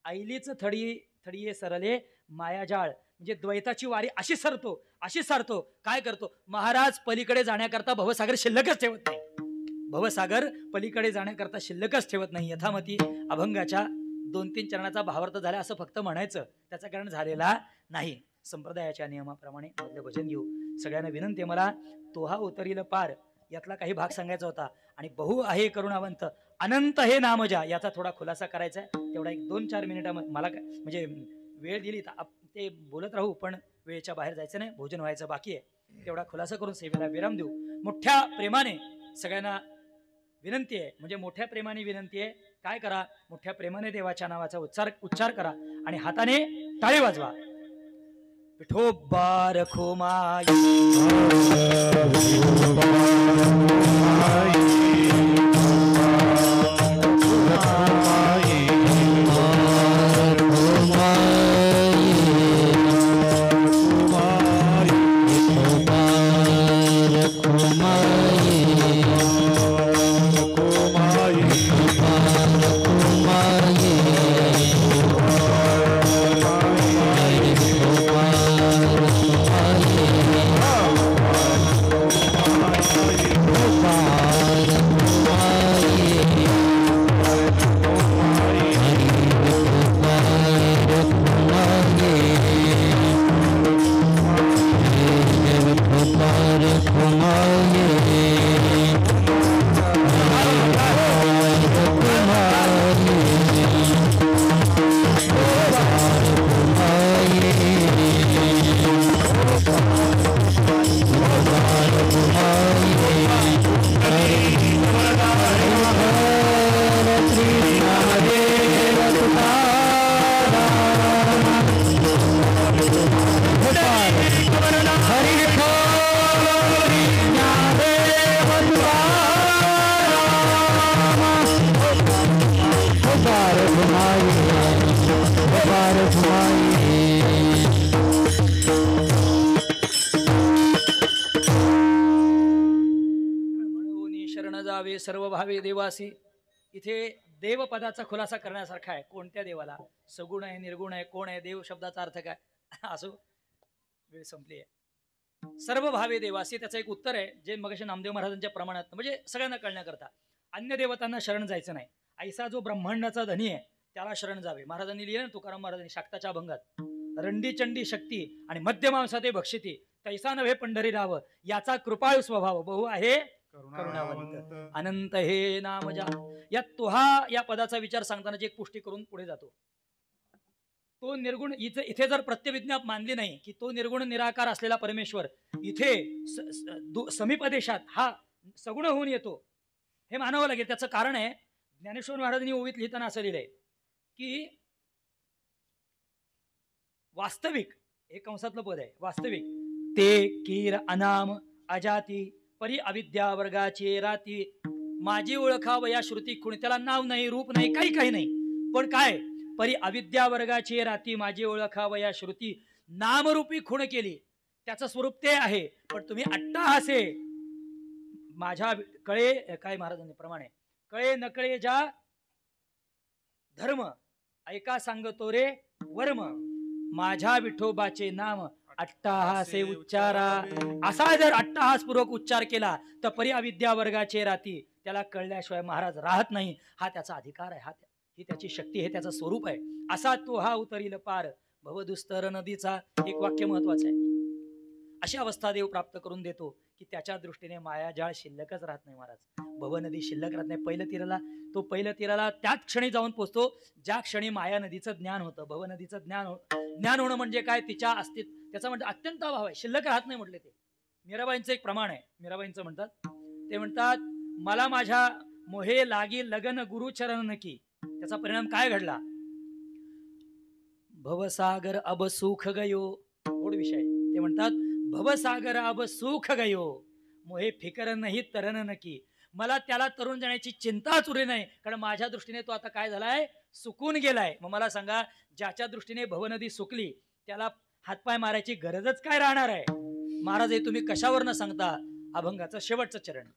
आईलीच थडिये सरले मायाजाळ, म्हणजे द्वैताची वारी अशी सरतो, अशी सरतो. काय करतो महाराज? पलीकडे जाण्याकरता भवसागर शिल्लकच ठेवत नाही. भवसागर पलीकडे जाण्याकरता शिल्लकच ठेवत नाही. यथामती अभंगाच्या 2-3 चरणाचा भावार्थ झाला असं फक्त म्हणायचं, त्याचा कारण झालेला नाही. संप्रदायाच्या नियमाप्रमाणे मधलं भजन घेऊ. सगळ्यांना विनंती आहे मला, तो हा उतरील पार यातला काही भाग सांगायचा होता. आणि बहु आहे करुणावंत अनंत हे नामजा याचा थोडा खुलासा करायचा आहे. तेवढा 1-2-4 मिनिटामध्ये मला काय म्हणजे वेळ दिली तर ते बोलत राहू, पण वेळेच्या बाहेर जायचं नाही. भोजन व्हायचं बाकी आहे. तेवढा खुलासा करून सेवेला विराम देऊ. मोठ्या प्रेमाने सगळ्यांना विनंती आहे, म्हणजे मोठ्या प्रेमाने विनंती आहे. काय करा? मोठ्या प्रेमाने देवाच्या नावाचा उच्चार करा आणि हाताने टाळी वाजवा. विठोबा रखुमाई Kumaye भावे सर्व भावे देवासी. इथे देवपदाचा खुलासा करण्यासारखा आहे. कोणत्या देवाला? सगुण आहे, निर्गुण आहे, कोण आहे, देव शब्दाचा अर्थ काय? असो, वेळ संपली आहे. सर्व भावे देवासी त्याचं एक उत्तर आहे जे मगाशी नामदेव महाराजांच्या प्रमाणात, म्हणजे सगळ्यांना कळण्याकरता. अन्य देवतांना शरण जायचं नाही. ऐसा जो ब्रह्मांडाचा धनी आहे त्याला शरण जावे. महाराजांनी लिहिलं ना, तुकाराम महाराजांनी शाक्ताच्या अभंगात, रंडी चंडी शक्ती आणि मध्य मांसा ते भक्षिती, तैसा नव्हे पंढरी राव, याचा कृपाळू स्वभाव, बहु आहे करुणावंत, अनंत हे नाम जा. या तुहा या पदाचा विचार सांगतानाची एक पुष्टी करून पुढे जातो. तो निर्गुण इथे जर प्रत्यभिज्ञा मानली नाही की तो निर्गुण निराकार असलेला परमेश्वर इथे समीपदेशात हा सगुण होऊन येतो, हे मानावं लागेल. त्याचं कारण आहे, ज्ञानेश्वर महाराजांनी ओवीत लिहिताना असं लिहिलंय की वास्तविक, हे कंसातलं पद आहे, वास्तविक ते कीर अनाम अजाती परी अविद्या वर्गाची राती, माझी ओळखावया श्रुती खुण. त्याला नाव नाही, रूप नाही, काही नाही, पण काय, परी अविद्या वर्गाची राती, माझी ओळखावया श्रुती, नामरूपी खुण केली. त्याचं स्वरूप ते आहे. पण तुम्ही अट्टाहासे माझ्या कळे, काय महाराजांनी प्रमाणे, कळे नकळे ज्या धर्म ऐका सांगतो रे वर्म, माझ्या विठोबाचे नाम अट्टाहासे उच्चारा. असा जर अट्टाहासपूर्वक उच्चार केला तर परी अविद्या वर्गाचे राती, त्याला कळल्याशिवाय महाराज राहत नाही. हा त्याचा अधिकार आहे, ही त्याची शक्ती, हे त्याचं स्वरूप आहे. असा तो हा उतरील पार भवदुस्तर नदीचा. एक वाक्य महत्वाचं आहे. अशी अवस्था देव प्राप्त करून देतो की त्याच्या दृष्टीने मायाजाळ शिल्लकच राहत नाही. महाराज, भवनदी शिल्लक राहत नाही. पहिल्या तीराला त्याच क्षणी जाऊन पोचतो ज्या क्षणी माया नदीचं ज्ञान होतं. भवनदीचं ज्ञान होणं म्हणजे काय, तिच्या अस्तित्व, त्याचा म्हणजे अत्यंत अभाव आहे, शिल्लक राहत नाही म्हटले ते. मीराबाईंचं एक प्रमाण आहे. मीराबाईंचं म्हणतात मला माझ्या मोहे लागी लगन गुरुचरण नकी. त्याचा परिणाम काय घडला? भवसागर अब सुख गयो. गोड विषय. ते म्हणतात भवसागर अब सुख गयो, मोहे फिकर नाही तरण नकी. मला त्याला तरुण जाण्याची चिंताच उरली नाही, कारण माझ्या दृष्टीने तो आता काय झालाय, सुकून गेलाय. मग मला सांगा, ज्याच्या दृष्टीने भवनदी सुकली त्याला हातपाय मारायची गरजच काय राहणार आहे? महाराज, हे तुम्ही कशावर न सांगता अभंगाचं शेवटचं चरण.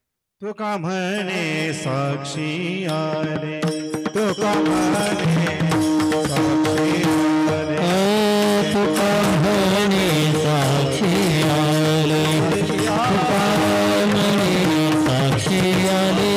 तुका म्हणे साक्षी आले, तुका म्हणे साक्षी आले, तुका म्हणे साक्षी आले, तुका म्हणे साक्षी आले.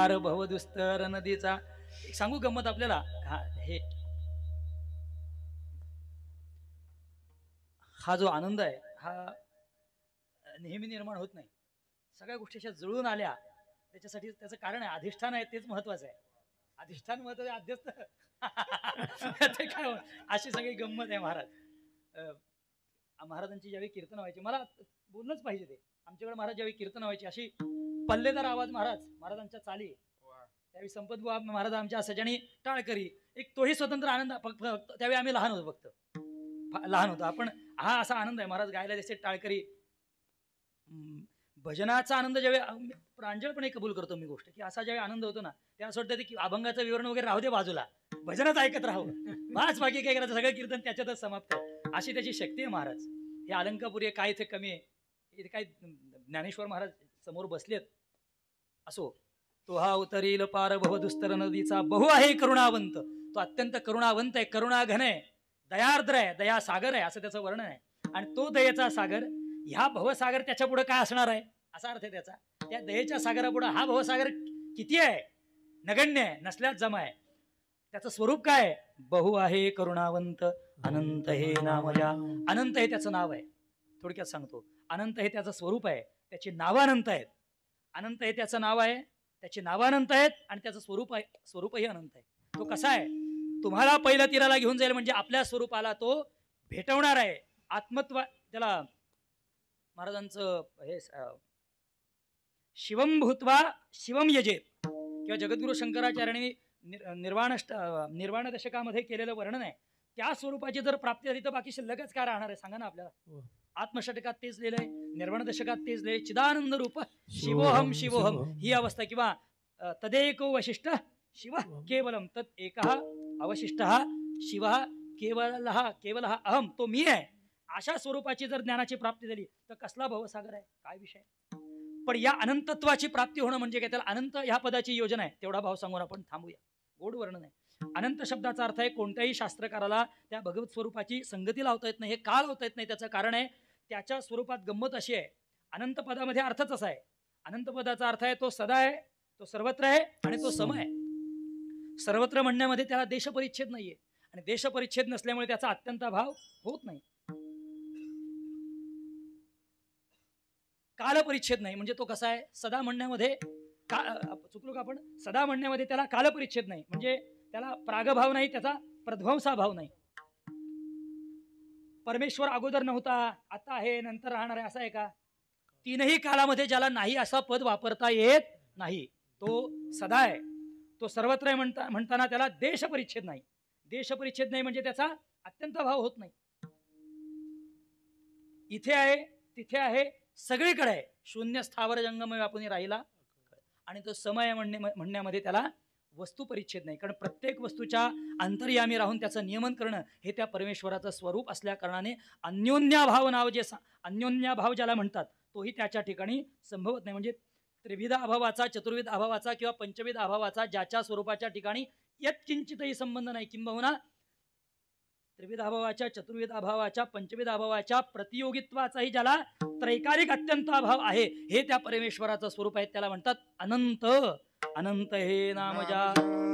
पार भवदुस्तर नदीचा. एक सांगू गंमत आपल्याला. हा जो आनंद आहे हा नेहमी निर्माण होत नाही. सगळ्या गोष्टी अशा जुळून आल्या त्याच्यासाठी त्याचं कारण आहे अधिष्ठान आहे, तेच महत्वाचं आहे. अधिष्ठान महत्वाचं, अध्यस्त ते काय अशी सगळी गंमत आहे. महाराजांची ज्यावेळी कीर्तन व्हायची, मला बोललंच पाहिजे ते, आमच्याकडे महाराज ज्यावेळी कीर्तन व्हायची अशी पल्लेदार आवाज महाराजांच्या चाली, त्यावेळी संपतबुवा महाराज आमच्या असायचे आणि टाळकरी एक तोही स्वतंत्र आनंद. फक्त त्यावेळी आम्ही लहान होतो, फक्त लहान होतो आपण. हा असा आनंद आहे. महाराज गायला दिसते टाळकरी. भजनाचा आनंद ज्यावेळी प्रांजळपणे कबूल करतो मी गोष्ट, की असा ज्यावेळी आनंद होतो ना, त्या असं वाटतं की अभंगाचं विवरण वगैरे राहू दे बाजूला, भजनच ऐकत राहावं, बास बाकी काय करायचं, सगळं कीर्तन त्याच्यातच समाप्त आहे. अशी त्याची शक्ती आहे महाराज. हे अलंकापुरी काय इथे कमी आहे, इथे काय ज्ञानेश्वर महाराज समोर बसलेत. असो, तो हा उतरील पार भवदुस्तर नदीचा, बहु आहे करुणावंत. तो अत्यंत करुणावंत आहे, करुणाघन आहे, दयार्द्र आहे, दया सागर आहे, असं त्याचं वर्णन आहे. आणि तो दयेचा सागर, ह्या भवसागर त्याच्या पुढे काय असणार आहे असा अर्थ आहे त्याचा. त्या दयेच्या सागरापुढे हा भवसागर किती आहे, नगण्य आहे, नसल्यास जमा आहे. त्याचं स्वरूप काय, बहु आहे करुणावंत, अनंत हे नामजा. अनंत हे त्याचं नाव आहे. थोडक्यात सांगतो, अनंत हे त्याचं स्वरूप आहे, त्याची नावं अनंत आहेत. अनंत हे त्याचं नाव आहे, त्याची नावं अनंत आहेत, आणि त्याचं स्वरूपही अनंत आहे. तो कसा आहे, तुम्हाला पहिल्या तीराला घेऊन जाईल, म्हणजे आपल्या स्वरूपाला तो भेटवणार आहे. आत्मत्व त्याला महाराजांचं हे शिवम भूत्वा शिवम यजेत, किंवा जगद्गुरु शंकराचार्यांनी निर्वाण दशकामध्ये केलेलं वर्णन आहे. त्या स्वरूपाची जर प्राप्ती झाली तर बाकी शिल्लकच काय राहणार आहे सांगा ना आपल्याला. आत्मषटकात तेच लिहिलंय, निर्वाण दशकात तेच लिहिलंय, चिदानंद रूप शिवोहम शिवोहम ही अवस्था, किंवा तदेको वशिष्ठ शिव केवलम तत् एकः अवशिष्टः शिवः केवलः अहम, तो मी आहे. अशा स्वरूपाची जर ज्ञानाची प्राप्ती झाली तर कसला भवसागर आहे, काय विषय. पण या अनंतत्वाची प्राप्ती होणं म्हणजे काय, त्याला अनंत ह्या पदाची योजना आहे. तेवढा भाव सांगून आपण थांबूया. गोड वर्णन आहे. अनंत शब्दाचा अर्थ आहे कोणत्याही शास्त्रकाराला त्या भगवत स्वरूपाची संगती लावता येत नाही. हे का लावता येत नाही त्याचं कारण आहे, त्याच्या स्वरूपात गंमत अशी आहे. अनंत पदामध्ये अर्थच असा आहे, अनंत पदाचा अर्थ आहे तो सदा आहे, तो सर्वत्र आहे, आणि तो सम आहे. सर्वत्र म्हणण्यामध्ये त्याला देशपरिच्छेद नाहीये, आणि देशपरिच्छेद नसल्यामुळे त्याचा अत्यंत भाव होत नाही. कालपरिच्छेद नाही, म्हणजे तो कसा आहे, सदा म्हणण्यामध्ये चुकलो का आपण, सदा म्हणण्यामध्ये त्याला कालपरिच्छेद नाही, म्हणजे त्याला प्रागभाव नाही, त्याचा प्रध्वंसा भाव नाही. परमेश्वर अगोदर नव्हता, आता आहे, नंतर राहणार आहे, असं आहे का. तीनही कालामध्ये ज्याला नाही असा पद वापरता येत नाही, तो सदा आहे, तो सर्वत्र आहे. म्हणताना त्याला देशपरिच्छेद नाही. देशपरिच्छेद नाही म्हणजे त्याचा अत्यंत भाव होत नाही. इथे आहे, तिथे आहे, सगळीकडे आहे, शून्य स्थावर जंगम व्यापून राहिला. आणि तो समय म्हणण्यामध्ये त्याला वस्तू परिच्छेद नाही, कारण प्रत्येक वस्तूच्या अंतर्यामी राहून त्याचं नियमन करणं हे त्या परमेश्वराचं स्वरूप असल्या कारणाने अन्योन्याभाव नाव जे अन्योन्याभाव ज्याला म्हणतात तोही त्याच्या ठिकाणी संभवत नाही. म्हणजे त्रिविध अभावाचा, चतुर्विध अभावाचा किंवा पंचविध अभावाचा ज्याच्या स्वरूपाच्या ठिकाणी यत्किंचितही संबंध नाही, किंबहुना त्रिविध अभावाच्या, चतुर्विध अभावाच्या, पंचविध अभावाच्या प्रतियोगित्वाचाही ज्याला त्रैकालिक अत्यंत अभाव आहे, हे त्या परमेश्वराचं स्वरूप आहे. त्याला म्हणतात अनंत. अनंत हे नामजा.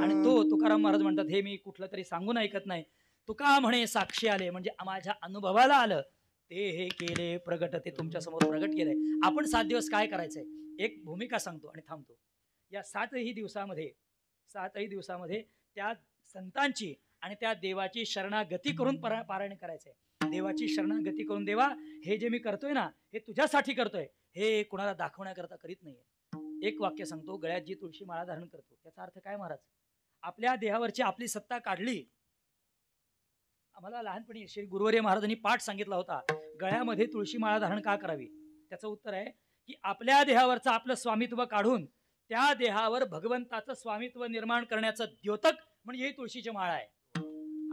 आणि तो तुकाराम महाराज म्हणतात, हे मी कुठलं तरी सांगून ऐकत नाही, तुका म्हणे साक्षी आले, म्हणजे माझ्या अनुभवाला आलं ते हे केले प्रगट, ते तुमच्या समोर प्रगट केलंय. आपण 7 दिवस काय करायचंय, एक भूमिका सांगतो आणि थांबतो. या 7ही दिवसामध्ये त्या संतांची आणि त्या देवाची शरणागती करून पारायण करायचंय. देवाची शरणागती करून, देवा हे जे मी करतोय ना, हे तुझ्यासाठी करतोय, हे कुणाला दाखवण्याकरता करीत नाहीये. एक वाक्य सांगतो, गळ्यात जी तुळशी माळा धारण करतो याचा अर्थ काय महाराज, आपल्या देहावरची आपली सत्ता काढली. आम्हाला लहानपणी श्री गुरुवर्य महाराजांनी पाठ सांगितला होता, गळ्यामध्ये तुळशी माळा धारण का करावी. त्याचं उत्तर आहे की आपल्या देहावरचं आपलं स्वामित्व काढून त्या देहावर भगवंताचं स्वामित्व निर्माण करण्याचं द्योतक म्हणजे ही तुळशीची माळा आहे.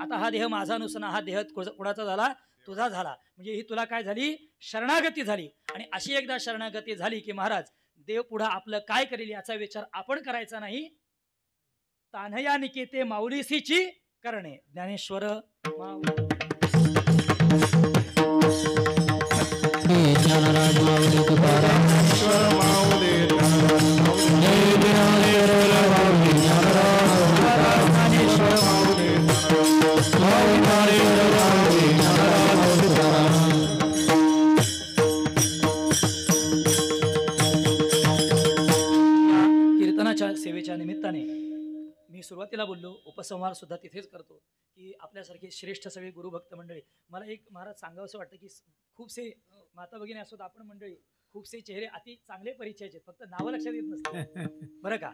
आता हा देह माझा नसताना हा देह कोणाचा झाला, तुझा झाला, म्हणजे ही तुला काय झाली, शरणागती झाली. आणि अशी एकदा शरणागती झाली की महाराज देव पुढे आपलं काय करेल याचा विचार आपण करायचा नाही. तान्हया निकेते माऊलीसीची करणे. ज्ञानेश्वर ज्ञानराज माऊली तुकाराम माऊली सेवेच्या निमित्ताने मी सुरुवातीला बोललो, उपसंहार सुद्धा तिथेच करतो की आपल्यासारखे श्रेष्ठ सगळे गुरुभक्त मंडळी. मला एक महाराज सांगावंसं वाटतं की खूपसे माता भगिनी असोत, आपण मंडळी खूपसे चेहरे अति चांगले परिचयाचे, फक्त नावं लक्षात येत नसतं बरं का.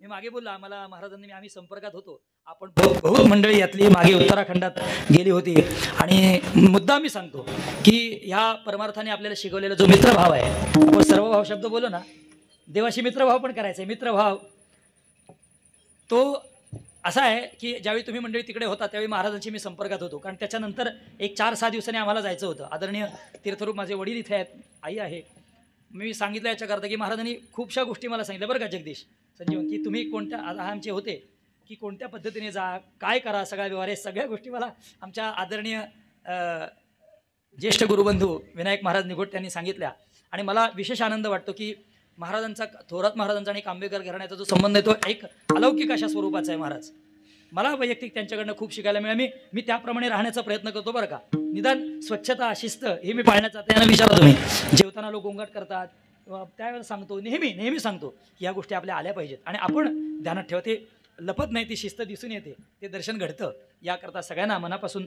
मी मागे बोललो, आम्हाला महाराजांनी आम्ही संपर्कात होतो, आपण बहुत मंडळी यातली मागे उत्तराखंडात गेली होती. आणि मुद्दा मी सांगतो की ह्या परमार्थाने आपल्याला शिकवलेला जो मित्रभाव आहे, आपण सर्वभाव शब्द बोललो ना, देवाशी मित्रभाव पण करायचा आहे. मित्रभाव तो असा आहे की ज्यावेळी तुम्ही मंडळी तिकडे होता त्यावेळी महाराजांशी मी संपर्कात होतो, कारण त्याच्यानंतर एक 4-6 दिवसांनी आम्हाला जायचं होतं. आदरणीय तीर्थरूप माझे वडील इथे आहेत, आई आहे. मी सांगितलं याच्याकरता की महाराजांनी खूपशा गोष्टी मला सांगितल्या बरं का जगदीश संजीवन, की तुम्ही कोणत्या आमचे होते की कोणत्या पद्धतीने जा, काय करा, सगळा व्यवहार, हे सगळ्या गोष्टी मला आमच्या आदरणीय ज्येष्ठ गुरुबंधू विनायक महाराज निघोट त्यांनी सांगितल्या. आणि मला विशेष आनंद वाटतो की महाराजांचा, थोरात महाराजांचा आणि आंबेडकर घराण्याचा जो संबंध आहे तो एक अलौकिक अशा स्वरूपाचा आहे. महाराज मला वैयक्तिक त्यांच्याकडनं खूप शिकायला मिळालं. मी त्याप्रमाणे राहण्याचा प्रयत्न करतो बरं का. निदान स्वच्छता, शिस्त हे मी पाळण्याचा, त्यांना विचारा तुम्ही, जेवताना लोक गोंगाट करतात त्यावेळेला सांगतो, नेहमी सांगतो की या गोष्टी आपल्या आल्या पाहिजेत आणि आपण ध्यानात ठेवा. ते लपत नाही, ती शिस्त दिसून येते, ते दर्शन घडतं. याकरता सगळ्यांना मनापासून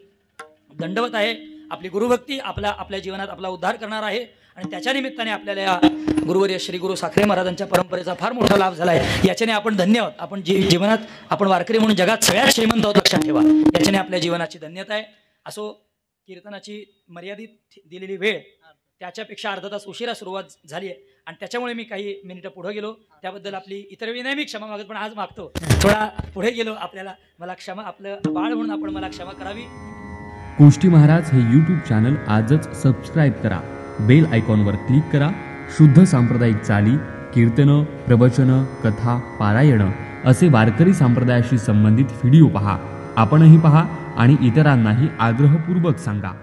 दंडवत आहे. आपली गुरुभक्ती आपल्या जीवनात आपला उद्धार करणार आहे आणि त्याच्या निमित्ताने आपल्याला या गुरुवर्य श्री गुरु साखरे महाराजांच्या परंपरेचा फार मोठा लाभ झाला आहे. याच्याने आपण धन्य आहोत. आपण जीवनात आपण वारकरी म्हणून जगात सगळ्यात श्रीमंत आहोत, लक्षात ठेवा. याच्याने आपल्या जीवनाची धन्यता आहे. असो, कीर्तनाची मर्यादित दिलेली वेळ त्याच्यापेक्षा अर्धा तास उशिरा सुरुवात झाली आहे आणि त्याच्यामुळे मी काही मिनिटं पुढे गेलो. त्याबद्दल आपली इतर वेळी नाही मी क्षमा मागत, पण आज मागतो, थोडा पुढे गेलो. मला क्षमा, आपलं बाळ म्हणून आपण मला क्षमा करावी. कोष्टी महाराज हे यूट्यूब चॅनल आजच सबस्क्राईब करा. बेल आयकॉनवर क्लिक करा. शुद्ध सांप्रदायिक चाली, कीर्तनं, प्रवचनं, कथा, पारायणं असे वारकरी संप्रदायाशी संबंधित व्हिडिओ पहा. आपणही पहा आणि इतरांनाही आग्रहपूर्वक सांगा.